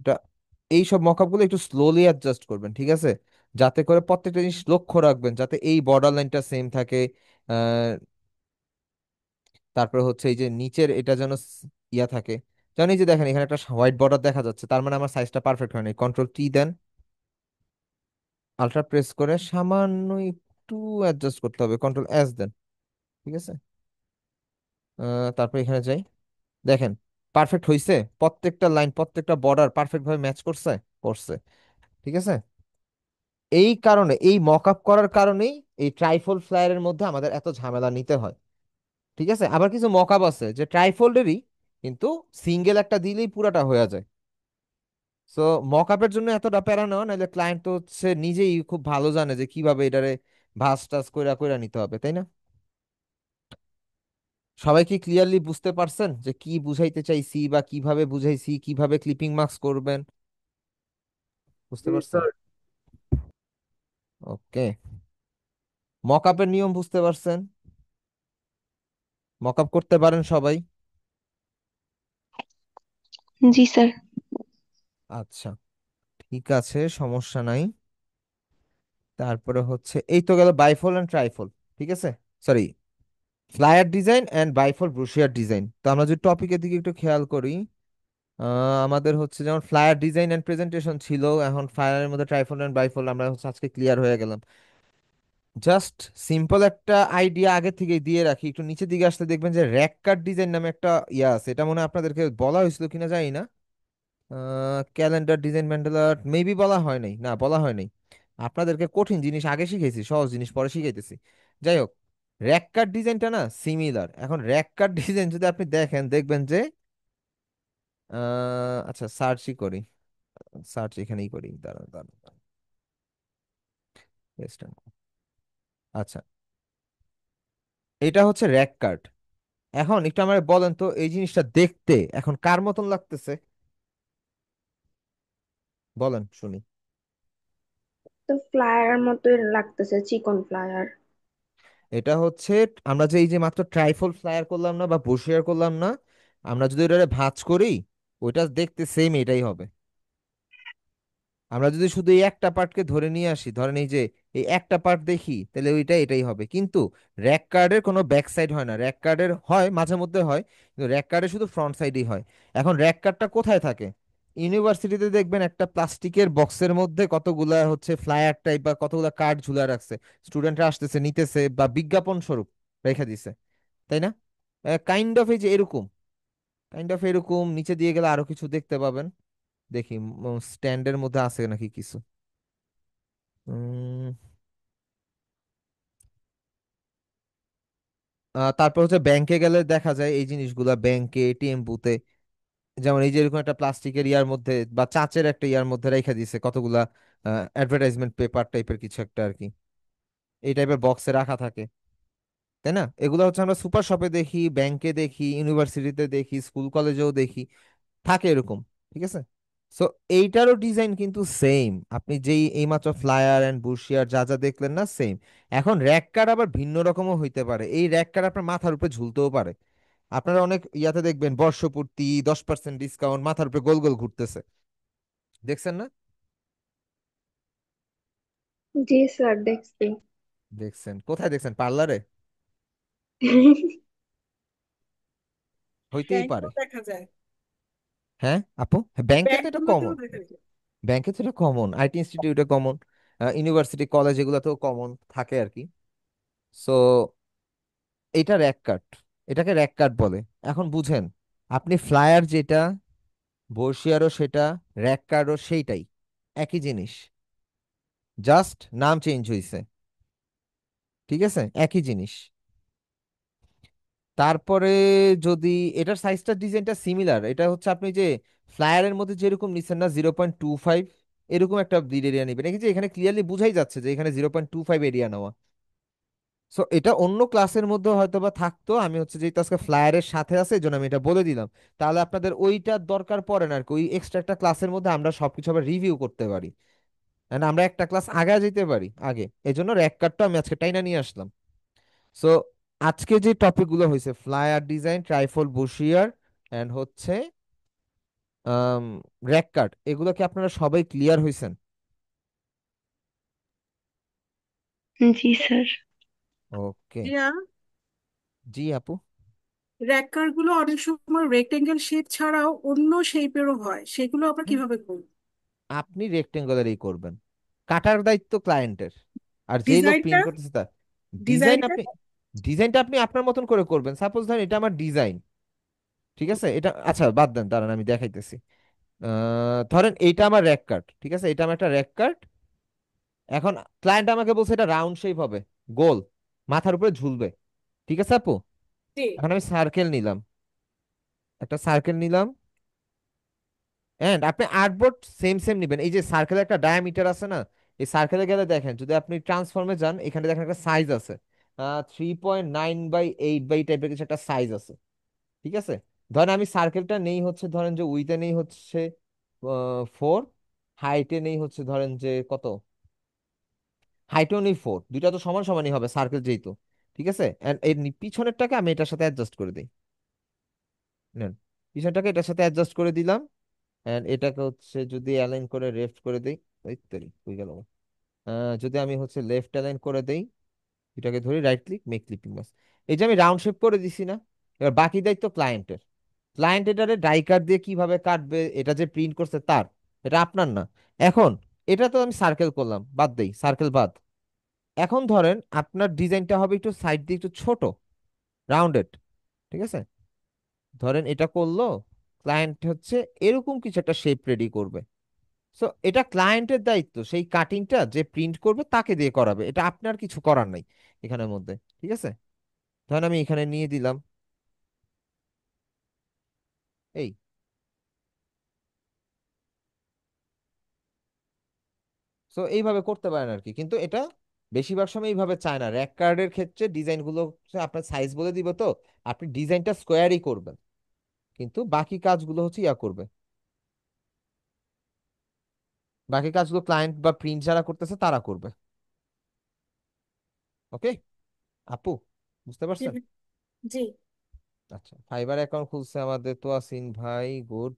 এটা, এই সব মকআপ গুলো একটু স্লোলি অ্যাডজাস্ট করবেন, ঠিক আছে? যাতে করে প্রত্যেকটা জিনিস লক্ষ্য রাখবেন, যাতে এই বর্ডার লাইনটা সেম থাকে। আহ তারপরে হচ্ছে এই যে নিচের এটা যেন ইয়া থাকে, যেমন এই যে দেখেন এখানে একটা হোয়াইট বর্ডার দেখা যাচ্ছে, তার মানে আমার সাইজটা পারফেক্ট হয়নি। কন্ট্রোল T দেন, আলট্রা প্রেস করে সামান্য একটু অ্যাডজাস্ট করতে হবে, কন্ট্রোল S দেন, ঠিক আছে? তারপর এখানে যাই, দেখেন পারফেক্ট হইছে, প্রত্যেকটা লাইন প্রত্যেকটা বর্ডার পারফেক্ট ভাবে ম্যাচ করছে, করছে, ঠিক আছে? এই কারণে, এই মক আপ করার কারণেই এই ট্রাইফোল্ড ফ্লায়ারের মধ্যে আমাদের এত ঝামেলা নিতে হয়, ঠিক আছে? আবার কিছু মক আপ আছে যে ট্রাইফোল্ডেরই, কিন্তু সিঙ্গেল একটা দিলেই পুরাটা হয়ে যায়। সো মক আপের জন্য এতটা প্যারা নেওয়া, নাহলে ক্লায়েন্ট তো হচ্ছে নিজেই খুব ভালো জানে যে কিভাবে এটারে ভাঁজ টাজ কইরা কইরা নিতে হবে, তাই না? সবাই কি ক্লিয়ারলি বুঝতে পারছেন যে কি বুঝাইতে চাইছি বা কিভাবে বুঝাইছি, কিভাবে ক্লিপিং মার্কস করবেন? বুঝতে জি পারছেন? স্যার। ওকে, মক আপের নিয়ম বুঝতে পারছেন? মক আপ করতে পারেন সবাই? জি স্যার। আচ্ছা, ঠিক আছে, সমস্যা নাই। তারপরে হচ্ছে এই তো গেল বাইফোল এন্ড ট্রাইফোল, ঠিক আছে? Sorry, flyer design and bifold brochure design. তো আমরা যদি টপিকের দিকে একটু খেয়াল করি, আমাদের হচ্ছে যেমন ফ্লায়ার ডিজাইন এন্ড প্রেজেন্টেশন ছিল, এখন ফ্লায়ারের মধ্যে ট্রাইফোল এন্ড বাইফোল আমরা হচ্ছে আজকে ক্লিয়ার হয়ে গেলাম। জাস্ট সিম্পল একটা আইডিয়া আগে থেকে দিয়ে রাখি, একটু নিচের দিকে আসতে দেখবেন যে র্যাক কাট ডিজাইন নামে একটা ইয়া আছে, এটা মনে হয় আপনাদেরকে বলা হয়েছিল কিনা জানি না। ক্যালেন্ডার ডিজাইন, ম্যান্ডেলা মেবি বলা হয় নাই, না বলা হয় নাই। আপনাদেরকে কঠিন জিনিস আগে শিখাইছি, সহজ জিনিস পরে শিখাইতেছি। যাই হোক, র্যাক কাট ডিজাইনটা না সিমিলার। এখন র্যাক কাট ডিজাইন যদি আপনি দেখেন, দেখবেন যে আচ্ছা সার্চই করি, সার্চ এখানেই করি, দাঁড়ান দাঁড়ান দাঁড়ান। Western। আচ্ছা, এটা হচ্ছে র্যাক কাট। এখন একটু আমার বলেন তো এই জিনিসটা দেখতে এখন কার মতন লাগতেছে? বলেন শুনি। তো ফ্লায়ার মতোই লাগতেছে, চিকন ফ্লায়ার। এটা হচ্ছে আমরা যে এই যে মাত্র ট্রাইফল ফ্লায়ার করলাম না বা বসিয়ার করলাম না, আমরা যদি ওটা ভাঁজ করি ওইটা দেখতে সেম এটাই হবে। আমরা যদি শুধু এই একটা পার্টকে ধরে নিয়ে আসি, ধরেন এই যে এই একটা পার্ট দেখি, তাহলে ওইটা এটাই হবে। কিন্তু র্যাক কার্ডের কোনো ব্যাক সাইড হয় না, র্যাক কার্ডের হয় মাঝে মধ্যে হয়, কিন্তু র্যাক কার্ডের শুধু ফ্রন্ট সাইডই হয়। এখন র্যাক কার্ডটা কোথায় থাকে? ইউনিভার্সিটিতে দেখবেন একটা প্লাস্টিকের বক্সের মধ্যে কতগুলা হচ্ছে ফ্লায়ার টাইপ বা কতগুলা কার্ড ঝুলা রাখছে, স্টুডেন্টরা আসতেছে নিতেছে বা বিজ্ঞাপন স্বরূপ রেখে দিছে, তাই না? কাইন্ড অফ এই যে এরকম, কাইন্ড অফ এরকম নিচে দিয়ে গেলে আরো কিছু দেখতে পাবেন। দেখি স্ট্যান্ডের মধ্যে আছে নাকি কিছু। উম, তারপর হচ্ছে ব্যাংকে গেলে দেখা যায় এই জিনিসগুলা, ব্যাংকে এটিএম বুথে যেমন এই যে এরকম একটা প্লাস্টিকের ইয়ার মধ্যে বা চাচের একটা ইয়ার মধ্যে রেখে দিছে কতগুলা অ্যাডভার্টাইজমেন্ট পেপার টাইপের কিছু একটা আর কি, এই টাইপের বক্সে রাখা থাকে, তাই না? এগুলো হচ্ছে আমরা সুপার শপে দেখি, ব্যাংকে দেখি, ইউনিভার্সিটিতে দেখি, স্কুল কলেজেও দেখি, থাকে এরকম। ঠিক আছে। সো এইটারও ডিজাইন কিন্তু সেম, আপনি যেই এইমাত্র ফ্লায়ার এন্ড বুশিয়ার যা যা দেখলেন না, সেম। এখন র্যাক কার্ড আবার ভিন্ন রকমও হইতে পারে, এই র্যাক কার্ড আপনার মাথার উপরে ঝুলতেও পারে। আপনারা অনেক ইয়াতে দেখবেন বর্ষপূর্তি 10% ডিসকাউন্ট, মাথার উপরে গোল গোল ঘুরতেছে, দেখছেন না? জি স্যার, দেখছি। দেখছেন কোথায়? দেখছেন পার্লারে? হইতেই পারে। ব্যাংকেও দেখা যায়। হ্যাঁ আপু, ব্যাংকে তো এটা ব্যাংকগুলোতেও কমন, দেখা যায়। ব্যাংকে তো এটা কমন, আইটি ইনস্টিটিউটে কমন, ইউনিভার্সিটি কলেজ এগুলোতেও কমন থাকে আর কি। সো এটা র্যাক কাট, এটাকে র্যাক কাট বলে। এখন বুঝেন, আপনি ফ্লায়ার যেটা, বর্ষিয়ারও সেটা, র্যাক কার্ডও সেইটাই, একই জিনিস, জাস্ট নাম চেঞ্জ হয়েছে। ঠিক আছে, একই জিনিস। তারপরে যদি এটার সাইজটা ডিজাইনটা সিমিলার, এটা হচ্ছে আপনি যে ফ্লায়ারের মধ্যে যেরকম নিচ্ছেন না 0.25, এরকম একটা এরিয়া নেবেন। এই যে এখানে ক্লিয়ারলি বুঝাই যাচ্ছে যে এখানে 0.25 এরিয়া নেওয়া। সো এটা অন্য ক্লাসের মধ্যে হয়তো বা থাকতো, আমি হচ্ছে যেহেতু আজকে ফ্লায়ারের সাথে আছে এই জন্য আমি এটা বলে দিলাম। তাহলে আপনাদের ওইটার দরকার পড়ে না আর কি, ওই এক্সট্রা একটা ক্লাসের মধ্যে আমরা সবকিছু আবার রিভিউ করতে পারি, and আমরা একটা ক্লাস আগে যেতে পারি আগে, এই জন্য র্যাক কার্ডটা আমি আজকে টাইনা নিয়ে আসলাম। সো আজকে যে টপিক গুলো হয়েছে, ফ্লায়ার ডিজাইন, ট্রাইফল বুশিয়ার এন্ড হচ্ছে র্যাক কার্ড, এগুলো কি আপনারা সবাই ক্লিয়ার হয়েছেন? জি স্যার। ওকে। রিয়া, জি আপু। র্যাকার গুলো অনেক সময় রেক্টেঙ্গেল শেপ ছাড়াও অন্য শেপেরও হয়, সেগুলো আবার হুম, কিভাবে করব? আপনি রেক্টেঙ্গুলারই করবেন, কাটার দায়িত্ব ক্লায়েন্টের, আর যেই লোক ডিজাইনটা প্রিন্ট করতেছে তার। ডিজাইন ডিজাইনটা আপনি, ডিজাইনটা আপনি আপনার মতন করে করবেন। সাপোজ ধরেন এটা আমার ডিজাইন, ঠিক আছে, এটা আচ্ছা বাদ দেন, দাঁড়ান আমি দেখাইতেছি। ধরেন এইটা আমার র্যাক কার্ড, ঠিক আছে, এটা আমার একটা র্যাক কার্ড। এখন ক্লায়েন্ট আমাকে বলছে এটা রাউন্ড শেপ হবে, গোল, মাথার উপরে ঝুলবে, ঠিক আছে আপু। জি। এখন আমি সার্কেল নিলাম, একটা সার্কেল নিলাম, এন্ড আপনি আর্টবোর্ড সেম সেম নিবেন। এই যে সার্কেলের একটা ডায়ামিটার আছে না, এই সার্কেলে গেলে দেখেন, যদি আপনি ট্রান্সফর্মে যান এখানে দেখেন একটা সাইজ আছে, 3.9/8 বাই টাইপের কিছু একটা সাইজ আছে। ঠিক আছে, ধরেন আমি সার্কেলটা নেই হচ্ছে, ধরেন যে উইতে নেই হচ্ছে 4, হাইটে নেই হচ্ছে ধরেন যে কত, হাইটও নেই 4, দুইটা তো সমান সমানই হবে সার্কেল যেহেতু। ঠিক আছে, এন্ড এর পিছনেরটাকে আমি এটার সাথে অ্যাডজাস্ট করে দিই, নেন, পিছনটাকে এটার সাথে অ্যাডজাস্ট করে দিলাম। এন্ড এটাকে হচ্ছে যদি অ্যালাইন করে লেফট করে দেই, এই তৈরি হয়ে গেল। যদি আমি হচ্ছে লেফট অ্যালাইন করে দেই, এটাকে ধরি রাইট ক্লিক মেক ক্লিপিং বাস, এই যে আমি রাউন্ড শেপ করে দিছি না। এবার বাকি দায়িত্ব ক্লায়েন্টের, ক্লায়েন্ট এটারে ডাই কাট দিয়ে কিভাবে কাটবে, এটা যে প্রিন্ট করছে তার, এটা আপনার না। এখন এটা তো আমি সার্কেল করলাম, বাদ দেই, সার্কেল বাদ। এখন ধরেন আপনার ডিজাইনটা হবে একটু সাইড দিয়ে একটু ছোট, রাউন্ডেড, ঠিক আছে, ধরেন এটা করলো, ক্লায়েন্ট হচ্ছে এরকম কিছু একটা শেপ রেডি করবে। সো এটা ক্লায়েন্টের দায়িত্ব, সেই কাটিংটা যে প্রিন্ট করবে তাকে দিয়ে করাবে, এটা আপনার কিছু করার নাই এখানের মধ্যে। ঠিক আছে, ধরেন আমি এখানে নিয়ে দিলাম এই। সো এইভাবে করতে পারেন আর কি, কিন্তু এটা বেশিরভাগ সময় এইভাবে চায় না। র্যাক কার্ডের ক্ষেত্রে ডিজাইনগুলো হচ্ছে আপনার সাইজ বলে দিব, তো আপনি ডিজাইনটা স্কোয়ারই করবেন, কিন্তু বাকি কাজগুলো হচ্ছে ইয়া করবে। বাকি কাজগুলো ক্লায়েন্ট বা প্রিন্ট যারা করতেছে তারা করবে। ওকে আপু, বুঝতে জি পারছেন? জি। আচ্ছা, ফাইবার অ্যাকাউন্ট খুলছে আমাদের তো আসিন ভাই, গুড।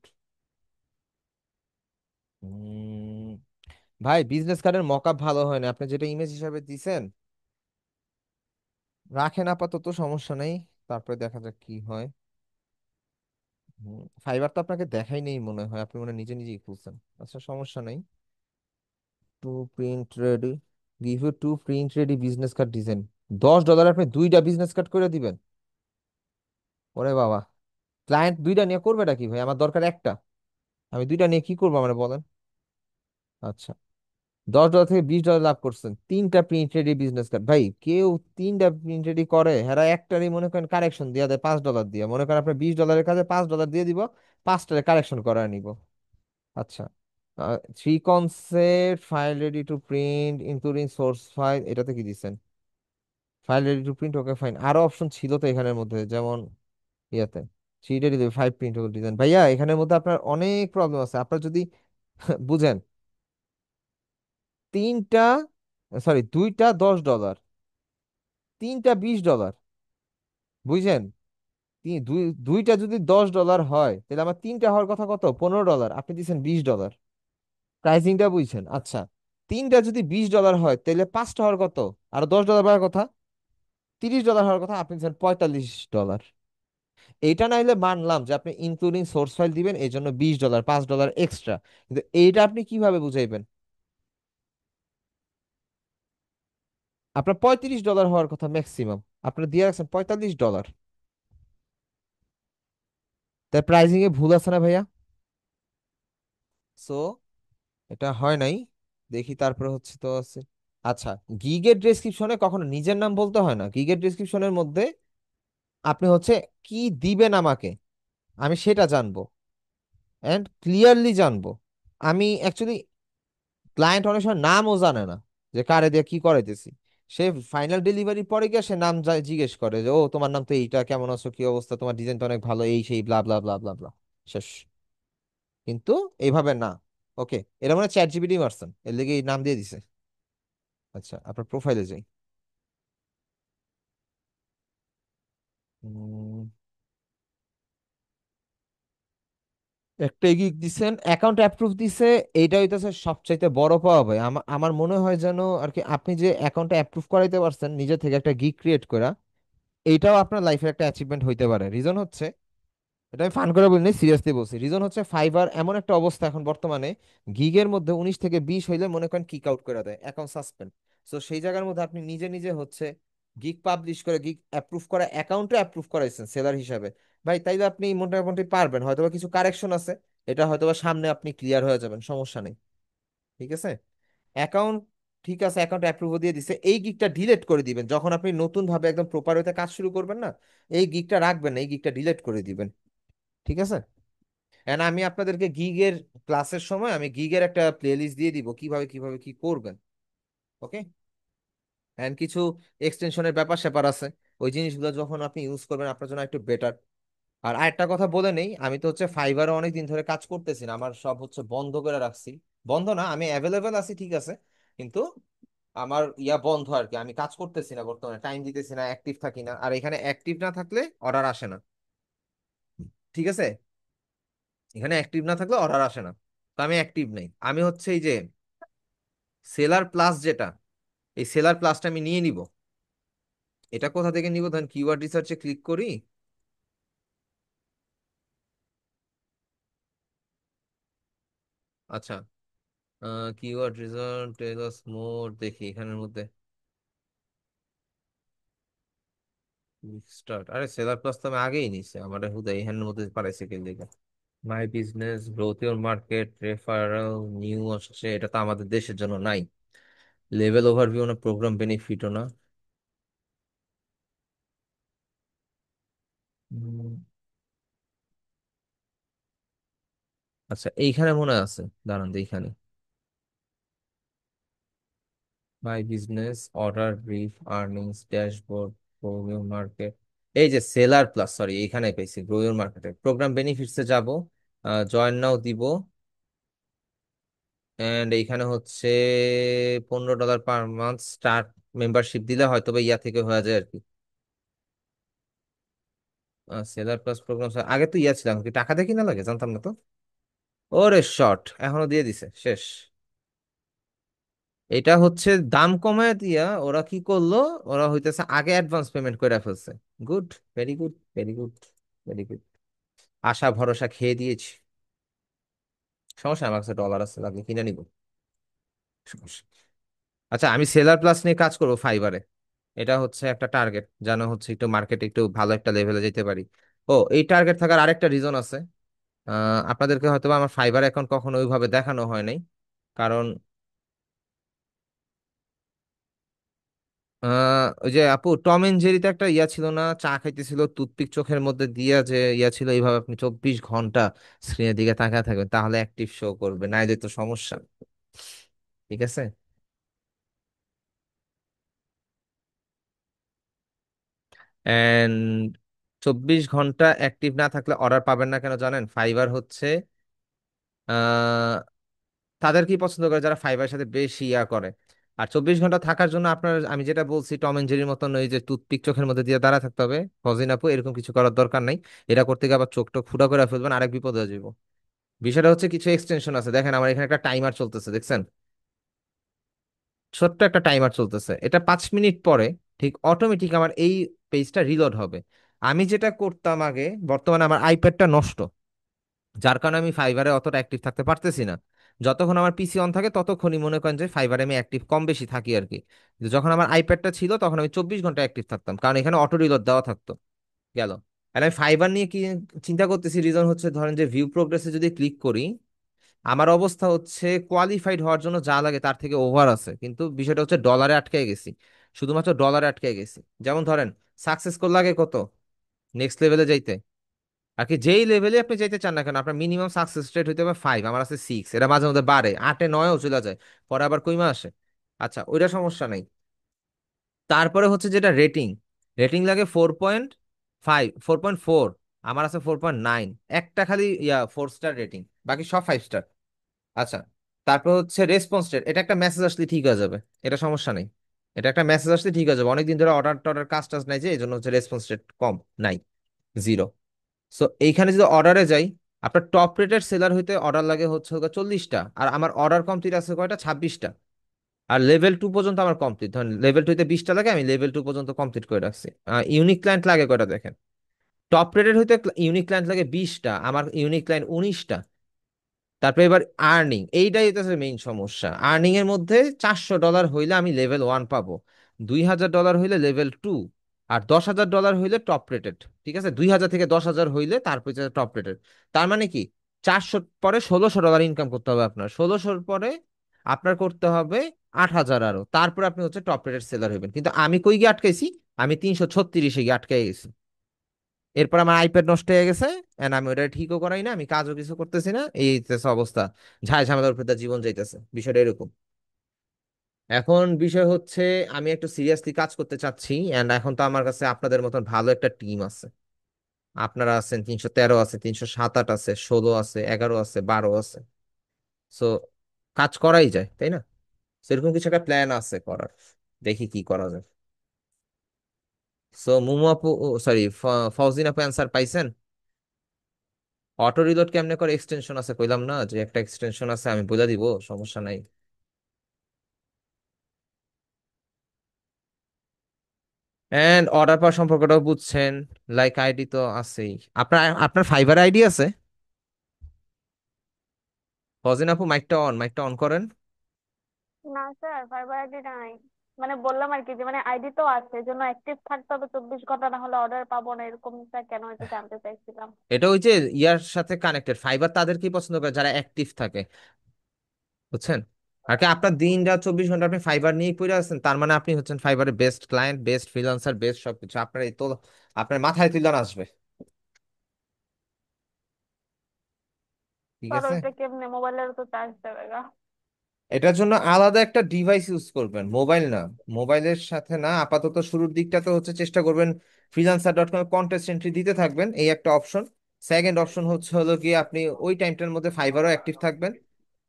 ভাই বিজনেস কার্ডের মকআপ ভালো হয় না, আপনি যেটা ইমেজ হিসাবে দিছেন রাখেন আপাতত, সমস্যা নেই, তারপরে দেখা যাক কি হয়। ফাইবার তো আপনাকে দেখাই নেই মনে হয়, আপনি মনে হয় নিজে নিজেই খুলছেন। আচ্ছা সমস্যা নেই। To print ready, give you to print ready business card design. $10 আপনি দুইটা বিজনেস কার্ড করে দিবেন? ওরে বাবা, ক্লায়েন্ট দুইটা নিয়ে করবেটা কি ভাই? আমার দরকার একটা, আমি দুইটা নিয়ে কি করবো আমার বলেন। আচ্ছা, $10 থেকে $20 লাভ করছেন, তিনটা প্রিন্ট রেডি বিজনেস কার্ড। ভাই কেউ তিনটা প্রিন্ট রেডি করে? হ্যাঁ, একটারই মনে করেন কারেকশন দিয়ে দেয় $5 দিয়ে, মনে করেন আপনার $20 কাজে $5 দিয়ে দিব, পাঁচটারে কারেকশন করায় নিব। আচ্ছা, three concept file ready to print including source file, এটাতে কি দিচ্ছেন? File ready to print, okay fine. আরো অপশন ছিল তো এখানের মধ্যে, যেমন ইয়াতে three ready five print design. ভাইয়া এখানের মধ্যে আপনার অনেক প্রবলেম আছে, আপনার যদি বুঝেন, তিনটা, সরি দুইটা $10, তিনটা $20, বুঝছেন? দুইটা যদি $10 হয় তাহলে আমার তিনটা হওয়ার কথা কত? $15, আপনি দিচ্ছেন $20। প্রাইসিংটা বুঝছেন? আচ্ছা, তিনটা যদি $20 হয় তাহলে পাঁচটা হওয়ার কত? আর $10 বাড়ার কথা, $30 হওয়ার কথা, আপনি দিচ্ছেন $45। এইটা না হলে মানলাম যে আপনি ইনক্লুডিং সোর্স ফাইল দিবেন, এই জন্য $20, $5 এক্সট্রা, কিন্তু এইটা আপনি কিভাবে বুঝাইবেন? আপনার $35 হওয়ার কথা ম্যাক্সিমাম, আপনার দিয়ে রাখছেন $45। তাই প্রাইসিং এ ভুল আছে না ভাইয়া? সো এটা হয় নাই, দেখি তারপরে হচ্ছে তো আছে। আচ্ছা, গিগের ডেসক্রিপশনে কখনো নিজের নাম বলতে হয় না, গিগের ডেসক্রিপশনের মধ্যে আপনি হচ্ছে কি দিবেন আমাকে, আমি সেটা জানবো, এন্ড ক্লিয়ারলি জানবো। আমি অ্যাকচুয়ালি, ক্লায়েন্ট অনেক সময় নামও জানে না যে কারে দিয়ে কি করাইতেছি। সে ফাইনাল ডেলিভারি পরে গিয়ে সে নাম জিজ্ঞেস করে যে ও তোমার নাম তো এইটা, কেমন আছো, কি অবস্থা, তোমার ডিজাইন তো অনেক ভালো, এই সেই ব্লা ব্লা ব্লা ব্লা ব্লা, শেষ। কিন্তু এইভাবে না। ওকে, এটা মানে চ্যাট জিপিটি মারছেন, এর লেগে এই নাম দিয়ে দিছে। আচ্ছা, আপনার প্রোফাইলে যাই। উম, একটা গিগ দিছেন, অ্যাকাউন্ট অ্যাপ্রুভ দিছে, এইটা হইতেছে সবচাইতে বড় পাওয়া ভাই। আমার আমার মনে হয় যেন আর কি, আপনি যে অ্যাকাউন্টটা অ্যাপ্রুভ করাইতে পারছেন নিজে থেকে একটা গিগ ক্রিয়েট করা, এইটাও আপনার লাইফের একটা অ্যাচিভমেন্ট হইতে পারে। রিজন হচ্ছে, এটা আমি ফান করে বলিনি, সিরিয়াসলি বলছি, রিজন হচ্ছে ফাইবার এমন একটা অবস্থা এখন বর্তমানে, গিগের মধ্যে 19 থেকে 20 হইলে মনে করেন কিক আউট করে দেয়, অ্যাকাউন্ট সাসপেন্ড। তো সেই জায়গার মধ্যে আপনি নিজে নিজে হচ্ছে গিগ পাবলিশ করে, গিগ অ্যাপ্রুভ করা অ্যাকাউন্টে অ্যাপ্রুভ করাইছেন সেলার হিসাবে। ভাই তাইলে আপনি মোটামুটি পারবেন, হয়তোবা কিছু কারেকশন আছে, এটা হয়তোবা সামনে আপনি ক্লিয়ার হয়ে যাবেন, সমস্যা নেই। ঠিক আছে, অ্যাকাউন্ট, ঠিক আছে, অ্যাকাউন্ট অ্যাপ্রুভ দিয়ে দিছে, এই গিগটা ডিলিট করে দিবেন যখন আপনি নতুন ভাবে একদম প্রপার হতে কাজ শুরু করবেন না, এই গিগটা রাখবেন না, এই গিগটা ডিলিট করে দিবেন। ঠিক আছে, এন্ড আমি আপনাদেরকে গিগের ক্লাসের সময় আমি গিগের একটা প্লেলিস্ট দিয়ে দিব কিভাবে কিভাবে কি করবেন। ওকে, এন্ড কিছু এক্সটেনশনের ব্যাপার স্যাপার আছে, ওই জিনিসগুলো যখন আপনি ইউজ করবেন আপনার জন্য একটু বেটার। আর আরেকটা কথা বলে নেই, আমি তো হচ্ছে ফাইবারে অনেক দিন ধরে কাজ করতেছি না, আমার সব হচ্ছে বন্ধ করে রাখছি। বন্ধ না, আমি অ্যাভেলেবেল আছি ঠিক আছে, কিন্তু আমার ইয়া বন্ধ আর কি, আমি কাজ করতেছি না বর্তমানে, টাইম দিতেছি না, অ্যাক্টিভ থাকি না, আর এখানে অ্যাক্টিভ না থাকলে অর্ডার আসে না। ঠিক আছে, এখানে অ্যাক্টিভ না থাকলে অর্ডার আসে না, তো আমি অ্যাক্টিভ নেই। আমি হচ্ছে এই যে সেলার প্লাস যেটা, এই সেলার প্লাসটা আমি নিয়ে নিব। এটা কোথা থেকে নিব? ধরেন কিওয়ার্ড রিসার্চে ক্লিক করি। আচ্ছা, কিওয়ার্ড রিসার্চ টেল আস মোর, দেখি এখানের মধ্যে স্টার্ট, আরে সেলার প্লাস তো আমি আগেই নিছি, আমার হুদাই এখানের মধ্যে পারাইছে কে লেখা। My business, growth your market, referral, new আসছে, এটা তো আমাদের দেশের জন্য নাই। লেভেল ওভারভিউ না, প্রোগ্রাম বেনিফিটও না। উম, আচ্ছা এইখানে মনে আছে, দাঁড়ান তো এইখানে my business, order brief, earnings dashboard, grow your market, এই যে সেলার প্লাস, সরি এইখানে পেয়েছি, গ্রো ইওর মার্কেটে প্রোগ্রাম বেনিফিটসে যাব, জয়েন নাও দিব, এন্ড এইখানে হচ্ছে $15 পার মান্থ স্টার্ট মেম্বারশিপ দিলে হয়তো বা ইয়া থেকে হয়ে যায় আর কি। সেলার প্লাস প্রোগ্রাম আগে তো ইয়া ছিল, এখন কি টাকা দিয়ে কিনা লাগে জানতাম না তো। ওরে শর্ট, এখনো দিয়ে দিছে শেষ। এটা হচ্ছে দাম কমায় দিয়া ওরা কি করলো, ওরা হইতেছে আগে অ্যাডভান্স পেমেন্ট করে ফেলছে। Good, very good, very good, very good. আশা ভরসা খেয়ে দিয়েছি। সমস্যা নাই, আমার কাছে ডলার আছে, লাগলে কিনে নিব। সমস্যা। আচ্ছা, আমি সেলার প্লাস নিয়ে কাজ করবো ফাইবারে। এটা হচ্ছে একটা টার্গেট, যেন হচ্ছে একটু মার্কেটে একটু ভালো একটা লেভেলে যেতে পারি। ও, এই টার্গেট থাকার আরেকটা রিজন আছে। আপনাদেরকে হয়তো বা আমার ফাইবার অ্যাকাউন্ট কখনো ওইভাবে দেখানো হয় নাই, কারণ ওই যে আপু, টম এন্ড জেরিতে একটা ইয়া ছিল না, চা খাইতেছিল টুথপিক চোখের মধ্যে দিয়া, যে ইয়া ছিল এইভাবে আপনি 24 ঘন্টা স্ক্রিনের দিকে তাকায় থাকবেন তাহলে অ্যাক্টিভ শো করবে, নাইলে তো সমস্যা। ঠিক আছে। এন্ড 24 ঘন্টা অ্যাক্টিভ না থাকলে অর্ডার পাবেন না, কেন জানেন? ফাইবার হচ্ছে আহ তাদের কি পছন্দ করে, যারা ফাইবারের সাথে বেশি ইয়া করে। আর 24 ঘন্টা থাকার জন্য আপনার, আমি যেটা বলছি, টম এন্ড জেরির মতন ওই যে টুথপিক চোখের মধ্যে দিয়ে দাঁড়া থাকতে হবে, ফজিন আপু এরকম কিছু করার দরকার নাই। এটা করতে গিয়ে আবার চোখ টোক ফুটা করে ফেলবেন, আরেক বিপদ হয়ে যাবো। বিষয়টা হচ্ছে কিছু এক্সটেনশন আছে, দেখেন আমার এখানে একটা টাইমার চলতেছে, দেখছেন? ছোট্ট একটা টাইমার চলতেছে, এটা 5 মিনিট পরে ঠিক অটোমেটিক আমার এই পেজটা রিলোড হবে। আমি যেটা করতাম আগে, বর্তমানে আমার আইপ্যাডটা নষ্ট, যার কারণে আমি ফাইবারে অতটা অ্যাক্টিভ থাকতে পারতেছি না। যতক্ষণ আমার পিসি অন থাকে ততক্ষণই মনে করেন যে ফাইবারে আমি অ্যাক্টিভ কম বেশি থাকি আর কি। কিন্তু যখন আমার আইপ্যাডটা ছিল তখন আমি 24 ঘন্টা অ্যাক্টিভ থাকতাম, কারণ এখানে অটো রিলোড দেওয়া থাকতো। গেল। আর আমি ফাইবার নিয়ে কি চিন্তা করতেছি, রিজন হচ্ছে ধরেন যে ভিউ প্রোগ্রেসে যদি ক্লিক করি, আমার অবস্থা হচ্ছে কোয়ালিফাইড হওয়ার জন্য যা লাগে তার থেকে ওভার আছে, কিন্তু বিষয়টা হচ্ছে ডলারে আটকে গেছি, শুধুমাত্র ডলারে আটকে গেছি। যেমন ধরেন, সাকসেস কল লাগে কত নেক্সট লেভেলে যাইতে, আর কি যেই লেভেলে আপনি যাইতে চান না কেন, আপনার মিনিমাম সাকসেস রেট হইতে হবে 5, আমার আছে 6, এটা মাঝে মধ্যে বাড়ে 8-এ 9-এও চলে যায়, পরে আবার কইমা আসে। আচ্ছা, ওইটা সমস্যা নাই। তারপরে হচ্ছে যেটা রেটিং, রেটিং লাগে 4.5, 4.4, আমার আছে 4.9, একটা খালি ইয়া 4 স্টার রেটিং, বাকি সব 5 স্টার। আচ্ছা, তারপর হচ্ছে রেসপন্স রেট, এটা একটা মেসেজ আসলে ঠিক হয়ে যাবে, এটা সমস্যা নেই। এটা একটা মেসেজ আসলে ঠিক হয়ে যাবে, অনেকদিন ধরে অর্ডার টর্ডার কাজ টাজ নাই, যে এই জন্য হচ্ছে রেসপন্স রেট কম, নাই, 0। সো এইখানে যদি অর্ডারে যাই, আপনার টপ রেটেড সেলার হইতে অর্ডার লাগে হচ্ছে 40টা, আর আমার অর্ডার কমপ্লিট আছে কয়টা, 26টা। আর লেভেল 2 পর্যন্ত আমার কমপ্লিট, ধরেন লেভেল 2-তে 20টা লাগে, আমি লেভেল 2 পর্যন্ত কমপ্লিট করে রাখছি। ইউনিক ক্লায়েন্ট লাগে কয়টা দেখেন, টপ রেটেড হইতে ইউনিক ক্লায়েন্ট লাগে 20টা, আমার ইউনিক ক্লায়েন্ট 19টা। তারপরে এবার আর্নিং, এইটাই হচ্ছে মেইন সমস্যা। আর্নিং এর মধ্যে $400 হইলে আমি লেভেল 1 পাবো, $2000 হইলে লেভেল 2, আর $10,000 হইলে টপ রেটেড। ঠিক আছে, 2000 থেকে 10,000 হইলে তারপর টপ রেটেড। তার মানে কি, 400 পরে $1,600 ইনকাম করতে হবে আপনার, 1,600 পরে আপনার করতে হবে 8,000, আরো তারপরে আপনি হচ্ছে টপ রেটেড সেলার হইবেন। কিন্তু আমি কই গিয়ে আটকাইছি, আমি 336-এ গিয়ে আটকাই গেছি। এরপর আমার আইপ্যাড নষ্ট হয়ে গেছে, এন্ড আমি ওটা ঠিকও করাই না, আমি কাজও কিছু করতেছি না, এই হইতেছে অবস্থা। ঝাই ঝামেলার উপর দিয়ে জীবন যাইতেছে, বিষয়টা এরকম। এখন বিষয় হচ্ছে, আমি একটু সিরিয়াসলি কাজ করতে চাচ্ছি, এন্ড এখন তো আমার কাছে আপনাদের মতন ভালো একটা টিম আছে। আপনারা আছেন, 313 আছে, 307-8 আছে, 16 আছে, 11 আছে, 12 আছে। সো কাজ করাই যায়, তাই না? সেরকম কিছু একটা প্ল্যান আছে করার, দেখি কি করা যায়। সো মুমু আপু, সরি, ফৌজিন আপু অ্যান্সার পাইছেন? অটো রিলোড কেমনে করে, এক্সটেনশন আছে কইলাম না, যে একটা এক্সটেনশন আছে, আমি বলে দিব, সমস্যা নাই। এন্ড অর্ডার পাওয়ার সম্পর্কটাও বুঝছেন, লাইক আইডি তো আছেই। আপনার আপনার ফাইবার আইডি আছে? ফজিন আপু, মাইকটা অন, মাইকটা অন করেন। না স্যার, ফাইবার আইডি নাই। মানে বললাম আর কি, যে মানে আইডি তো আছে, এজন্য অ্যাক্টিভ থাকতে হবে 24 ঘন্টা, না হলে অর্ডার পাবো না, এরকমটা কেন এটা জানতে চাইছিলাম। এটা ওই যে ইয়ার সাথে কানেক্টেড, ফাইবার তাদেরকেই পছন্দ করে যারা অ্যাক্টিভ থাকে, বুঝছেন? আর কি, আপনার দিন রাত 24 ঘন্টা আপনি ফাইবার নিয়েই পড়ে আছেন, তার মানে আপনি হচ্ছেন ফাইবারের best client, best freelancer, best সবকিছু আপনার এই তো, আপনার মাথায় তুলে আসবে। ঠিক স্যার আছে। ওইটা কেমনে, মোবাইলের তো চার্জ দেবে গা। এটার জন্য আলাদা একটা ডিভাইস ইউজ করবেন, মোবাইল না। মোবাইলের সাথে না, আপাতত শুরুর দিকটাতে হচ্ছে চেষ্টা করবেন freelancer.com কন্টেস্ট এন্ট্রি দিতে থাকবেন, এই একটা অপশন। সেকেন্ড অপশন হচ্ছে হলো কি, আপনি ওই টাইমটার মধ্যে ফাইবারও অ্যাক্টিভ থাকবেন,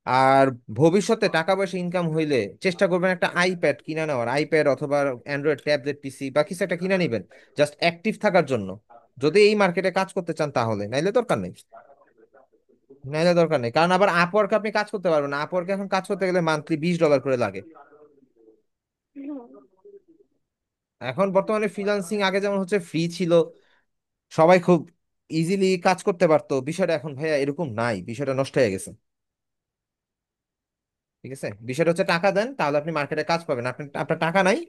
আর ভবিষ্যতে টাকা পয়সা ইনকাম হইলে চেষ্টা করবেন একটা আইপ্যাড কিনে নেওয়ার, আইপ্যাড অথবা অ্যান্ড্রয়েড ট্যাবলেট পিসি বা কিছু একটা কিনে নিবেন, জাস্ট অ্যাক্টিভ থাকার জন্য। যদি এই মার্কেটে কাজ করতে চান তাহলে, নাইলে দরকার নেই। নাইলে দরকার নেই, কারণ আবার আপওয়ার্কে আপনি কাজ করতে পারবেন না। আপওয়ার্কে এখন কাজ করতে গেলে মান্থলি $20 করে লাগে। এখন বর্তমানে ফ্রিল্যান্সিং আগে যেমন হচ্ছে ফ্রি ছিল, সবাই খুব ইজিলি কাজ করতে পারতো, বিষয়টা এখন ভাইয়া এরকম নাই, বিষয়টা নষ্ট হয়ে গেছে। ঠিক আছে, বিষয়টা হচ্ছে টাকা দেন তাহলে আপনি মার্কেটে কাজ পাবেন, আপনি আপনার টাকা নাই,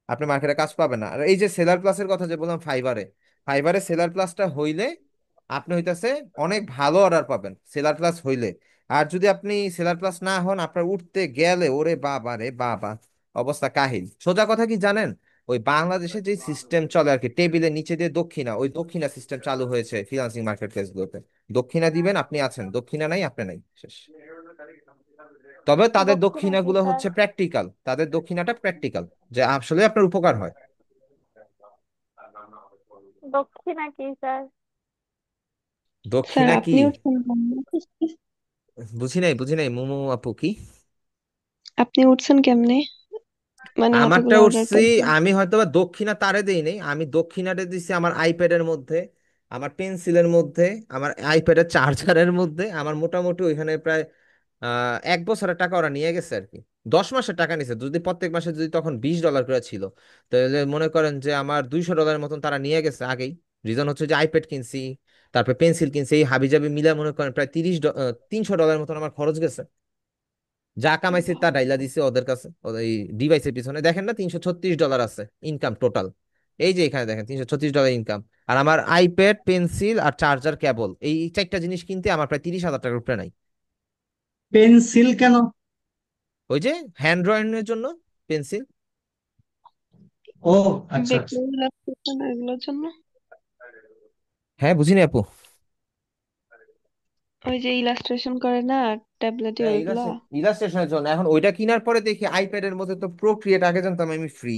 আপনি মার্কেটে কাজ পাবেন না। আর এই যে সেলার প্লাসের কথা যে বললাম, ফাইবারে, ফাইবারে সেলার প্লাসটা হইলে আপনি হইতাছে অনেক ভালো অর্ডার পাবেন সেলার প্লাস হইলে। আর যদি আপনি সেলার প্লাস না হন, আপনার উঠতে গেলে ওরে বাবা রে বাবা, অবস্থা কাহিল। সোজা কথা কি জানেন, ওই বাংলাদেশে যে সিস্টেম চলে আর কি, টেবিলের নিচে দিয়ে দক্ষিণা, ওই দক্ষিণা সিস্টেম চালু হয়েছে ফ্রিল্যান্সিং মার্কেট প্লেসগুলোতে। দক্ষিণা দিবেন, আপনি আছেন, দক্ষিণা নাই, আপনি নাই, শেষ। তবে তাদের দক্ষিণা কি দক্ষিণাগুলো স্যার? হচ্ছে প্র্যাকটিক্যাল, তাদের দক্ষিণাটা প্র্যাকটিক্যাল, যে আসলে আপনার উপকার হয়। দক্ষিণা কি স্যার? স্যার দক্ষিণা কি? আপনি উঠছেন কেমনে? বুঝি নাই মুমু আপু কি? আপনি উঠছেন কেমনে, মানে আমারটা এতগুলো অর্ডার উঠছি, পেয়েছেন? আমি হয়তো বা দক্ষিণা তারে দেই নাই, আমি দক্ষিণাটা দিছি আমার আইপ্যাডের মধ্যে, আমার পেন্সিলের মধ্যে, আমার আইপ্যাডের চার্জারের মধ্যে। আমার মোটামুটি ওইখানে প্রায় 1 বছরের টাকা ওরা নিয়ে গেছে আর কি। 10 মাসের টাকা নিছে, যদি প্রত্যেক মাসে যদি তখন $20 করে ছিল, তাহলে মনে করেন যে আমার $200 মতন তারা নিয়ে গেছে আগেই। রিজন হচ্ছে যে আইপ্যাড কিনছি, তারপরে পেন্সিল কিনছি, এই হাবিজাবি মিলে মনে করেন প্রায় $300 মতন আমার খরচ গেছে। যা কামাইছে তা ডাইলা দিছে ওদের কাছে, এই ডিভাইসের পিছনে। দেখেন না, $336 আছে ইনকাম টোটাল। এই যে এখানে দেখেন $336 ইনকাম। আর আমার আইপ্যাড, পেন্সিল আর চার্জার, কেবল, এই 4টা জিনিস কিনতে আমার প্রায় 30,000 টাকার উপরে নাই। পেন্সিল কেন? ওই যে হ্যান্ড ড্রয়িং এর জন্য পেন্সিল। ও আচ্ছা আচ্ছা। বেকার ইলাস্ট্রেশন এগুলোর জন্য। হ্যাঁ, বুঝিনি আপু। ওই যে ইলাস্ট্রেশন করে না ট্যাবলেটে, হ্যাঁ, ওইগুলা। ইলাস্ট্রেশনের জন্য। এখন ওইটা কেনার পরে দেখি আইপ্যাডের মধ্যে তো প্রোক্রিয়েট, আগে জানতাম আমি ফ্রি,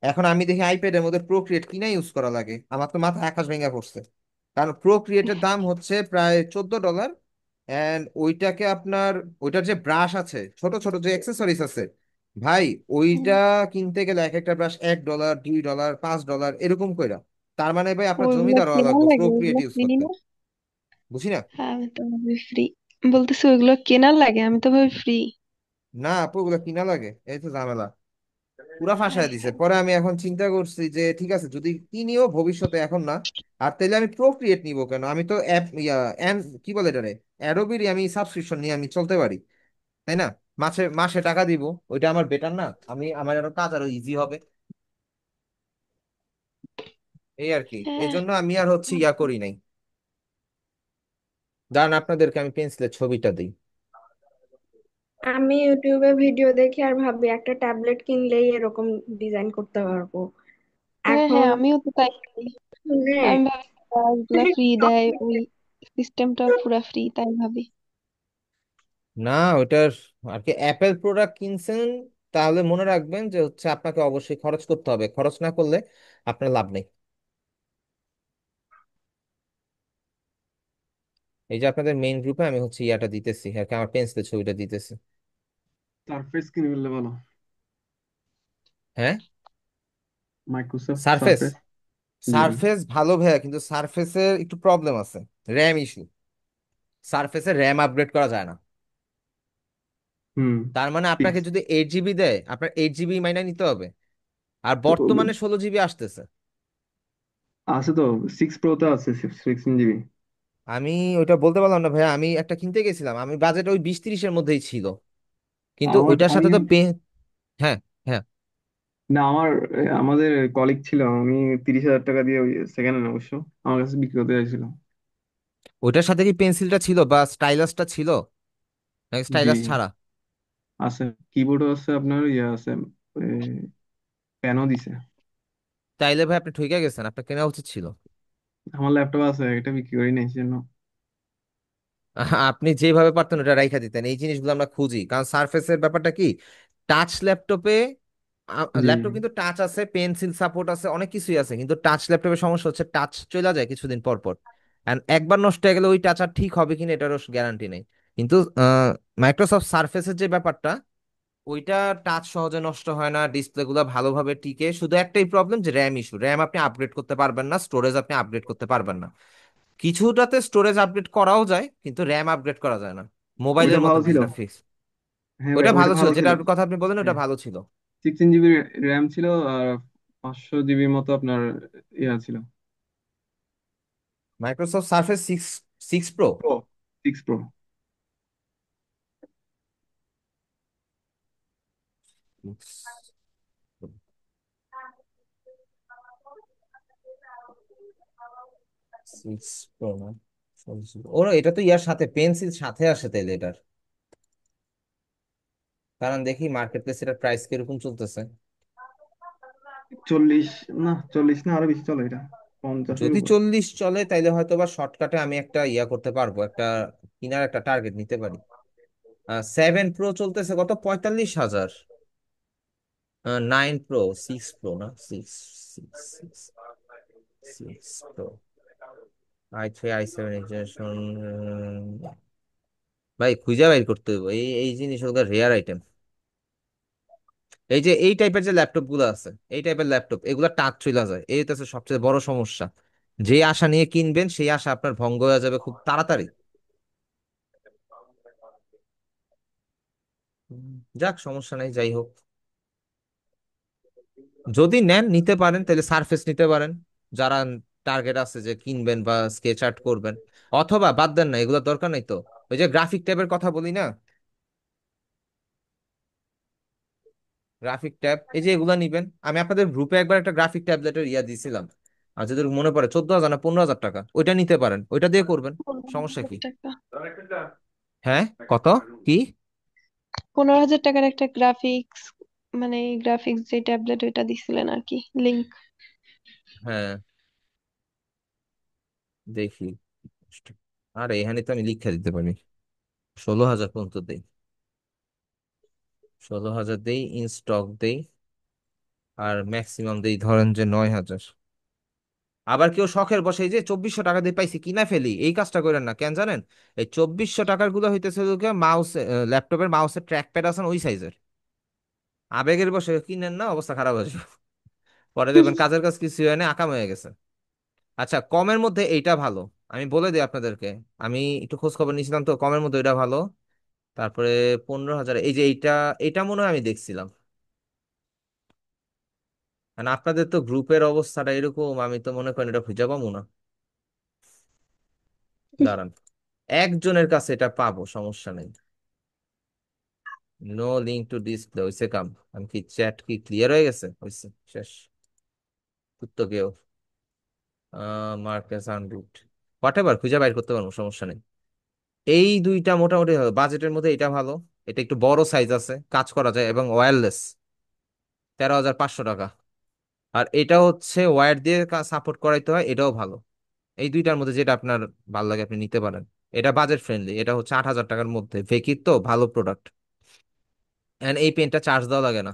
এখন আমি দেখি আইপ্যাডের মধ্যে প্রোক্রিয়েট কিনা ইউজ করা লাগে। আমার তো মাথা আকাশ ভেঙে পড়ছে, কারণ প্রোক্রিয়েটের দাম হচ্ছে প্রায় $14। এন্ড ওইটাকে আপনার, ওইটার যে ব্রাশ আছে, ছোট ছোট যে অ্যাক্সেসরিজ আছে ভাই, হুম। ওইটা কিনতে গেলে এক একটা ব্রাশ $1, $2, $5 এরকম কইরা। তার মানে ভাই আপনার ওইগুলা জমিদার হওয়া কেনা লাগবে লাগে, প্রোক্রিয়েট ওইগুলা ইউজ কিনি করতে। না। বুঝি না। হ্যাঁ আমি তো ভাবি ফ্রি, বলতেছি ওইগুলো কেনা লাগে, আমি তো ভাবি ফ্রি। না আপু, ওগুলো কিনা লাগে, এই তো ঝামেলা। পুরা ফাঁসায় হায় দিছে। হায়। পরে আমি এখন চিন্তা করছি যে ঠিক আছে, যদি কিনিও ভবিষ্যতে, এখন না। আর তাইলে আমি প্রোক্রিয়েট নিব কেন, আমি তো অ্যাপ কি বলে এটারে, অ্যাডোবির আমি সাবস্ক্রিপশন নিয়ে আমি চলতে পারি, তাই না? মাসে মাসে টাকা দিব, ওইটা আমার বেটার না? আমার আরো কাজ আরো ইজি হবে, এই আর কি। এই হ্যাঁ। জন্য আমি আর হচ্ছে ইয়া করি নাই। দাঁড়ান, আপনাদেরকে আমি পেন্সিলের ছবিটা দিই। আমি ইউটিউবে ভিডিও দেখি আর ভাবি একটা ট্যাবলেট কিনলেই এরকম ডিজাইন করতে পারবো। হ্যাঁ হ্যাঁ, এখন আমিও তো তাই করি। শুনে আমি ভাবি ওগুলা ফ্রি দেয়, ওই সিস্টেমটা পুরা ফ্রি, তাই ভাবি। না, ওইটার আর কি, অ্যাপেল প্রোডাক্ট কিনছেন তাহলে মনে রাখবেন যে হচ্ছে আপনাকে অবশ্যই খরচ করতে হবে, খরচ না করলে আপনার লাভ নেই। এই যে আপনাদের মেইন গ্রুপে আমি হচ্ছে ইয়াটা দিতেছি আর কি, আমার পেন্সিলের ছবিটা দিতেছি। সারফেস কিনে ফেললে ভালো। হ্যাঁ, মাইক্রোসফট সারফেস। সারফেস। জি জি। সারফেস ভালো ভাইয়া, কিন্তু সারফেসের একটু প্রবলেম আছে, র্যাম ইস্যু। সারফেসের র্যাম আপগ্রেড করা যায় না। হুম। তার মানে আপনাকে সিক্স। যদি 8 জিবি দেয়, আপনার 8 জিবি মাইনা নিতে হবে। আর তো বর্তমানে 16 জিবি আসতেছে। আছে তো, 6 প্রোতে আছে 16 জিবি। আমি ওইটা বলতে পারলাম না ভাইয়া, আমি একটা কিনতে গেছিলাম, আমি বাজেট ওই 20-30-এর মধ্যেই ছিল, কিন্তু ওইটার আমি সাথে তো হ্যাঁ, হ্যাঁ। না, আমাদের কলিগ ছিল, আমি 30,000 টাকা দিয়ে ওই সেকেন্ড হ্যান্ড অবশ্য আমার কাছে বিক্রি করতে চাইছিল। ওইটার সাথে কি পেন্সিলটা ছিল বা স্টাইলাসটা ছিল, নাকি জি স্টাইলাস ছাড়া? আছে, কিবোর্ডও আছে, আপনার ইয়ে আছে, প্যানও দিছে। তাইলে ভাই আপনি ঠকে গেছেন, আপনার কেনা উচিত ছিল। আমার ল্যাপটপ আছে, এটা বিক্রি করি নাই সেজন্য। আপনি যেভাবে পারতেন ওটা রাইখা দিতেন, এই জিনিসগুলো আমরা খুঁজি, কারণ সারফেসের ব্যাপারটা কি, টাচ ল্যাপটপে, জি ল্যাপটপ কিন্তু টাচ আছে, পেন্সিল সাপোর্ট আছে, অনেক কিছুই আছে, কিন্তু টাচ ল্যাপটপের সমস্যা হচ্ছে টাচ চলে যায় কিছুদিন পর পর। And একবার নষ্ট হয়ে গেলে ওই টাচ আর ঠিক হবে কিনা এটারও গ্যারান্টি নেই। কিন্তু মাইক্রোসফট সার্ফেসের যে ব্যাপারটা, ওইটা টাচ সহজে নষ্ট হয় না, ডিসপ্লে গুলো ভালোভাবে টিকে। শুধু একটাই প্রবলেম যে র্যাম ইস্যু, র্যাম আপনি আপগ্রেড করতে পারবেন না, স্টোরেজ আপনি আপগ্রেড করতে পারবেন না। কিছুটাতে স্টোরেজ আপগ্রেড করাও যায় কিন্তু র্যাম আপগ্রেড করা যায় না, ওইটা মোবাইলের মতো ভালো ছিল। বিষয়টা ফিক্স। হ্যাঁ ভাই, ওইটা ওইটা ভালো ছিল, ভালো ছিল। যেটা কথা আপনি বলেন ওটা হ্যাঁ, ভালো ছিল। 16 জিবি র্যাম ছিল, আর 500 জিবির মতো আপনার ইয়া ছিল। Microsoft surface six, six pro. Pro, 6 pro. Six pro না, ওর এটা তো ইয়ার সাথে পেন্সিল সাথে আসে তাইলে এটার। কারণ দেখি মার্কেট প্লেস এটার প্রাইস কিরকম চলতেছে। 40, না 40 না, আরো বেশি চলে এটা, 50-এর যদি উপর। 40 চলে তাইলে হয়তো বা শর্টকাটে আমি একটা ইয়া করতে পারবো, একটা কিনার একটা টার্গেট নিতে পারি। 7 প্রো চলতেছে কত, 45,000। 9 প্রো, 6 প্রো না, six, six, six, six pro, i3 i7 generation. ভাই খুঁজে বাইর করতে হবে, এই জিনিস ওগুলো রেয়ার আইটেম। এই যে এই টাইপের যে ল্যাপটপ গুলো আছে, এই টাইপের ল্যাপটপ এগুলো টাচ চলে যায়, এই হচ্ছে সবচেয়ে বড় সমস্যা। যে আশা নিয়ে কিনবেন সেই আশা আপনার ভঙ্গ হয়ে যাবে খুব তাড়াতাড়ি। যাক সমস্যা নাই, যাই হোক। যদি নেন নিতে পারেন, তাহলে সারফেস নিতে পারেন, যারা টার্গেট আছে যে কিনবেন বা স্কেচ আর্ট করবেন। অথবা বাদ দেন না, এগুলো দরকার নাই তো, ওই যে গ্রাফিক ট্যাবের কথা বলি না, গ্রাফিক ট্যাব এই যে এগুলা নিবেন। আমি আপনাদের গ্রুপে একবার একটা গ্রাফিক ট্যাবলেটের ইয়া দিয়েছিলাম, আর যদি মনে পড়ে 14,000 না 15,000 টাকা, ওইটা নিতে পারেন, ওইটা দিয়ে করবেন। সমস্যা কি? 15,000 টাকা? হ্যাঁ, কত কি? 15,000 টাকার একটা গ্রাফিক্স, মানে গ্রাফিক্স যে ট্যাবলেট ওইটা দিছিলেন আর কি, লিংক। হ্যাঁ, দেখি। আরে এখানে তো আমি লিখে দিতে পারি, 16,000 পর্যন্ত দেই, 16,000 দেই, ইন স্টক দেই, আর ম্যাক্সিমাম দেই ধরেন যে 9,000। আবার কেউ শখের বসে এই যে 2,400 টাকা দিয়ে পাইছি কিনা ফেলি, এই কাজটা করেন না, কেন জানেন? এই 2,400 টাকার গুলো হইতেছে মাউস, ল্যাপটপের মাউসের ট্র্যাক প্যাড আছে না, ওই সাইজের। আবেগের বসে কিনেন না, অবস্থা খারাপ হয়ে যাবে। পরে দেখবেন কাজের কাজ কিছু হয় না, আকাম হয়ে গেছে। আচ্ছা, কমের মধ্যে এইটা ভালো, আমি বলে দিই আপনাদেরকে। আমি একটু খোঁজ খবর নিয়েছিলাম তো, কমের মধ্যে এটা ভালো। তারপরে 15,000 এই যে এইটা, এটা মনে হয় আমি দেখছিলাম। মানে আপনাদের তো গ্রুপের অবস্থাটা এরকম, আমি তো মনে করেন এটা খুঁজে পাবো না। দাঁড়ান, একজনের কাছে এটা পাবো, সমস্যা নেই। নো লিঙ্ক টু ডিসপ্লে হয়েছে কাম। আমি কি চ্যাট কি ক্লিয়ার হয়ে গেছে, হয়েছে শেষ। তো কেউ মার্কেস আনরুট হোয়াট এভার খুঁজে বাইর করতে পারবো, সমস্যা নেই। এই দুইটা মোটামুটি বাজেটের মধ্যে এটা ভালো। এটা একটু বড় সাইজ আছে, কাজ করা যায় এবং ওয়্যারলেস, 13,500 টাকা। আর এটা হচ্ছে ওয়্যার দিয়ে সাপোর্ট করাইতে হয়, এটাও ভালো। এই দুইটার মধ্যে যেটা আপনার ভালো লাগে আপনি নিতে পারেন। এটা বাজেট ফ্রেন্ডলি, এটা হচ্ছে 8,000 টাকার মধ্যে, ভেকির তো ভালো প্রোডাক্ট। এন্ড এই পেনটা চার্জ দেওয়া লাগে না।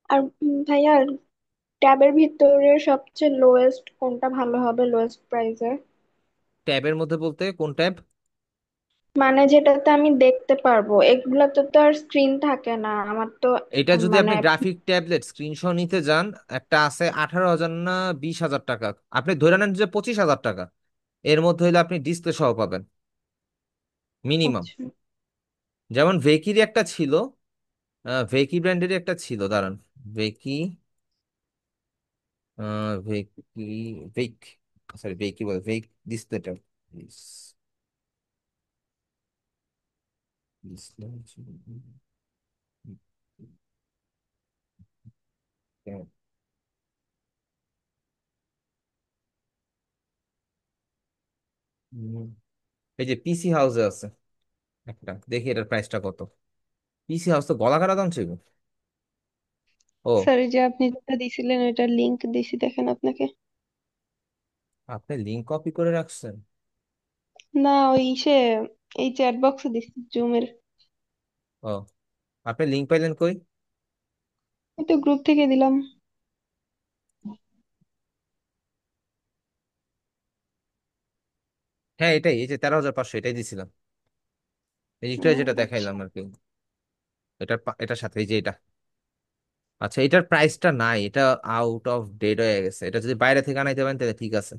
আর ভাইয়া, ট্যাবের ভিতরে সবচেয়ে লোয়েস্ট কোনটা ভালো হবে, লোয়েস্ট প্রাইসে? ট্যাবের মধ্যে বলতে কোন ট্যাব? মানে যেটাতে আমি দেখতে পারবো, এগুলাতে তো আর স্ক্রিন থাকে না আমার তো। এটা যদি মানে আপনি গ্রাফিক ট্যাবলেট স্ক্রিনশট নিতে যান, একটা আছে 18,000 না 20,000 টাকা, আপনি ধরে নেন যে 25,000 টাকা, এর মধ্যে হইলে আপনি ডিসপ্লে সহ পাবেন মিনিমাম। আচ্ছা, যেমন ভেকির একটা ছিল, ভেকি ব্র্যান্ডের একটা ছিল, দাঁড়ান। ভেকি, ভেকি, ভেক, সরি ভেকি বলে, ভেক ডিসপ্লেটা, ডিসপ্লে, এই যে পিসি হাউসে আছে একটা, দেখি এটার প্রাইসটা কত। পিসি হাউস তো গলা কাটা দাম ছিল। ও, স্যার এই যে আপনি যেটা দিছিলেন ওইটার লিংক দিছি, দেখেন আপনাকে। আপনি লিঙ্ক কপি করে রাখছেন? না, ওই ইসে, এই চ্যাট বক্সে দিছি জুমের। ও, আপনি লিঙ্ক পাইলেন কই? এই তো গ্রুপ থেকে দিলাম। হ্যাঁ এটাই, এই যে 13,500 এটাই দিছিলাম, এই ও একটু যেটা আচ্ছা। দেখাইলাম আর কি। এটার সাথে এই যে এটা। আচ্ছা এটার প্রাইসটা নাই, এটা আউট অফ ডেট হয়ে গেছে, এটা যদি বাইরে থেকে আনাইতে পারেন তাহলে ঠিক আছে।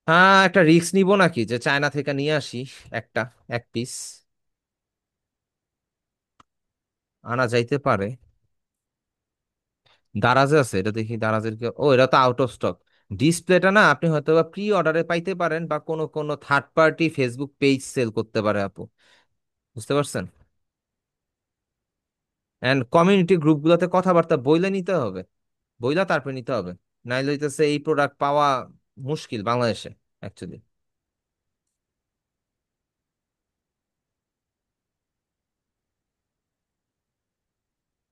হ্যাঁ একটা রিস্ক নিব নাকি, যে চায়না থেকে নিয়ে আসি একটা, এক পিস আনা যাইতে পারে। দারাজে আছে এটা, দেখি দারাজের কি, ও এটা তো আউট অফ স্টক। ডিসপ্লেটা না আপনি হয়তো বা প্রি অর্ডারে পাইতে পারেন, বা কোনো কোনো third party Facebook page sell করতে পারে আপু, বুঝতে পারছেন? এন্ড কমিউনিটি গ্রুপগুলোতে কথাবার্তা বইলে নিতে হবে, বইলা তারপরে নিতে হবে, নাইলে হইতেছে এই প্রোডাক্ট পাওয়া মুশকিল বাংলাদেশে অ্যাকচুয়ালি।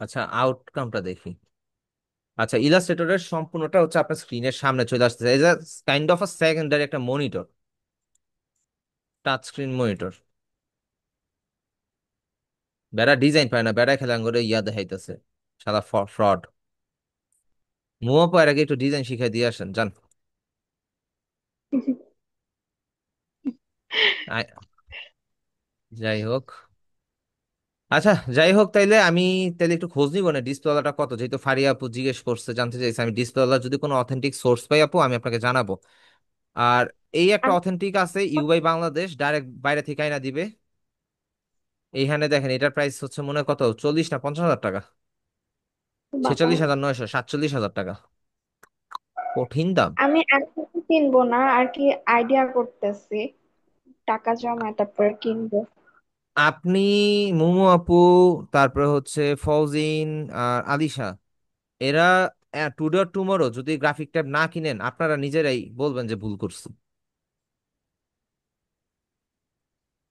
আচ্ছা আউটকামটা দেখি। আচ্ছা ইলাস্ট্রেটরের সম্পূর্ণটা হচ্ছে আপনার স্ক্রিনের সামনে চলে আসতেছে, এই যে কাইন্ড অফ আ সেকেন্ডারি একটা মনিটর, টাচ স্ক্রিন মনিটর। বেড়া ডিজাইন পায় না, বেড়া খেলা করে ইয়া দেখাইতেছে, সাদা ফ্রড। মুয়া পায়ের আগে একটু ডিজাইন শিখাই দিয়ে আসেন জান। আই- যাই হোক, আচ্ছা যাই হোক, তাইলে একটু খোঁজ নিব না ডিসপ্লেওয়ালাটা কত, যেহেতু ফারিয়া আপু জিজ্ঞেস করছে, জানতে চাইছে, আমি ডিসপ্লেওয়ালা যদি কোনো অথেন্টিক সোর্স পাই আপু আমি আপনাকে জানাবো। আর এই একটা আমি অথেন্টিক আছে ইউআই বাংলাদেশ, ডাইরেক্ট বাইরে থেকে আইনা দিবে। এইখানে দেখেন এটার প্রাইস হচ্ছে মনে হয় কত, 40 না 50 হাজার টাকা, বাবা, 46,900, 47 হাজার টাকা, কঠিন দাম। আমি এখন কিনবো না আর কি, আইডিয়া করতেছি, টাকা জমা তারপর কিনবো। আপনি, মুমু আপু, তারপরে হচ্ছে ফৌজিন আর আলিশা, এরা টুডে অর টুমরো যদি গ্রাফিক ট্যাব না কিনেন আপনারা নিজেরাই বলবেন যে ভুল করছি,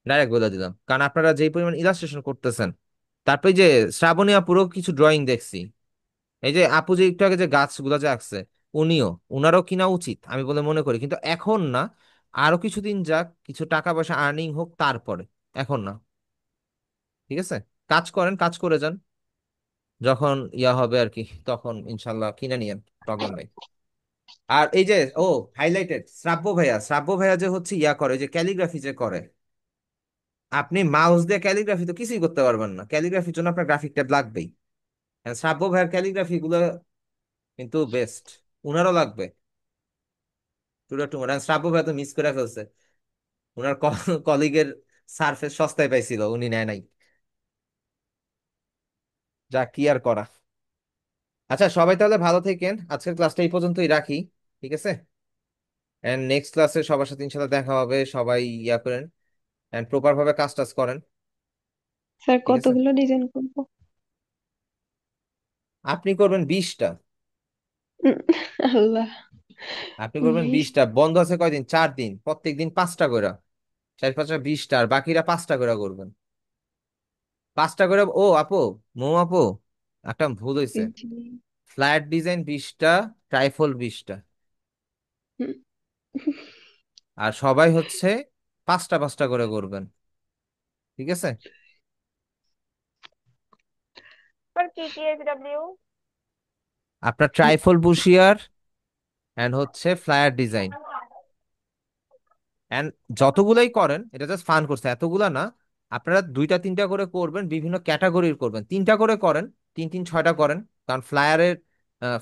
ডাইরেক্ট বলে দিলাম, কারণ আপনারা যেই পরিমাণ ইলাস্ট্রেশন করতেছেন। তারপরে যে শ্রাবণী আপুরও কিছু ড্রয়িং দেখছি, এই যে আপু যে একটু আগে যে গাছগুলো যে আঁকছে, উনিও, উনারও কিনা উচিত আমি বলে মনে করি, কিন্তু এখন না, আরো কিছুদিন যাক, কিছু টাকা পয়সা আর্নিং হোক তারপরে, এখন না। ঠিক আছে, কাজ করেন, কাজ করে যান, যখন ইয়া হবে আর কি তখন ইনশাল্লাহ কিনে নিয়েন, প্রবলেম নেই। আর এই যে ও হাইলাইটেড শ্রাব্য ভাইয়া যে হচ্ছে ইয়া করে, ওই যে ক্যালিগ্রাফি যে করে, আপনি মাউস দিয়ে ক্যালিগ্রাফি তো কিছুই করতে পারবেন না, ক্যালিগ্রাফির জন্য আপনার গ্রাফিক ট্যাব লাগবেই। আর শ্রাব্য ভাইয়ার ক্যালিগ্রাফি গুলো কিন্তু বেস্ট, উনারও লাগবে টুডে টুমোর। শ্রাব্য ভাইয়া তো মিস করে ফেলছে, উনার কলিগের সারফেস সস্তায় পাইছিল, উনি নেয় নাই, যা কি আর করা। আচ্ছা সবাই তাহলে ভালো থাকেন, আজকের ক্লাসটা এই পর্যন্তই রাখি, ঠিক আছে? এন্ড নেক্সট ক্লাসে সবার সাথে ইনশাল্লাহ দেখা হবে, সবাই ইয়া করেন এন্ড প্রপার ভাবে কাজ টাজ করেন, স্যার ঠিক আছে? কতগুলো ডিজাইন করবো? আপনি করবেন 20টা, উম, আল্লাহ, আপনি করবেন 20? 20টা, বন্ধ আছে কয়দিন, 4 দিন, প্রত্যেক দিন 5টা করে, 4 5 20টা, আর বাকিরা 5টা করে করবেন, 5টা করে। ও আপু, আপু, একটা ভুল হয়েছে, জি। ফ্ল্যাট ডিজাইন 20টা, ট্রাইফল 20টা, হুম, আর সবাই হচ্ছে 5টা 5টা করে করবেন, ঠিক আছে? আর কি কি এইচডব্লিউ? আপনার ট্রাইফল বুশিয়ার এন্ড হচ্ছে ফ্লায়ার ডিজাইন, এন্ড যতগুলাই করেন এটা জাস্ট ফান করছে, এতগুলা না, আপনারা 2টা 3টা করে করবেন, বিভিন্ন ক্যাটাগরির করবেন, 3টা করে করেন, 3 3 6টা করেন, কারণ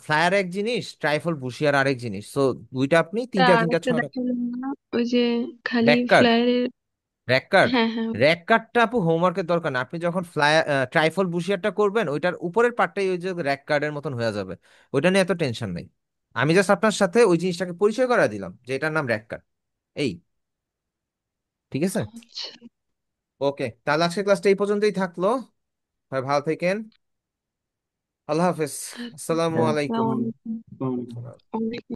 ফ্লায়ার এক জিনিস, ট্রাইফল বুশিয়ার আরেক জিনিস, সো দুইটা আপনি তা 3টা 3টা আরেকটা 6টা। দেখালেন না, ওই যে খালি র্যাক কার্ড, ফ্লায়ারের? র্যাক কার্ড, হ্যাঁ হ্যাঁ। র্যাক কার্ডটা আপু হোমওয়ার্কের দরকার না, আপনি যখন ট্রাইফল বুশিয়ারটা করবেন ওইটার উপরের পার্টটাই ওই যে র্যাক কার্ডের মতন হয়ে যাবে, ওইটা নিয়ে এত টেনশন নেই। আমি জাস্ট আপনার সাথে ওই জিনিসটাকে পরিচয় করা দিলাম যে এটার নাম র্যাক কার্ড, এই, ঠিক আছে? আচ্ছা ওকে, তাহলে আজকের ক্লাসটা এই পর্যন্তই থাকলো, সবাই ভালো থাকেন, আল্লাহ হাফেজ, আচ্ছা আসসালামু স্যার, আলাইকুম। আসসালামু আলাইকুম। আসসালামু আলাইকুম। ওয়ালাইকুম